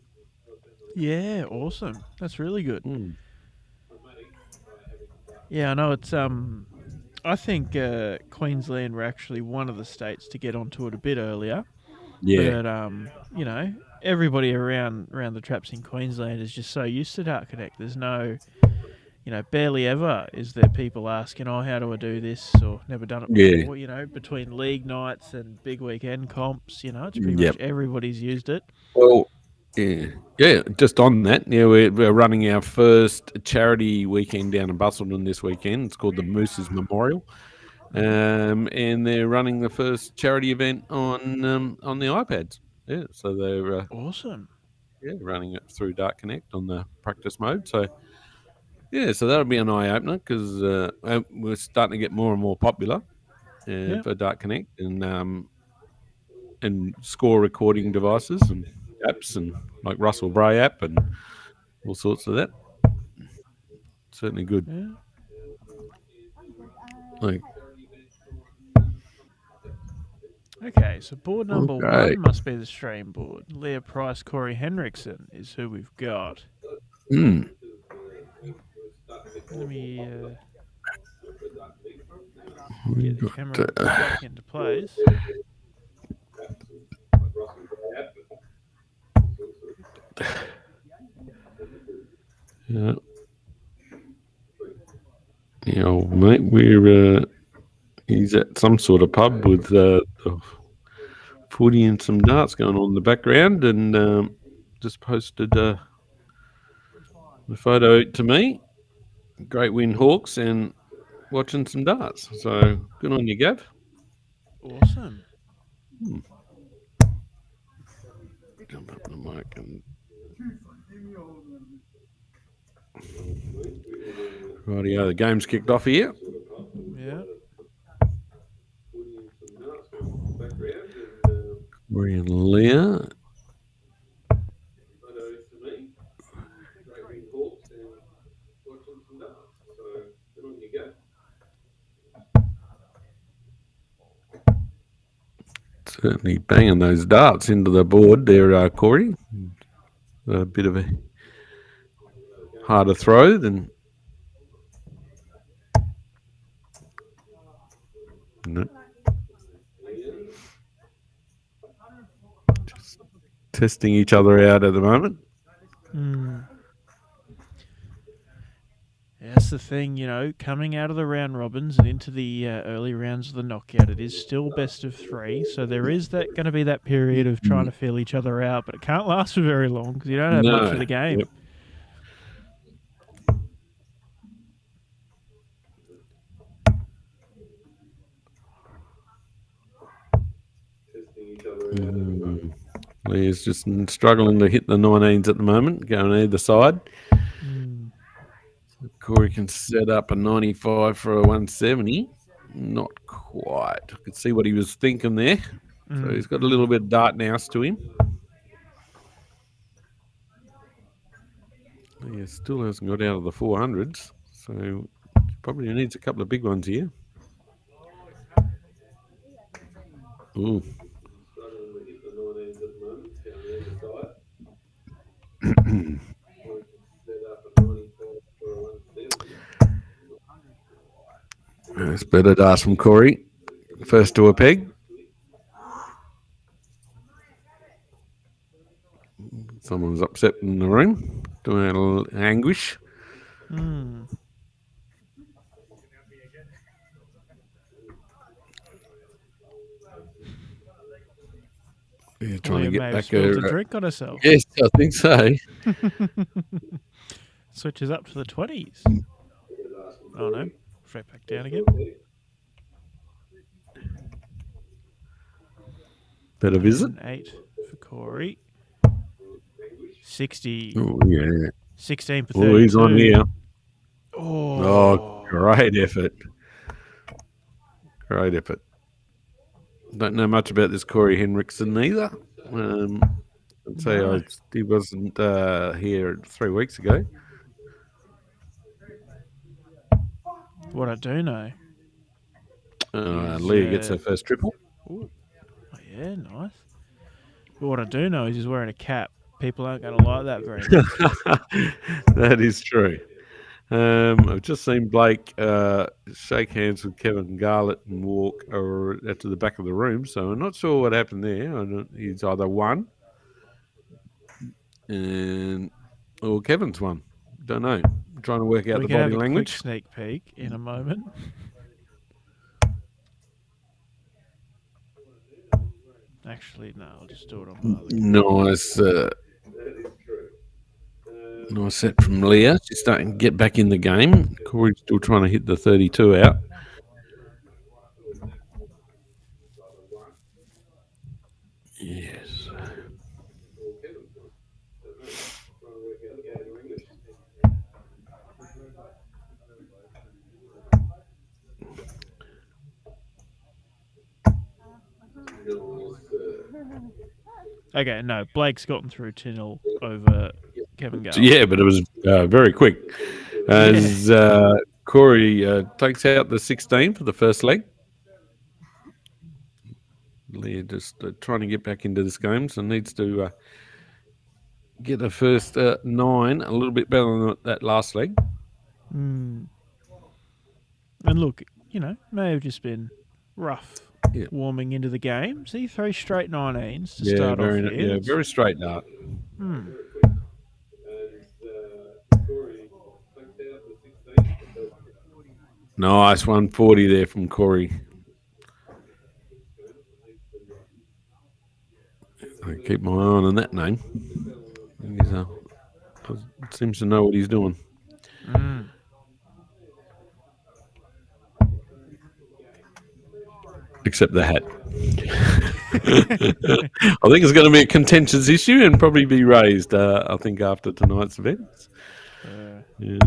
Yeah, awesome. That's really good. Yeah, I know it's I think Queensland were actually one of the states to get onto it a bit earlier. Yeah. But everybody around the traps in Queensland is just so used to Dart Connect. There's no, barely ever is there people asking, "Oh, how do I do this?" or never done it before. Yeah. Between league nights and big weekend comps, it's pretty much everybody's used it. Well, yeah. Just on that, we're running our first charity weekend down in Busselton this weekend. It's called the Mooses Memorial, and they're running the first charity event on the iPads. Yeah, so they're awesome. Yeah, running it through Dart Connect on the practice mode. So yeah, so that'll be an eye opener, because we're starting to get more and more popular for Dart Connect and score recording devices and apps, and like Russell Bray app and all sorts of that. Certainly good. Yeah. Okay, so board number 1 must be the stream board. Leah Price, Corey Henriksen is who we've got. Let me get the camera back into place. Yeah. Mate, he's at some sort of pub with footy and some darts going on in the background, and just posted the photo to me. Great win, Hawks, and watching some darts. So good on you, Gav. Awesome. Jump up the mic and rightio, the game's kicked off here. Yeah. Corey and Leah. Certainly banging those darts into the board there, Corey. A bit of a harder throw than. No. Just testing each other out at the moment. That's the thing, coming out of the round robins and into the early rounds of the knockout, it is still best of 3. So there is that going to be that period of trying to feel each other out, but it can't last for very long because you don't have much of the game. Yep. He's just struggling to hit the 19s at the moment, going either side. So Corey can set up a 95 for a 170. Not quite. I could see what he was thinking there. So he's got a little bit of dart now to him. He still hasn't got out of the 400s. So probably needs a couple of big ones here. Ooh. It's better to ask from Corey. First to a peg. Someone's upset in the room, doing a little anguish. Yeah, trying to get back a drink on herself. Yes, I think so. Switches up to the 20s. Oh no, straight back down again. Better visit. 8 for Corey. 60. Oh, yeah. 16 for 32. Oh, he's on here. Oh, great effort. Great effort. Don't know much about this Corey Henriksen either. I'd say he wasn't here 3 weeks ago. What I do know. Leah gets her first triple. Ooh. Oh, yeah, nice. But what I do know is he's wearing a cap. People aren't going to like that very much. That is true. I've just seen Blake shake hands with Kevin Garlett and walk out to the back of the room, so I'm not sure what happened there. He's either won or Kevin's won. Don't know. I'm trying to work out the body language. Quick sneak peek in a moment. Actually, no, I'll just do it on my other Nice set from Leah. She's starting to get back in the game. Corey's still trying to hit the 32 out. Yes. Okay, no, Blake's gotten through 2-0 over Kevin Garlett. Yeah, but it was very quick. As Corey takes out the 16 for the first leg. Leah just trying to get back into this game, so needs to get the first 9 a little bit better than that last leg. And look, may have just been rough warming into the game. See, 3 straight 19s to start off here. Yeah, very straight dart. Nice 140 there from Corey. I keep my eye on that name. He seems to know what he's doing. Except the hat. I think it's going to be a contentious issue and probably be raised, I think, after tonight's events.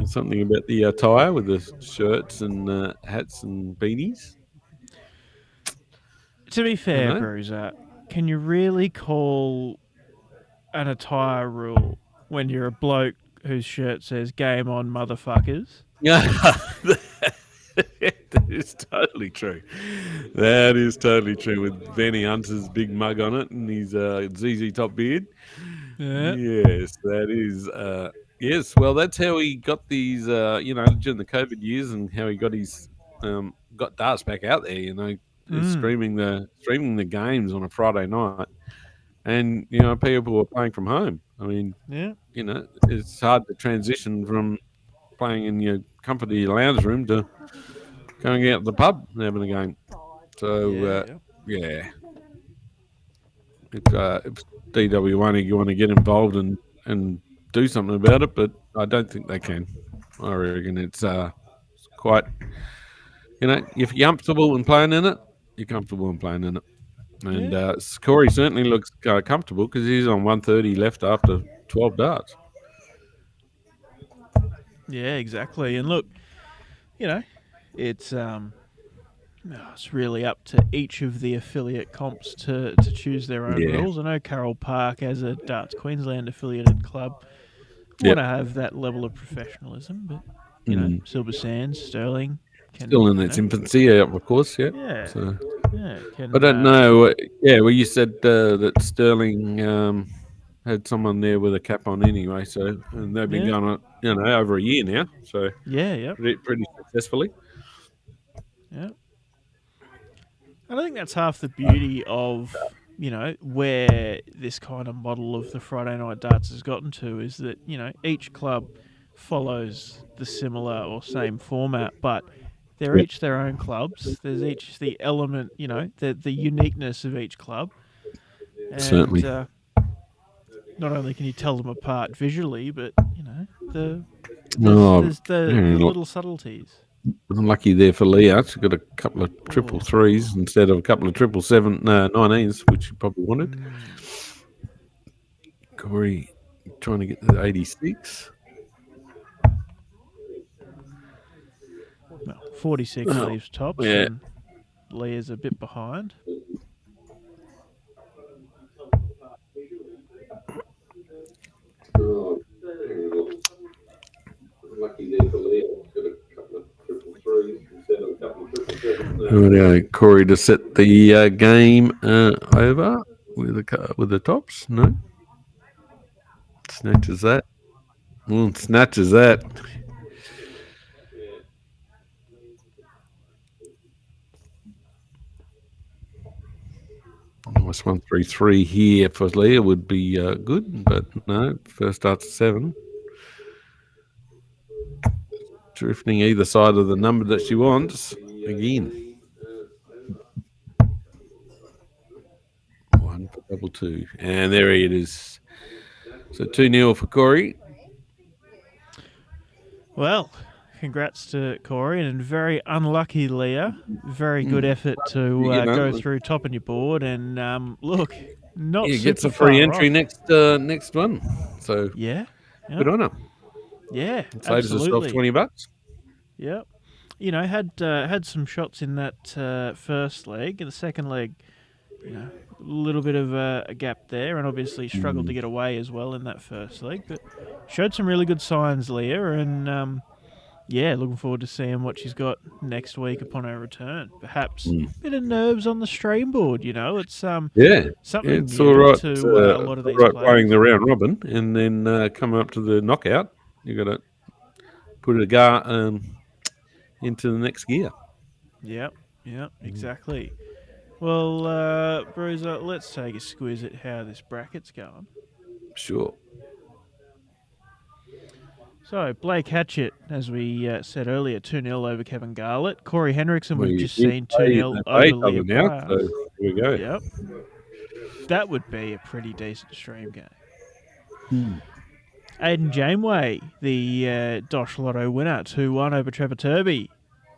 Something about the attire with the shirts and hats and beanies. To be fair, Bruiser, can you really call an attire rule when you're a bloke whose shirt says "Game on, motherfuckers"? That is totally true. That is totally true with Benny Hunter's big mug on it and his ZZ Top beard. Yeah. Yes, that is. Yes, well, that's how he got these, during the COVID years, and how he got his got darts back out there. Streaming the games on a Friday night, and people were playing from home. I mean, it's hard to transition from playing in your comfort of your lounge room to going out to the pub and having a game. So, yeah. If DW1 you want to get involved and do something about it, but I don't think they can. I reckon it's quite, if you're comfortable in playing in it, you're comfortable in playing in it. And Corey certainly looks comfortable because he's on 130 left after 12 darts. Yeah, exactly. And look, it's really up to each of the affiliate comps to choose their own rules. I know Carroll Park, as a Darts Queensland affiliated club, want to have that level of professionalism, but Silver Sands, Sterling, still in its infancy, of course. Yeah. So, can, I don't know. Well, you said that Sterling had someone there with a cap on anyway. So, and they've been going on, over a year now. So, pretty successfully. Yeah. And I think that's half the beauty of, where this kind of model of the Friday night darts has gotten to is that, each club follows the similar or same format, but they're each their own clubs. There's each the element, the uniqueness of each club. And, certainly. not only can you tell them apart visually, but, there's the little subtleties. Unlucky there for Leah. She's got a couple of triple threes instead of a couple of 19s, which she probably wanted. Corey trying to get to 86. Well, 46 leaves tops, and Leah's a bit behind. Lucky there for Leah. Got a couple of triple threes instead of a couple of triple sevens. Right, Corey to set the game over with the tops. No, snatches that. Snatches that. Nice 1-3-3 here for Leah would be good, but no. First starts at 7. Drifting either side of the number that she wants again. 1 for double 2, and there it is. So 2-0 for Corey. Well, congrats to Corey, and very unlucky Leah. Very good effort to go through topping your board, and look, not super gets a free entry off. next one. So good on her. Yeah, saves herself $20. Yep. Had some shots in that first leg. In the second leg, a little bit of a gap there, and obviously struggled to get away as well in that first leg, but showed some really good signs, Leah, and looking forward to seeing what she's got next week upon her return. Perhaps a bit of nerves on the stream board, it's something it's new all right to a lot of these players. Playing the round robin and then coming up to the knockout. You got to put a into the next gear. Yep, exactly. Well, Bruiser, let's take a squiz at how this bracket's going. Sure. So, Blake Hatchett, as we said earlier, 2-0 over Kevin Garlett. Corey Henriksen, we've just seen 2-0 over Leah Price. So here we go. Yep. That would be a pretty decent stream game. Aidan Janeway, the DOSH Lotto winner, 2-1 over Trevor Turby.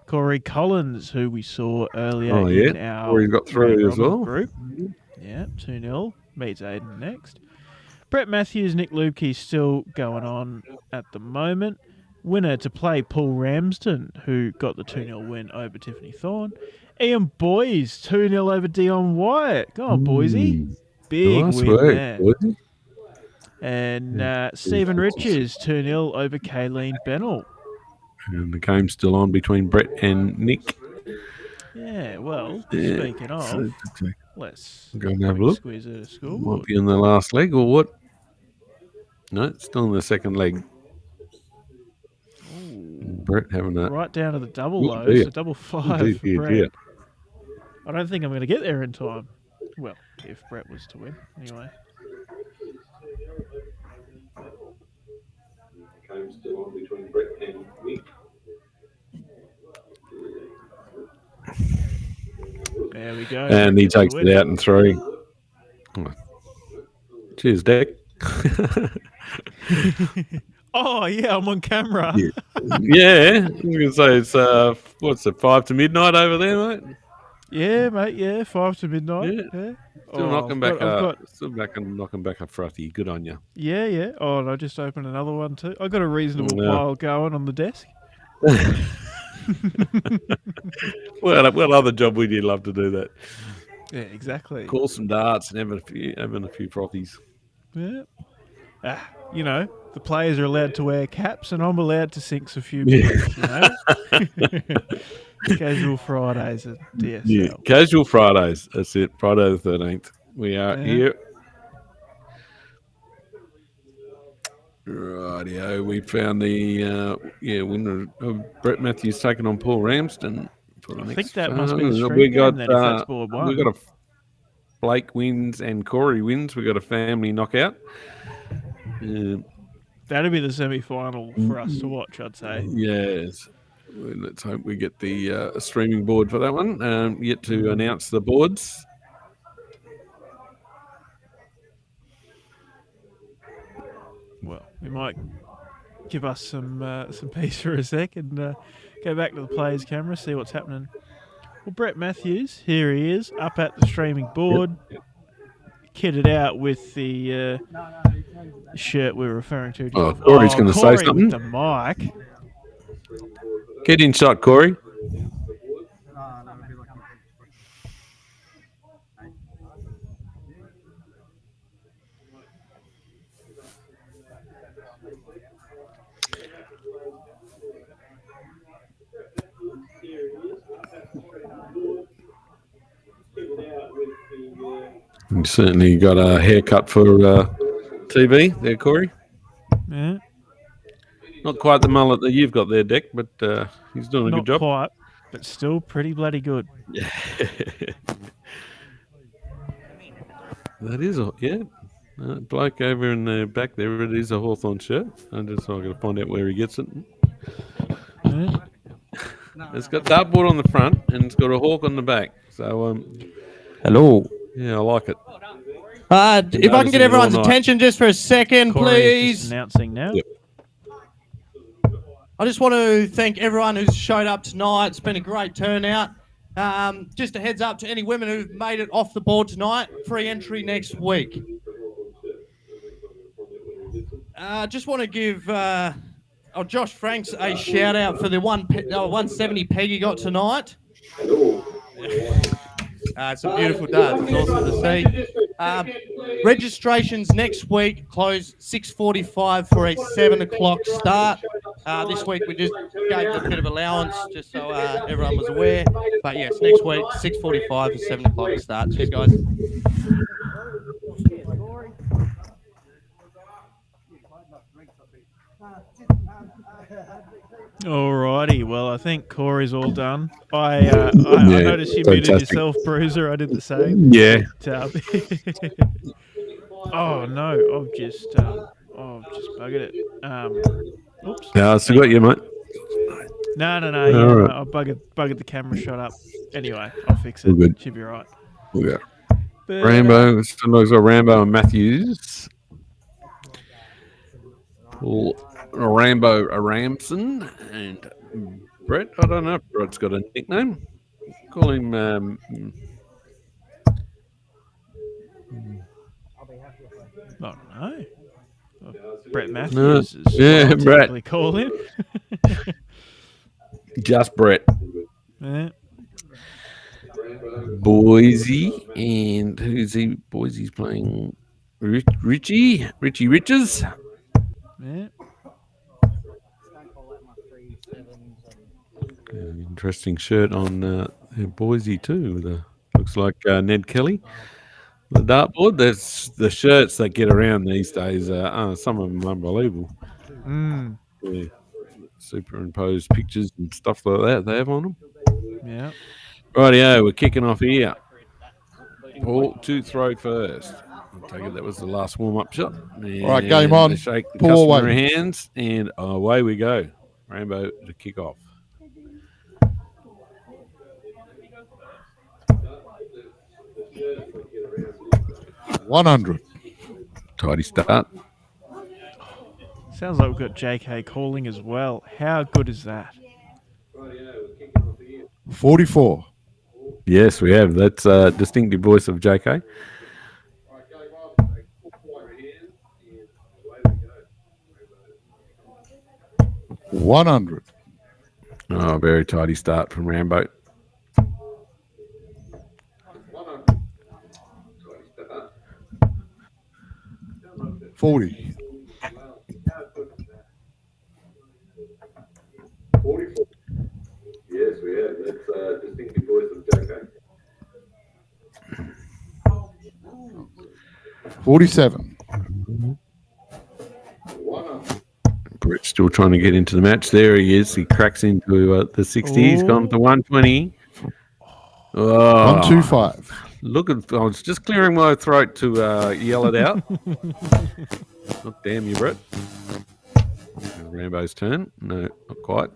Corey Collins, who we saw earlier in our Corey got through as well. Group. Yeah, 2-0. Meets Aidan next. Brett Matthews, Nick Lubke still going on at the moment. Winner to play Paul Ramsden, who got the 2-0 win over Tiffany Thorne. Ian Boys, 2-0 over Dion Wyatt. Go on, Boise. Big win there. Boise. And Stephen Riches, 2-0 over Kayleen Bennell. And the game's still on between Brett and Nick. Yeah, well, speaking of, let's go and have a look. Squeeze at a score. Might be in the last leg or what? No, it's still in the second leg. Brett having a... Right down to the double lows, so double 5 for Brett. I don't think I'm going to get there in time. Well, if Brett was to win, anyway. Game's still on between Brett and There we go. And he Gets the takes win. it out in 3. Oh. Cheers, Dick. Oh, yeah, I'm on camera. Yeah, you can say it's what's it, 5 to midnight over there, mate? Yeah, mate. Yeah, 5 to midnight. Yeah. Yeah. Still knocking I've got, knocking back a frothy. Good on you. yeah, yeah. Oh, and I just opened another one too. I got a reasonable pile going on the desk. What other job would you love to do that? Yeah, exactly. Call some darts and having a few frothies. Yeah. You know, the players are allowed to wear caps, and I'm allowed to sink a few beers. You know. Casual Fridays at DSL. Yeah, casual Fridays. That's it. Friday the 13th. We are here. Rightio. We found the winner of Brett Matthews taking on Paul Ramsden for the next. I think that must be the stream game then, if that's board 1. We got Blake wins and Corey wins. We got a family knockout. That'll be the semi-final for us to watch, I'd say. Yes. Let's hope we get the streaming board for that one. Yet to announce the boards. Well, we might give us some peace for a sec and go back to the players' camera, see what's happening. Well, Brett Matthews, here he is, up at the streaming board, kitted out with the shirt we're referring to. Oh, Corey's going to say something. With the mic. Get in shot, Corey. You certainly got a haircut for TV there, Corey. Yeah. Not quite the mullet that you've got there, Dick, but he's doing a good job. Not quite, but still pretty bloody good. Yeah. That is bloke over in the back there. It is a Hawthorn shirt. I'm just got to find out where he gets it. Yeah. It's got dartboard on the front and it's got a hawk on the back. So hello. Yeah, I like it. If I can get everyone's attention just for a second, Corey's please. just announcing now. Yep. I just want to thank everyone who's showed up tonight. It's been a great turnout. Just a heads up to any women who've made it off the board tonight. Free entry next week. Just want to give Josh Franks a shout out for the 170 peg he got tonight. It's a beautiful day. It's awesome to see. Registrations next week close 6:45 for a 7 o'clock start. This week we just gave a bit of allowance just so everyone was aware. But yes, next week 6:45 for 7 o'clock start. Cheers, guys. Alrighty, well, I think Corey's all done. I noticed you muted yourself, Bruiser. I did the same. Yeah. Oh no, I've just buggered it. Oops. Yeah, I still got you, mate. No. Yeah, I buggered the camera shot up. Anyway, I'll fix it. All good. Should be right. We got Rambo. Still looks like Rambo and Matthews. Rambo Ramson and Brett. I don't know if Brett's got a nickname. Call him. I don't know. Brett Matthews is yeah, Brett. Call him. Just Brett. Yeah. Boise and who's he? Boise's playing Richie Riches. Yeah. Interesting shirt on Boise too. Looks like Ned Kelly. The dartboard. There's the shirts that get around these days. Some of them are unbelievable. Yeah. Superimposed pictures and stuff like that they have on them. Yeah. Rightio, we're kicking off here. Paul to throw first. I take it that was the last warm-up shot. And all right, game on. Shake the Pull customary away. hands, and away we go. Rainbow to kick off. 100. Tidy start. Sounds like we've got JK calling as well. How good is that? 44. Yes, we have. That's a distinctive voice of JK. 100. Oh, very tidy start from Rambo. 40. 44. Yes, we have. That's a distinctive voice of JK. 47. 100. Brett's still trying to get into the match. There he is. He cracks into the 60. He's gone to 120. Oh, 125. look at! I was just clearing my throat to yell it out. Oh, damn you, Brett. Rambo's turn. No, not quite.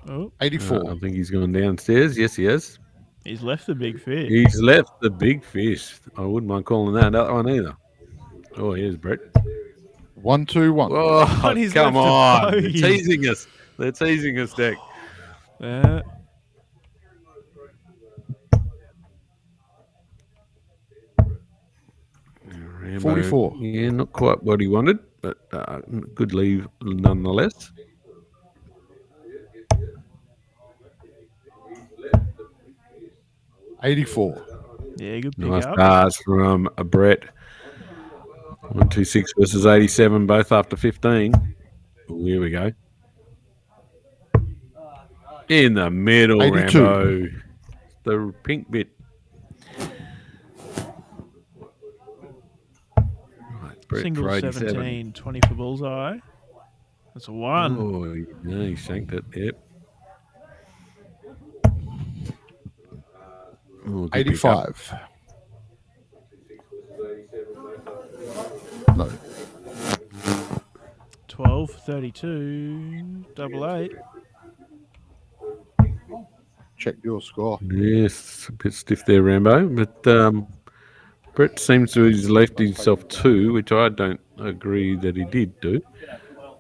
Oh, 84. I think he's gone downstairs. Yes, he has. he's left the big fish. He's left the big fish. I wouldn't mind calling that one either. Oh, here's Brett. 121. Oh, But he's come left a on. They're bogey. teasing us. They're teasing us, Deck. Rambo, 44. Yeah, not quite what he wanted, but good leave nonetheless. 84. Yeah, good pick Nice up. stars from Brett. 126 versus 87, both after 15. Oh, here we go. In the middle, 82. Rambo. The pink bit. Right, Brett Single for 87. 17, 20 for bullseye. That's a 1. Oh, no, he shanked it. Yep. Oh, good pick up. 85. No. 12, 32, double 8. Check your score. Yes, a bit stiff there, Rambo. But Brett seems to have left himself 2, which I don't agree that he did do.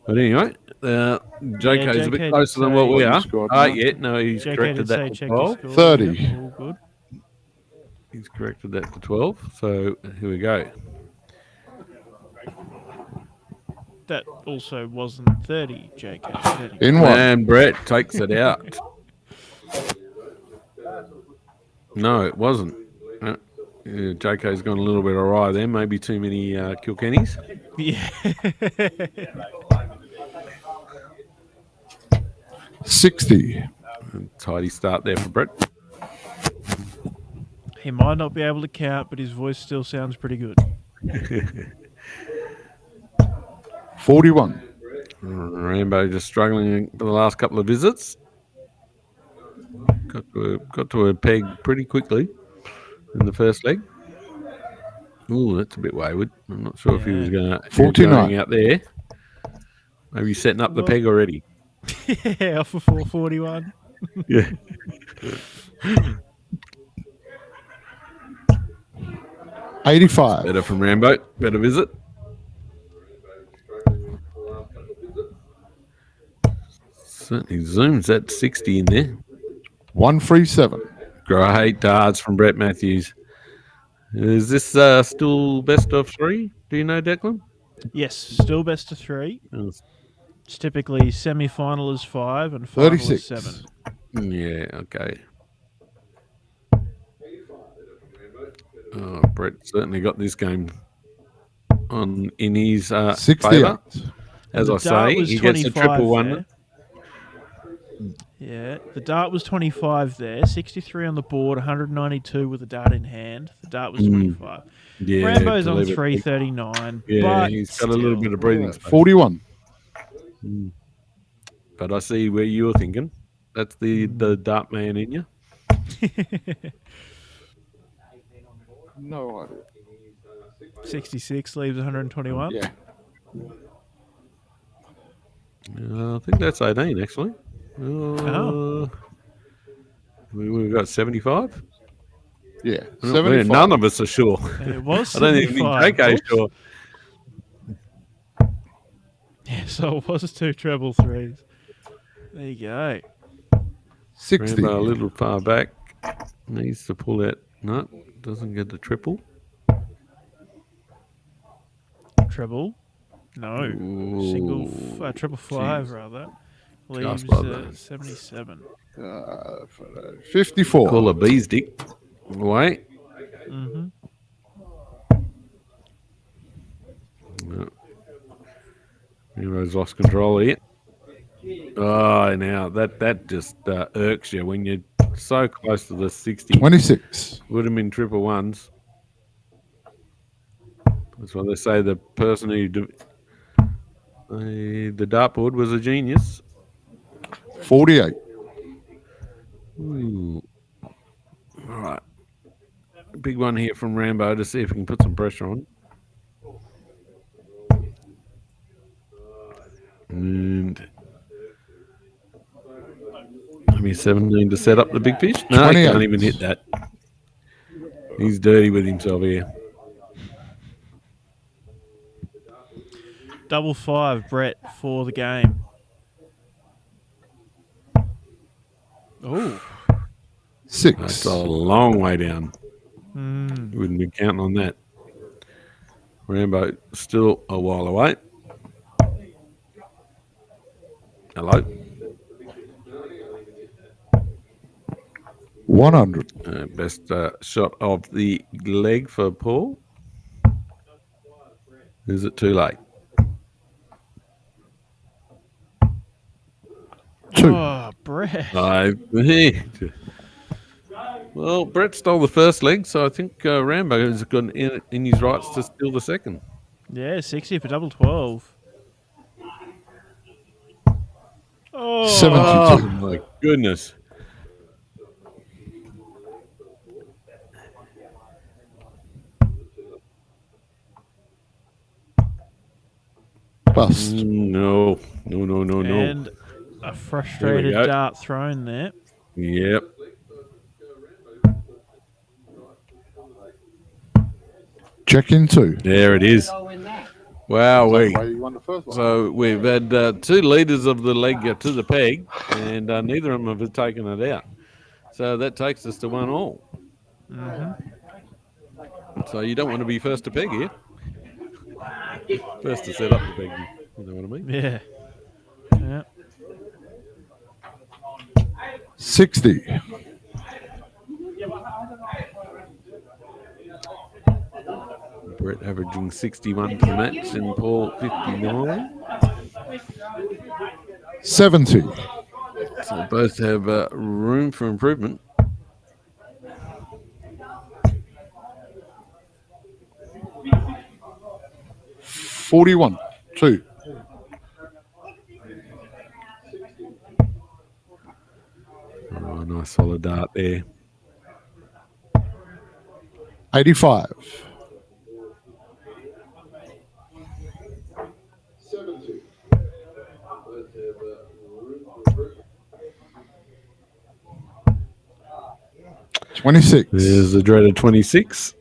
But anyway, JK's a bit JK closer than did what we say- are. Scored, Oh, no. yeah, no, he's JK corrected did say that to check your 12. score. 30. Yep, all good. He's corrected that to 12. So here we go. That also wasn't 30, JK. 30. In one. And Brett takes it out. No, it wasn't. JK's gone a little bit awry there. Maybe too many Kilkennys. Yeah. 60. Tidy start there for Brett. He might not be able to count, but his voice still sounds pretty good. 41. Rambo just struggling for the last couple of visits. Got to a peg pretty quickly in the first leg. Ooh, that's a bit wayward. I'm not sure if he was going to 49 out there. Maybe setting up the peg already. Yeah, off of 441. Yeah. 85. Better from Rambo. Better visit. Certainly zooms that 60 in there. 137. Great darts from Brett Matthews. Is this still best of 3? Do you know, Declan? Yes, still best of 3. Yes. It's typically semi-final is 5 and final 36. is 7. Yeah, okay. Oh, Brett certainly got this game in his 68. favour. As The I dart say, was he gets a 25 triple one. there. Yeah, the dart was 25 there, 63 on the board, 192 with the dart in hand. The dart was 25. Yeah, Rambo's to on leave it- 339. Yeah, but he's got a little still. bit of breathing space. 41. But I see where you're thinking. That's the dart man in you. No idea. 66 leaves 121. Yeah. I think that's 18, actually. We've got 75. Yeah, None 75. of us are sure. It was I don't even think 75. JK's Oops. sure. Yeah, so it was 2 treble threes. There you go. 60. Rambo a little far back. Needs to pull that. No, doesn't get the triple. Treble? No. Ooh, Triple 5, jeez. rather. Leaves by the- 77. 54. Call a bee's dick. Wait. Mm-hmm. No. Heroes lost control here. Oh, now that just irks you when you're so close to the 60. 26. Would have been triple ones. That's why they say the person who the dartboard was a genius. 48. Ooh. All right. Big one here from Rambo to see if we can put some pressure on. And maybe 17 to set up the big fish. No, he 28. can't even hit that. He's dirty with himself here. Double 5, Brett, for the game. Oh. 6. That's a long way down. Mm. Wouldn't be counting on that. Rambo still a while away. Hello. 100. Best shot of the leg for Paul. Is it too late? 2. Oh, Brett. Well, Brett stole the first leg, so I think Rambo has got in his rights to steal the second. Yeah, 60 for double 12. Oh. 72. Oh, my goodness. Bust. No. And a frustrated go. dart thrown there. Yep. Check in 2. There it is. Wow, You won the first one. So we've had 2 leaders of the leg to the peg, and neither of them have taken it out. So that takes us to 1-1. Mm-hmm. So you don't want to be first to peg here. First to set up the peg, you know what I mean? Yeah. Yeah. 60. Brett averaging 61 per match and Paul 59. 70. So both have room for improvement. $41. 2. Oh, nice solid dart there. 85. 26. There's the dreaded 26.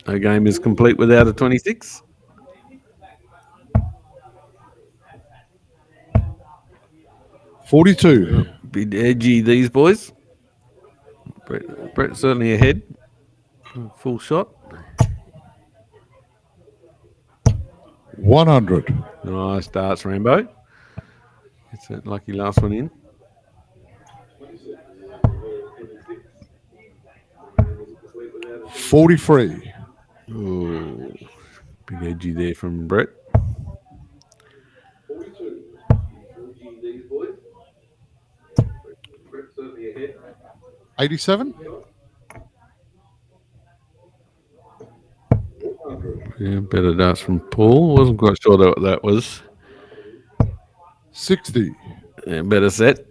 Our game is complete without a 26. $42. Bit edgy, these boys. Brett certainly ahead. Full shot. 100. Nice darts, Rambo. It's that lucky last one in. $43. Oh, big edgy there from Brett. 87. Yeah, better darts from Paul. Wasn't quite sure what that was. 60. Yeah, better set.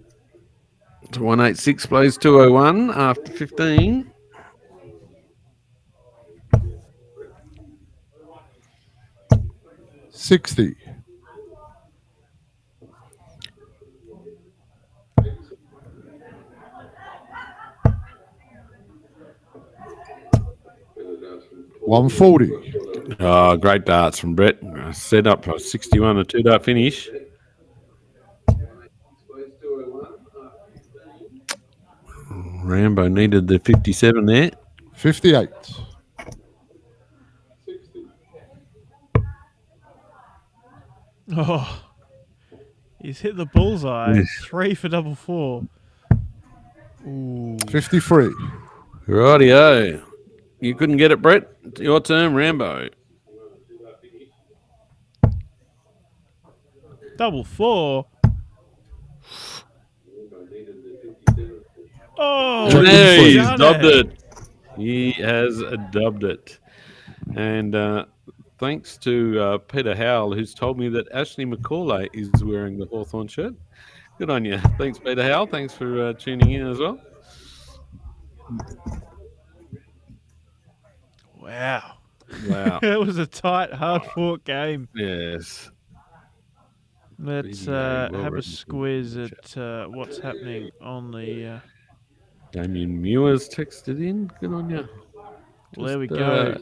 To 186 plays 201 after 15. $60. 140. Oh, great darts from Brett. Set up for 61, a 2-dart finish. Rambo needed the 57 there. 58. Oh, he's hit the bullseye. 3 for double 4. Ooh. 53. Rightio. You couldn't get it, Brett. It's your turn, Rambo. Double 4. Oh, There, he's he's done dubbed it. it. He has dubbed it. And thanks to Peter Howell, who's told me that Ashley McCauley is wearing the Hawthorn shirt. Good on you. Thanks, Peter Howell. Thanks for tuning in as well. Wow. Wow. It was a tight, hard-fought game. Yes. Let's Well have a written. squiz at what's happening on the... Damien Muir's texted in. Good on you. Well, there we go.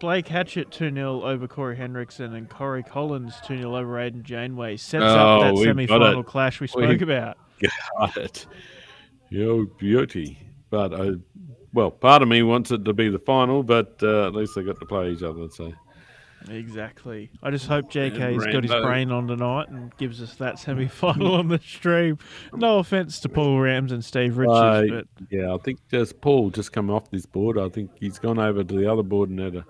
Blake Hatchett 2-0 over Corey Hendrickson and Corey Collins 2-0 over Aiden Janeway. Sets up that we've got semi-final it. clash we spoke about. Got it. Yo, beauty. But, well, part of me wants it to be the final, but at least they got to play each other. So Exactly. I just hope JK's got his Rambo. brain on tonight and gives us that semi-final on the stream. No offense to Paul Rams and Steve Richards, but yeah, I think just Paul just come off this board. I think he's gone over to the other board and had a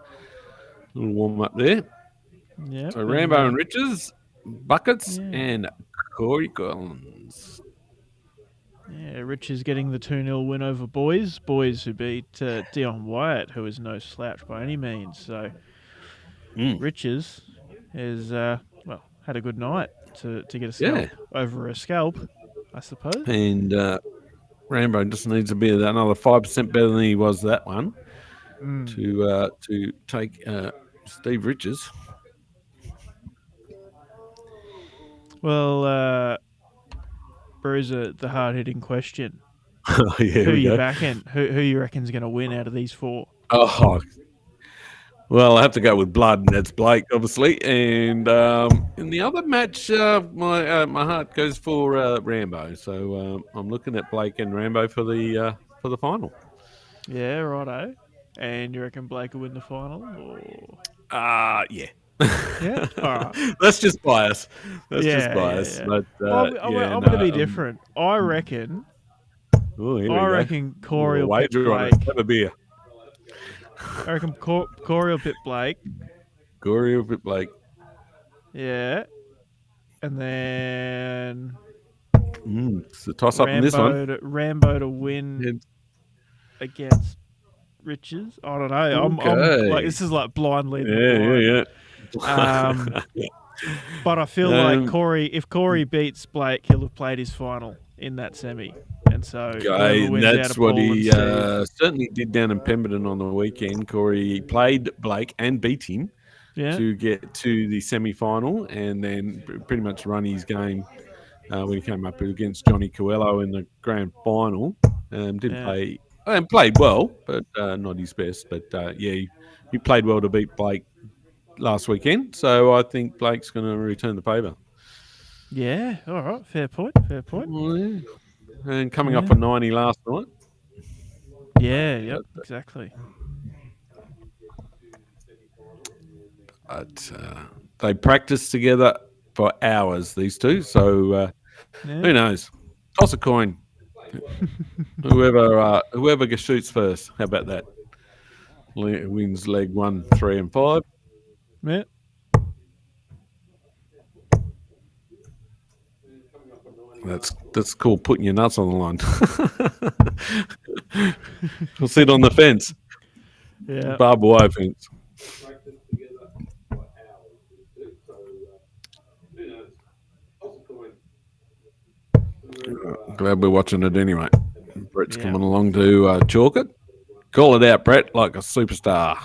little warm up there. yeah. So Rambo and Richards, Buckets, and Corey Collins. Yeah, Rich is getting the 2-0 win over Boys. Boys who beat Dion Wyatt, who is no slouch by any means. So Riches has had a good night to get a scalp over a scalp, I suppose. And Rambo just needs to be another 5% better than he was that one to take Steve Riches. Well, Bruiser, the hard-hitting question. Yeah, Who you backing? Who you reckon's going to win out of these 4? Oh, well, I have to go with blood, and that's Blake, obviously. And in the other match, my heart goes for Rambo. So I'm looking at Blake and Rambo for the final. Yeah, righto. And you reckon Blake will win the final? Or... Yeah. Yeah? All right. That's just bias. That's just bias. Yeah. But, I'm going to be different. I reckon... I reckon Corey will pick Blake. Have a beer. I reckon Corey will pick Blake. Corey will pick Blake. Yeah. And then... It's a toss-up in this one. Rambo to win against Riches. I don't know. I'm like, this is like blind leading. Yeah. But I feel like if Corey beats Blake, he'll have played his final in that semi. And so that's what he certainly did down in Pemberton on the weekend. Corey played Blake and beat him to get to the semi-final and then pretty much run his game when he came up against Johnny Coelho in the grand final. Didn't play and played well, but not his best. But he played well to beat Blake last weekend. So I think Blake's going to return the favour. Yeah, all right, fair point. Well, yeah. And coming off a 90 last night. Yeah, yep, exactly. But they practiced together for hours, these two. So who knows? Toss a coin. Whoever shoots first. How about that? Wins leg 1, 3, and 5. Yeah. That's cool. Putting your nuts on the line. We'll sit on the fence. Yeah. Barbed wire fence. Glad we're watching it anyway. Brett's coming along to chalk it. Call it out, Brett, like a superstar.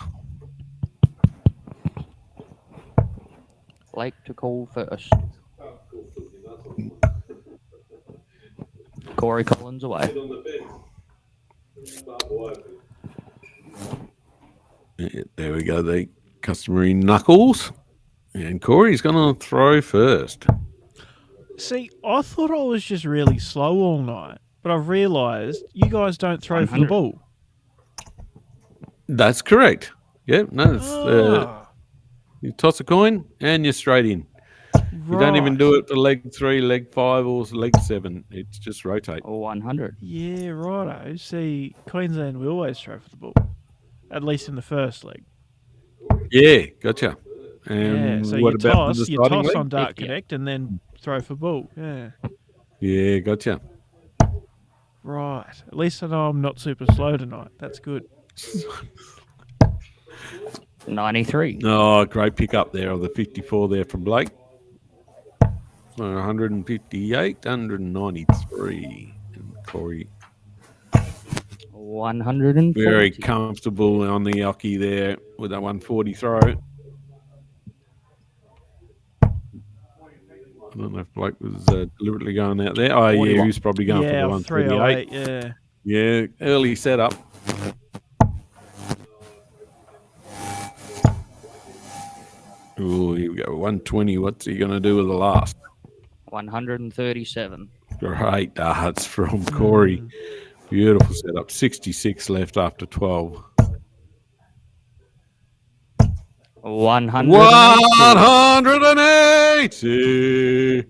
Blake to call first. Corey Collins away. Yeah, there we go. The customary knuckles. And Corey's going to throw first. See, I thought I was just really slow all night, but I've realised you guys don't throw for the 100. ball. That's correct. Yep. No, it's, Ah, you toss a coin and you're straight in. You don't even do it for leg 3, leg 5, or leg 7. It's just rotate. 100. Yeah, righto. See, Queensland, we always throw for the ball, at least in the first leg. Yeah, gotcha. Yeah, And so what you about toss, the deciding leg? on Dark 50. Connect and then throw for ball. Yeah, Yeah, gotcha. right. At least I know I'm not super slow tonight. That's good. 93. Oh, great pick up there of the 54 there from Blake. So 158, 193. And Corey 140. very comfortable on the Yoki there with that 140 throw. I don't know if Blake was deliberately going out there. Oh, yeah, he was probably going Yeah, for the 138. 308. Yeah. Yeah, early setup. Oh, here we go. 120. What's he going to do with the last? 137. Great darts from Corey. Beautiful setup. 66 left after 12. 180. 180.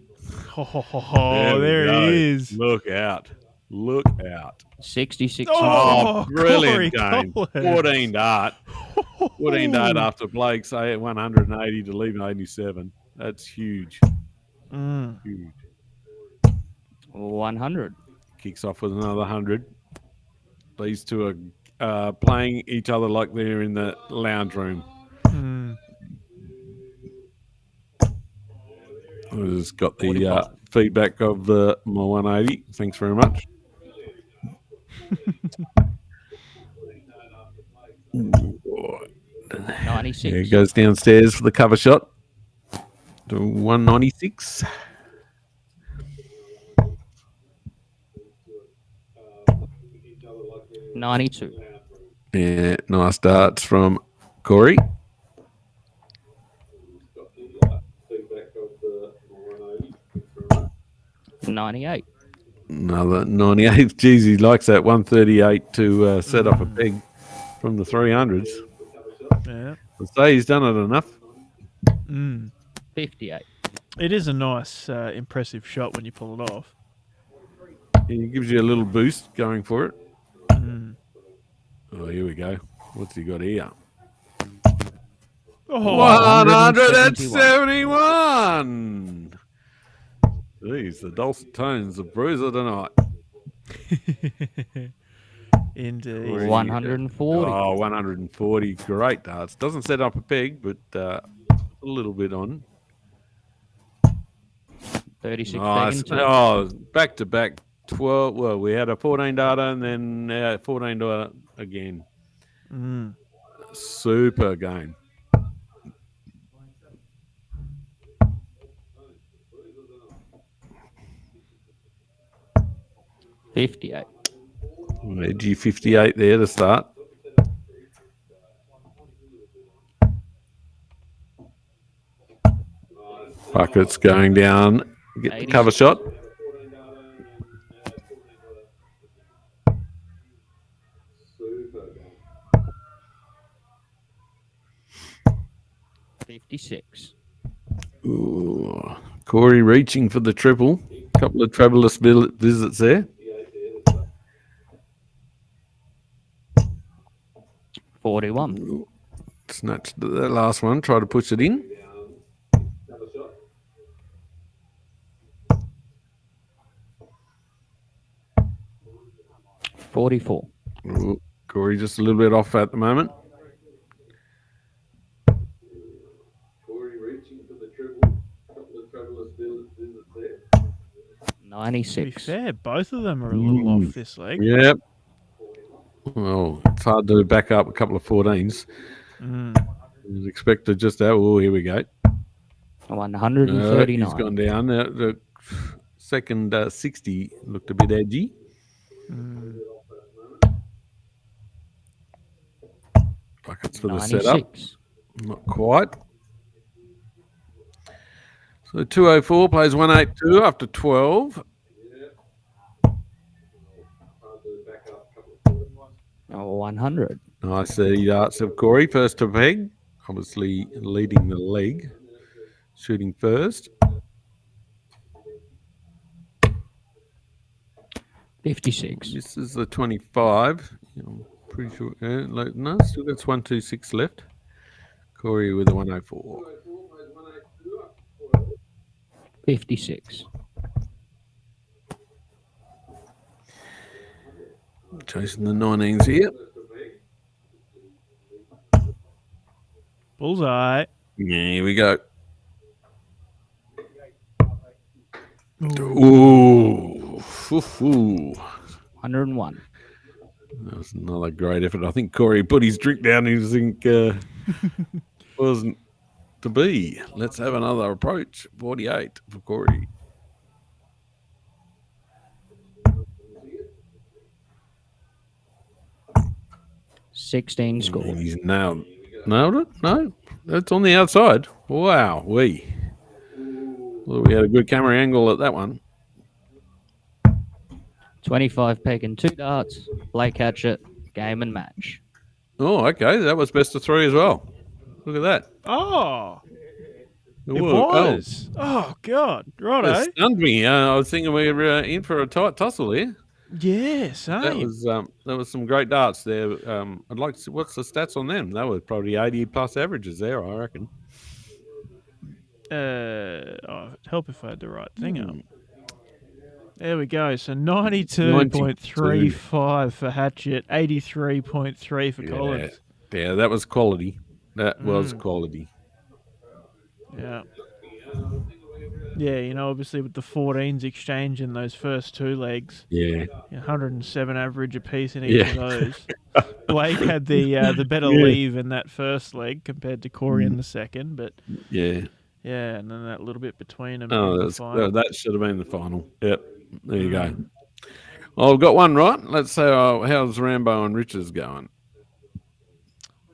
Oh, there he is. Look out. Look out. 66. Oh, Brilliant Corey game. Collins. 14 dart. 14 dart after Blake say at 180 to leave 87. That's huge. Huge. 100. Kicks off with another 100. These two are playing each other like they're in the lounge room. I've just got the feedback of my 180. Thanks very much. 96. There he goes downstairs for the cover shot. To 196. $92. Yeah, nice darts from Corey. 98. Another 98. Geez, he likes that 138 to set up a peg from the 300s. Yeah. I'd say he's done it enough. 58. It is a nice, impressive shot when you pull it off. He gives you a little boost going for it. Oh, here we go. What's he got here? Oh, 171. Jeez, the dulcet tones of Bruiser tonight. indeed. 140. Oh, 140. Great darts. Doesn't set up a peg, but a little bit on. 36. Nice. Oh, back to back 12. Well, we had a 14 data and then 14 data again. Super game. $58. Edgy 58 there to start. Buckets going down. Get the cover shot. $56. Ooh. Corey reaching for the triple. Couple of travelers visits there. 41. Snatched that last one. Try to push it in. $44. Ooh, Corey just a little bit off at the moment. Corey reaching for the triple. Couple of travelers visits there. 96. To be fair, both of them are a little off this leg. Yep. Well, it's hard to back up a couple of 14s. You'd expect to just that. Oh, here we go. 139. He's gone down. The second 60 looked a bit edgy. Buckets for the setup. 96. Not quite. So 204 plays 182 after 12. Oh, 100. Nice darts of Corey. First to peg. Obviously leading the leg. Shooting first. 56. This is the 25. I'm pretty sure. No, still got 126 left. Corey with a 104. 56. Chasing the 19s here. Bullseye. Yeah, here we go. Ooh. Ooh. 101. That was another great effort. I think Corey put his drink down. He think wasn't to be. Let's have another approach. 48 for Corey. $16 score. He's nailed it. No, that's on the outside. Wow, well, we had a good camera angle at that one. 25 peg and 2 darts. Blake Hatchett, game and match. Oh, okay. That was best of 3 as well. Look at that. Oh, it was. was. Oh, God. Righto. It stunned me. I was thinking we were in for a tight tussle here. Yeah, same. That was some great darts there. I'd like to see what's the stats on them. That was probably 80 plus averages there, I reckon. It'd help if I had the right thing up. There we go. So 92.35 for Hatchett, 83.3 for Collins. Yeah, that was quality. That was quality. Yeah. Yeah, obviously with the 14s exchange in those first 2 legs. Yeah. 107 average apiece in each of those. Blake had the better leave in that first leg compared to Corey in the second, but yeah, and then that little bit between them. Oh, that should have been the final. Yep, there you go. Well, I've got one right. Let's say how's Rambo and Richards going?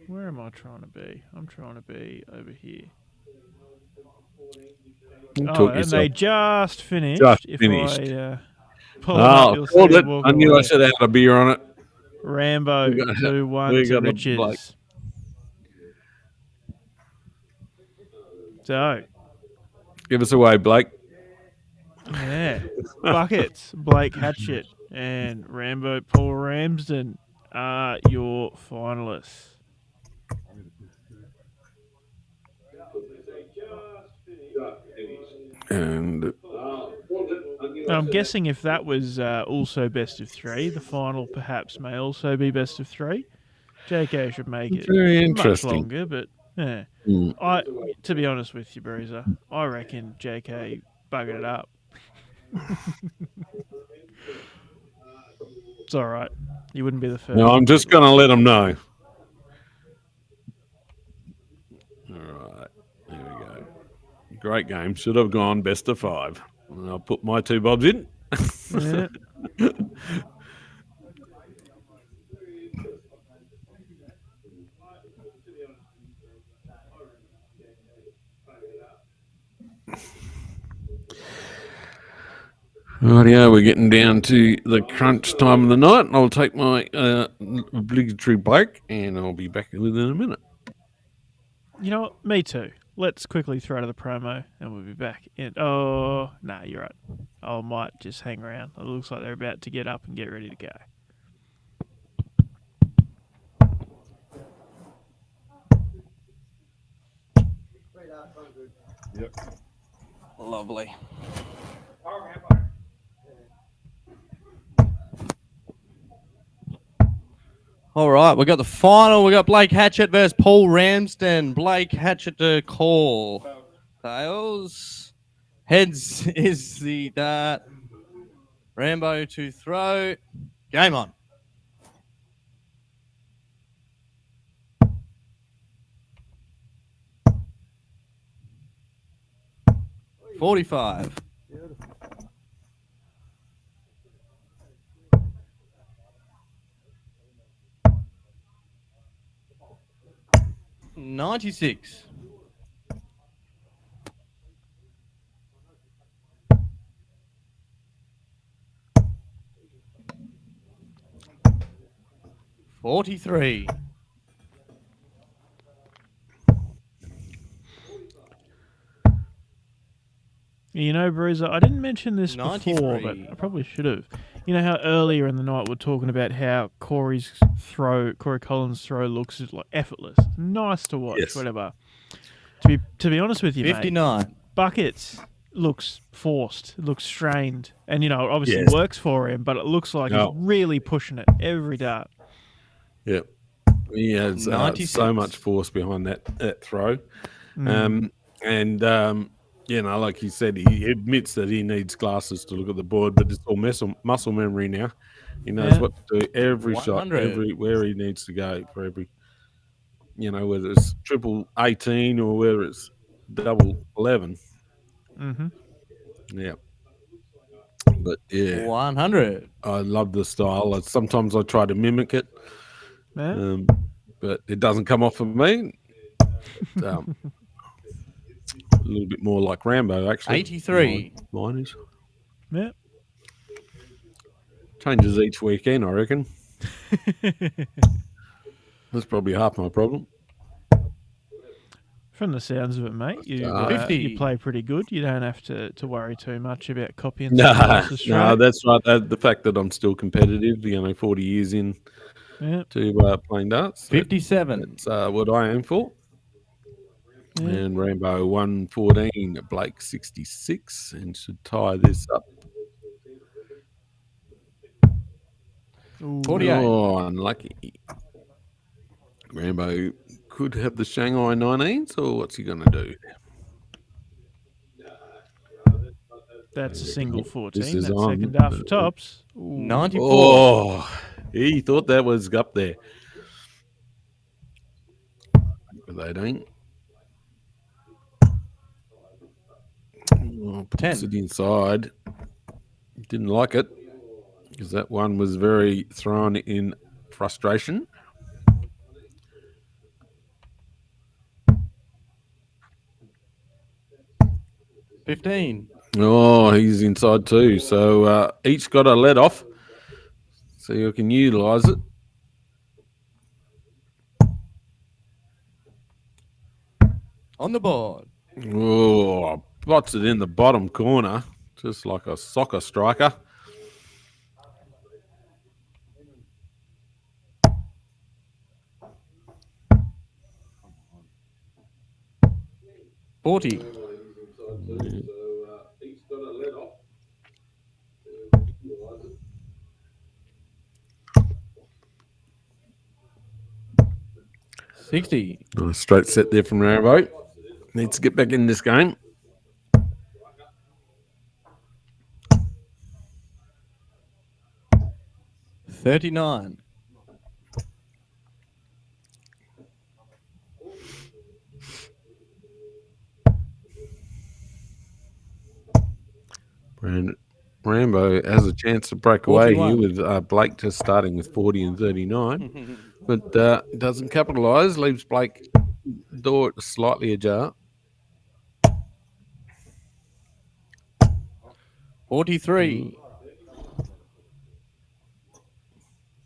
Where am I trying to be? I'm trying to be over here. And they just finished. I pull it up, you'll see it. I knew I should have had a beer on it. Rambo 2-1 to Richards. So, give us away, Blake. Yeah, buckets. Blake Hatchett and Rambo Paul Ramsden are your finalists. And I'm guessing if that was also best of 3, the final perhaps may also be best of 3. JK should make it very much longer, but yeah. To be honest with you, Bruiser, I reckon JK buggered it up. It's all right. You wouldn't be the first. No, I'm just going to let them know. All right. There we go. Great game. Should have gone best of 5. I'll put my 2 bobs in. Yeah. Rightio, we're getting down to the crunch time of the night. I'll take my obligatory break and I'll be back within a minute. You know what? Me too. Let's quickly throw to the promo and we'll be back. You're right. I might just hang around. It looks like they're about to get up and get ready to go. Yep. Lovely. All right, we got the final. We got Blake Hatchett versus Paul Ramsden. Blake Hatchett to call. Tails. Heads is the dart. Rambo to throw. Game on. $45. 96. $43. You know, Bruiser, I didn't mention this before, 93. but I probably should have. You know how earlier in the night we're talking about how Corey Collins' throw looks like effortless, nice to watch, Yes. whatever. To be honest with you, mate, 59. Buckets looks forced, it looks strained, and it obviously Yes. works for him, but it looks like No. he's really pushing it every dart. Yeah. He has 96. so much force behind that throw. Like he said, he admits that he needs glasses to look at the board, but it's all muscle memory now. He knows what to do every shot, 100. where he needs to go for every, whether it's triple 18 or whether it's double 11. Mm-hmm. Yeah. But yeah, 100. I love the style. Sometimes I try to mimic it, Yeah. but it doesn't come off for me. A little bit more like Rambo, actually. 83. Mine is. Yeah. Changes each weekend, I reckon. That's probably half my problem. From the sounds of it, mate, you 50. you play pretty good. You don't have to worry too much about copying someone else's No, stroke. that's right. The fact that I'm still competitive, 40 years in to playing darts. 57. That's what I aim for. Yeah. And Rambo 114, Blake 66, and should tie this up. Ooh. 48. Oh, unlucky. Rambo could have the Shanghai 19s, or what's he going to do? That's a single 14. This is That's on. second half for tops. Ooh. 94. Oh, he thought that was up there. But 18. Oh, puts 10. it inside. Didn't like it because that one was very thrown in frustration. $15. Oh, he's inside too. So each got a let off, so you can utilise it. On the board. Oh, bots it in the bottom corner, just like a soccer striker. $40. $60. Nice straight set there from Rambo. Needs to get back in this game. $39. Rambo has a chance to break away 41. here with Blake just starting with 40 and 39, but doesn't capitalise, leaves Blake door slightly ajar. 43.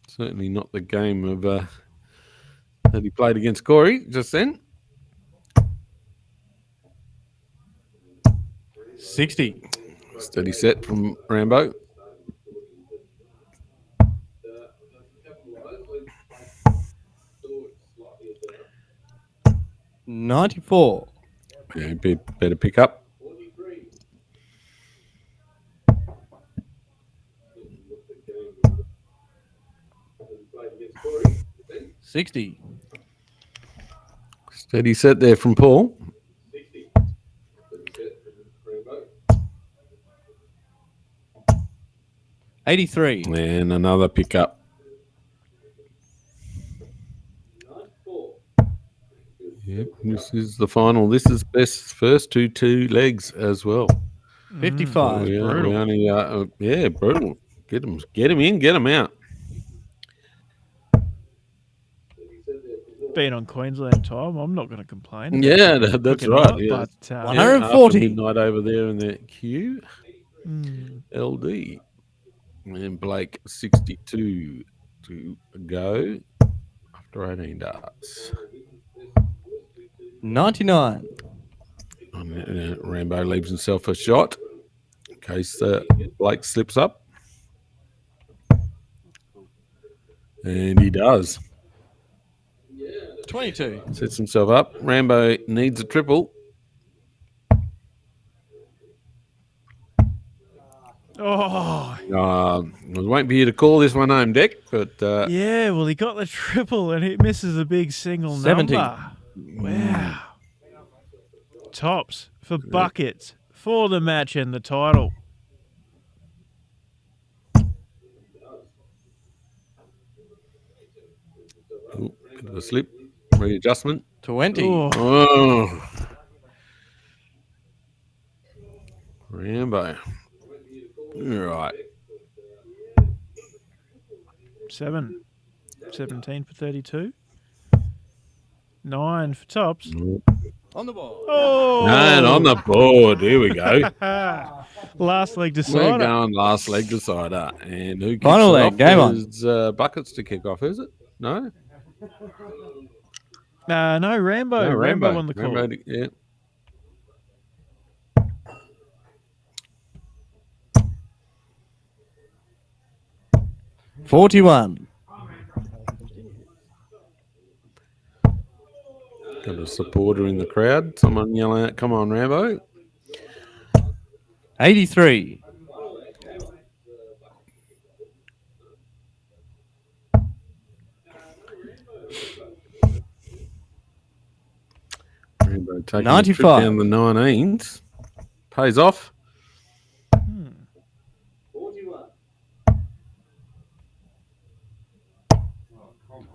Certainly not the game of that he played against Corey just then. 60. Steady set from Rambo. $94. Yeah, better pick up. $60. Steady set there from Paul. $83. And another pickup. Yep, this is the final. This is best first two legs as well. 55. We only, brutal. Get them in, get them out. being on Queensland time, I'm not going to complain. Yeah, that's Cooking right. hot, Yeah. But, Yeah, 140. after midnight over there in the queue. hmm. LD. And Blake 62 to go after 18 darts. 99. Rambo leaves himself a shot in case Blake slips up. And he does. 22. Sets himself up. Rambo needs a triple. Oh, I was waiting for you to call this one home, Dick, but yeah. Well, he got the triple and it misses a big single 70. number. Wow. Tops for buckets for the match and the title. bit of a slip, readjustment. 20. Oh, Rambo. Right. 17 for 32. 9 for tops. On the ball. Oh, And on the board. Here we go. last leg We're decider. going last leg decider. And who kicks Final it leg, off? game on. It's, Buckets to kick off, is it? No? No, Rambo. No, Rambo on the call. Rambo, yeah. $41. Got a supporter in the crowd. Someone yelling out, "Come on, Rambo." 83. Rambo taking 95. a trip down the 19s. Pays off.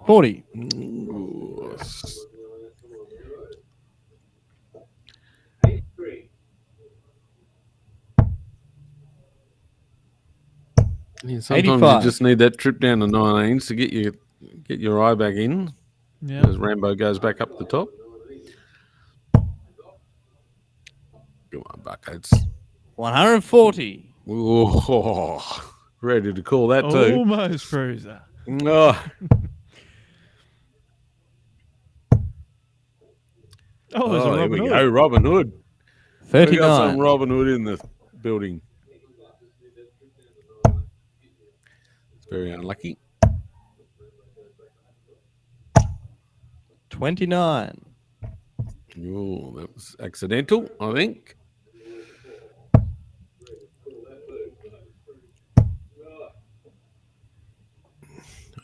40. Ooh. Yeah, sometimes 85. you just need that trip down the 19s to get your eye back in Yeah. as Rambo goes back up the top. Come on, Buckets. 140. Ooh, ready to call that too. Almost cruiser. Oh, Oh, there's a here Robin we Hood. go. Robin Hood. We got some 39. Robin Hood in the building. It's very unlucky. 29. Oh, that was accidental, I think.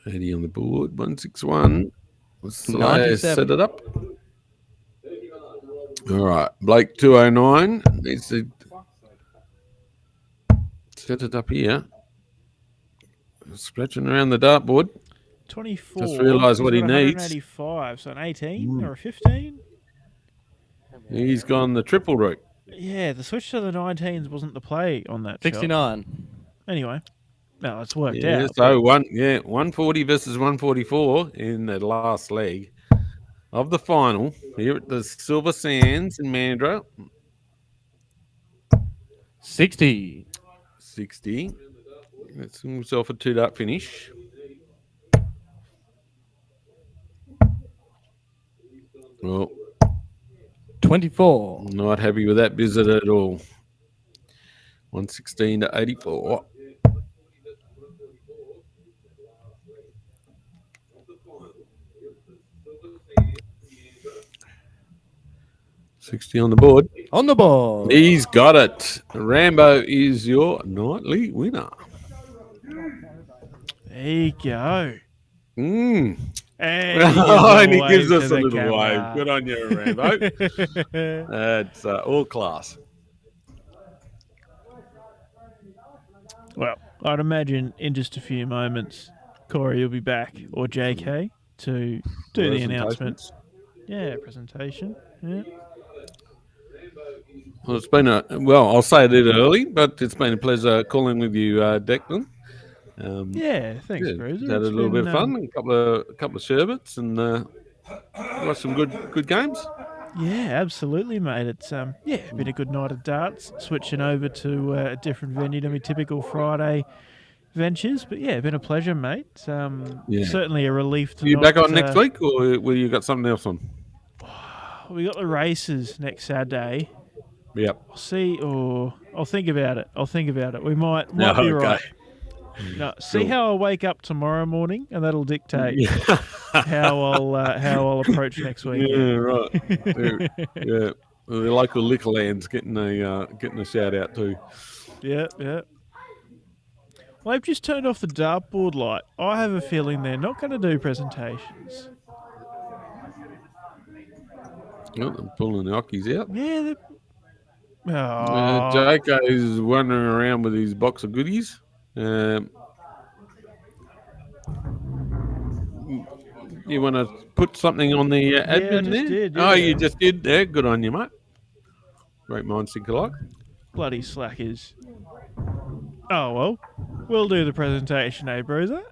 Eddie on the board, 161. Sly set 97. it up. All right, Blake 209 needs to set it up here. Scratching around the dartboard. 24. Just realised what He's he got needs. 185, so an 18 or a 15. He's gone the triple route. Yeah, the switch to the 19s wasn't the play on that shot. 69. Anyway, no, it's worked Yeah, out. so 140 versus 144 in the last leg of the final here at the Silver Sands in Mandurah. 60. 60. That's himself a 2-dart finish. Well, 24. not happy with that visit at all. 116 to 84. $60 on the board. On the ball. He's got it. Rambo is your nightly winner. There you go. Mm. And He gives gives us a a wave to the little wave. camera. Good on you, Rambo. That's all class. Well, I'd imagine in just a few moments, Corey will be back, or JK, to do the announcement. Yeah, presentation. Yeah. Well, it's been I'll say it early, but it's been a pleasure calling with you, Declan. Yeah, thanks, Bruiser. Had a It's little bit of been, fun, a couple of sherbets, and Got some good games. Yeah, absolutely, mate. It's been a good night of darts. Switching over to a different venue than my typical Friday ventures, but yeah, been a pleasure, mate. Certainly a relief to You not. back on next week, or will you got something else on? We got the races next Saturday. Yep. I'll see, or I'll think about it. We might be Okay. right. No, see Cool. how I wake up tomorrow morning, and that'll dictate how I'll approach next week. Yeah, right. Yeah. The local liquor land's getting a shout out too. Yeah. Well, they've just turned off the dartboard light. I have a feeling they're not going to do presentations. Oh, they're pulling the hockeys out. Yeah. Joko is wandering around with his box of goodies. You want to put something on the admin there? Did, Oh, yeah. you just did? Yeah, good on you, mate. Great minds think alike. Bloody slackers. Oh, well. We'll do the presentation, eh, Bruiser?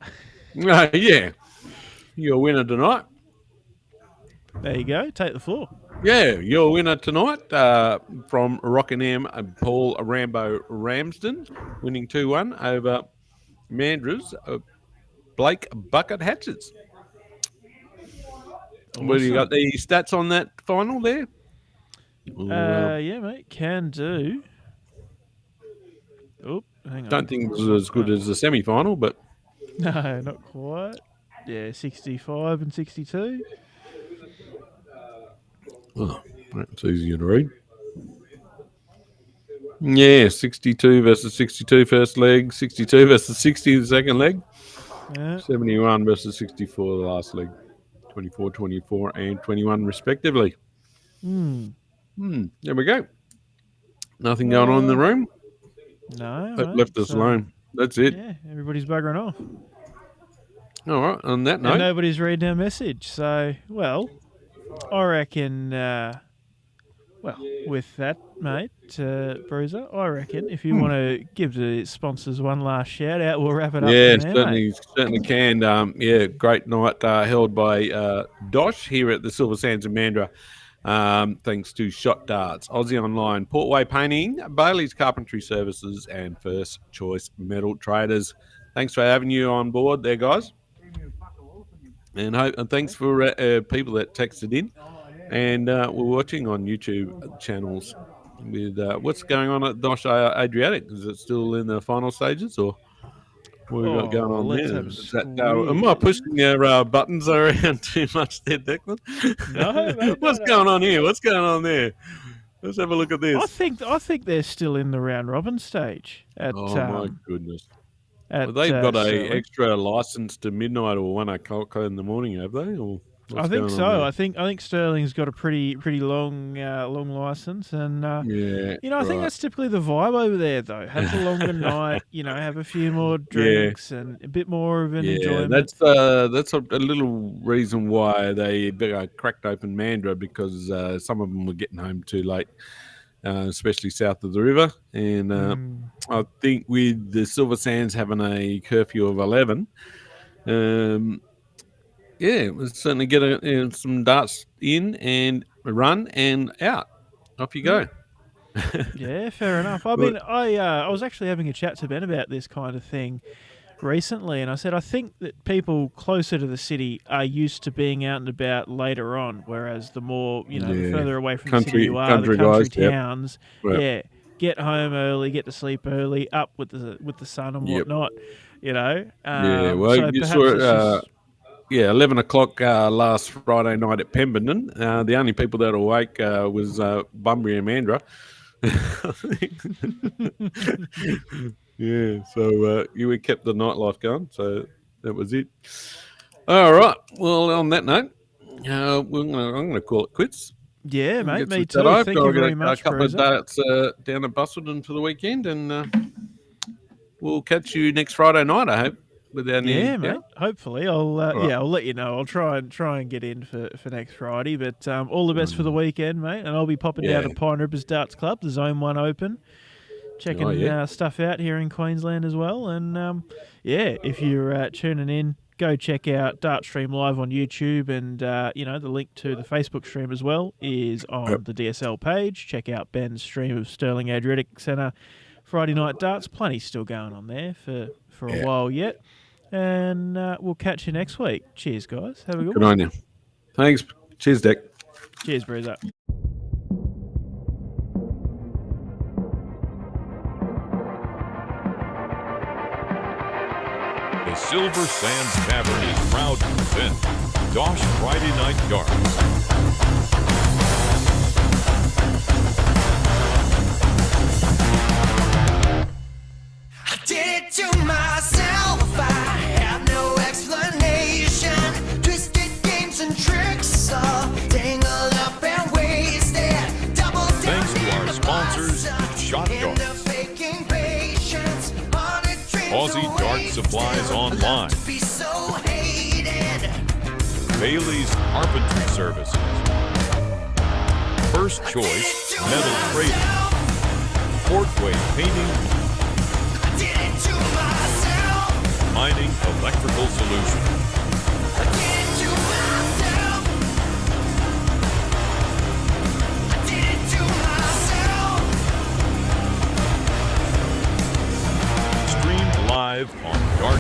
Yeah. You're a winner tonight. There you go. Take the floor. Yeah, you're a winner tonight from Rockingham Paul Rambo Ramsden, winning 2-1 over Mandra's Blake Bucket Hatches. Awesome. What do you got the stats on that final there? Yeah, mate. Can do. Oh, hang on. Don't think it was as good as the semi-final, but No, not quite. Yeah, 65 and 62. oh, that's easier to read. Yeah, 62 versus 62 first leg, 62 versus 60 the second leg, Yeah. 71 versus 64 the last leg, 24, 24, and 21 respectively. There we go. Nothing going on in the room. No. That mate, left us so, alone. That's it. Yeah, everybody's buggering off. All right. On that And note, nobody's reading our message. So, well, I reckon, with that, mate, Bruiser, I reckon if you want to give the sponsors one last shout out, we'll wrap it up. yeah, from there, mate. certainly can. Yeah, great night held by DOSH here at the Silver Sands in Mandurah. Thanks to Shot Darts, Aussie Online, Portway Painting, Bailey's Carpentry Services, and First Choice Metal Traders. Thanks for having you on board there, guys. And thanks for people that texted in and we're watching on YouTube channels with what's going on at DOSH Adriatic. Is it still in the final stages, or what we got going on let's there? have a Is that, squeeze. am I pushing your buttons around too much there, Declan? No, mate, What's going on here? What's going on there? Let's have a look at this. I think they're still in the round robin stage. At, Oh my goodness! At, Well, they've got a Sterling. extra license to midnight or 1 o'clock in the morning, have they? Or what's I think going so. on I think Sterling's got a pretty long license, and there? Yeah, I think that's typically the vibe over there. Though, have a longer night, have a few more drinks and a bit more of an enjoyment. That's a little reason why they cracked open Mandurah, because some of them were getting home too late, especially south of the river. And I think with the Silver Sands having a curfew of 11, we'll certainly get some darts in and run and out. Off you go. Yeah, fair enough. I mean, I was actually having a chat to Ben about this kind of thing recently, and I said I think that people closer to the city are used to being out and about later on, whereas the more the further away from the city you are, the country towns, get home early, get to sleep early, up with the sun and whatnot. Well, so you perhaps saw 11 o'clock last Friday night at Pemberton. The only people that were awake was Bunbury and Mandurah. So we kept the nightlife going, so that was it. All right. Well, on that note, I'm going to call it quits. Yeah, mate. Me Get too. some Thank you very a much, couple Bruiser. of darts down at Bustleton for the weekend, and we'll catch you next Friday night, I hope. Yeah, mate. Hopefully, I'll let you know. I'll try and get in for next Friday. But all the best for the weekend, mate. And I'll be popping down to Pine Rivers Darts Club, the Zone 1 Open, checking stuff out here in Queensland as well. And if you're tuning in go check out Dart Stream Live on YouTube, and the link to the Facebook stream as well is on the DSL page. Check out Ben's stream of Stirling Adriatic Centre Friday night darts. Plenty still going on there for a while yet, and we'll catch you next week. Cheers, guys. Have a good Good one. on you. Thanks. Cheers, Dick. Cheers, Bruiser. The Silver Sands Tavern is proud to present DOSH Friday Night Darts. I did it to myself, I have no explanation. Twisted games and tricks, all tangled up and wasted. Double Thanks to our sponsors, Shot Darts, Aussie Dart Supplies Online, Bailey's Carpentry Services, First Choice Metal Trading, Portway Painting, Mining Electrical Solutions. Streamed live on Dart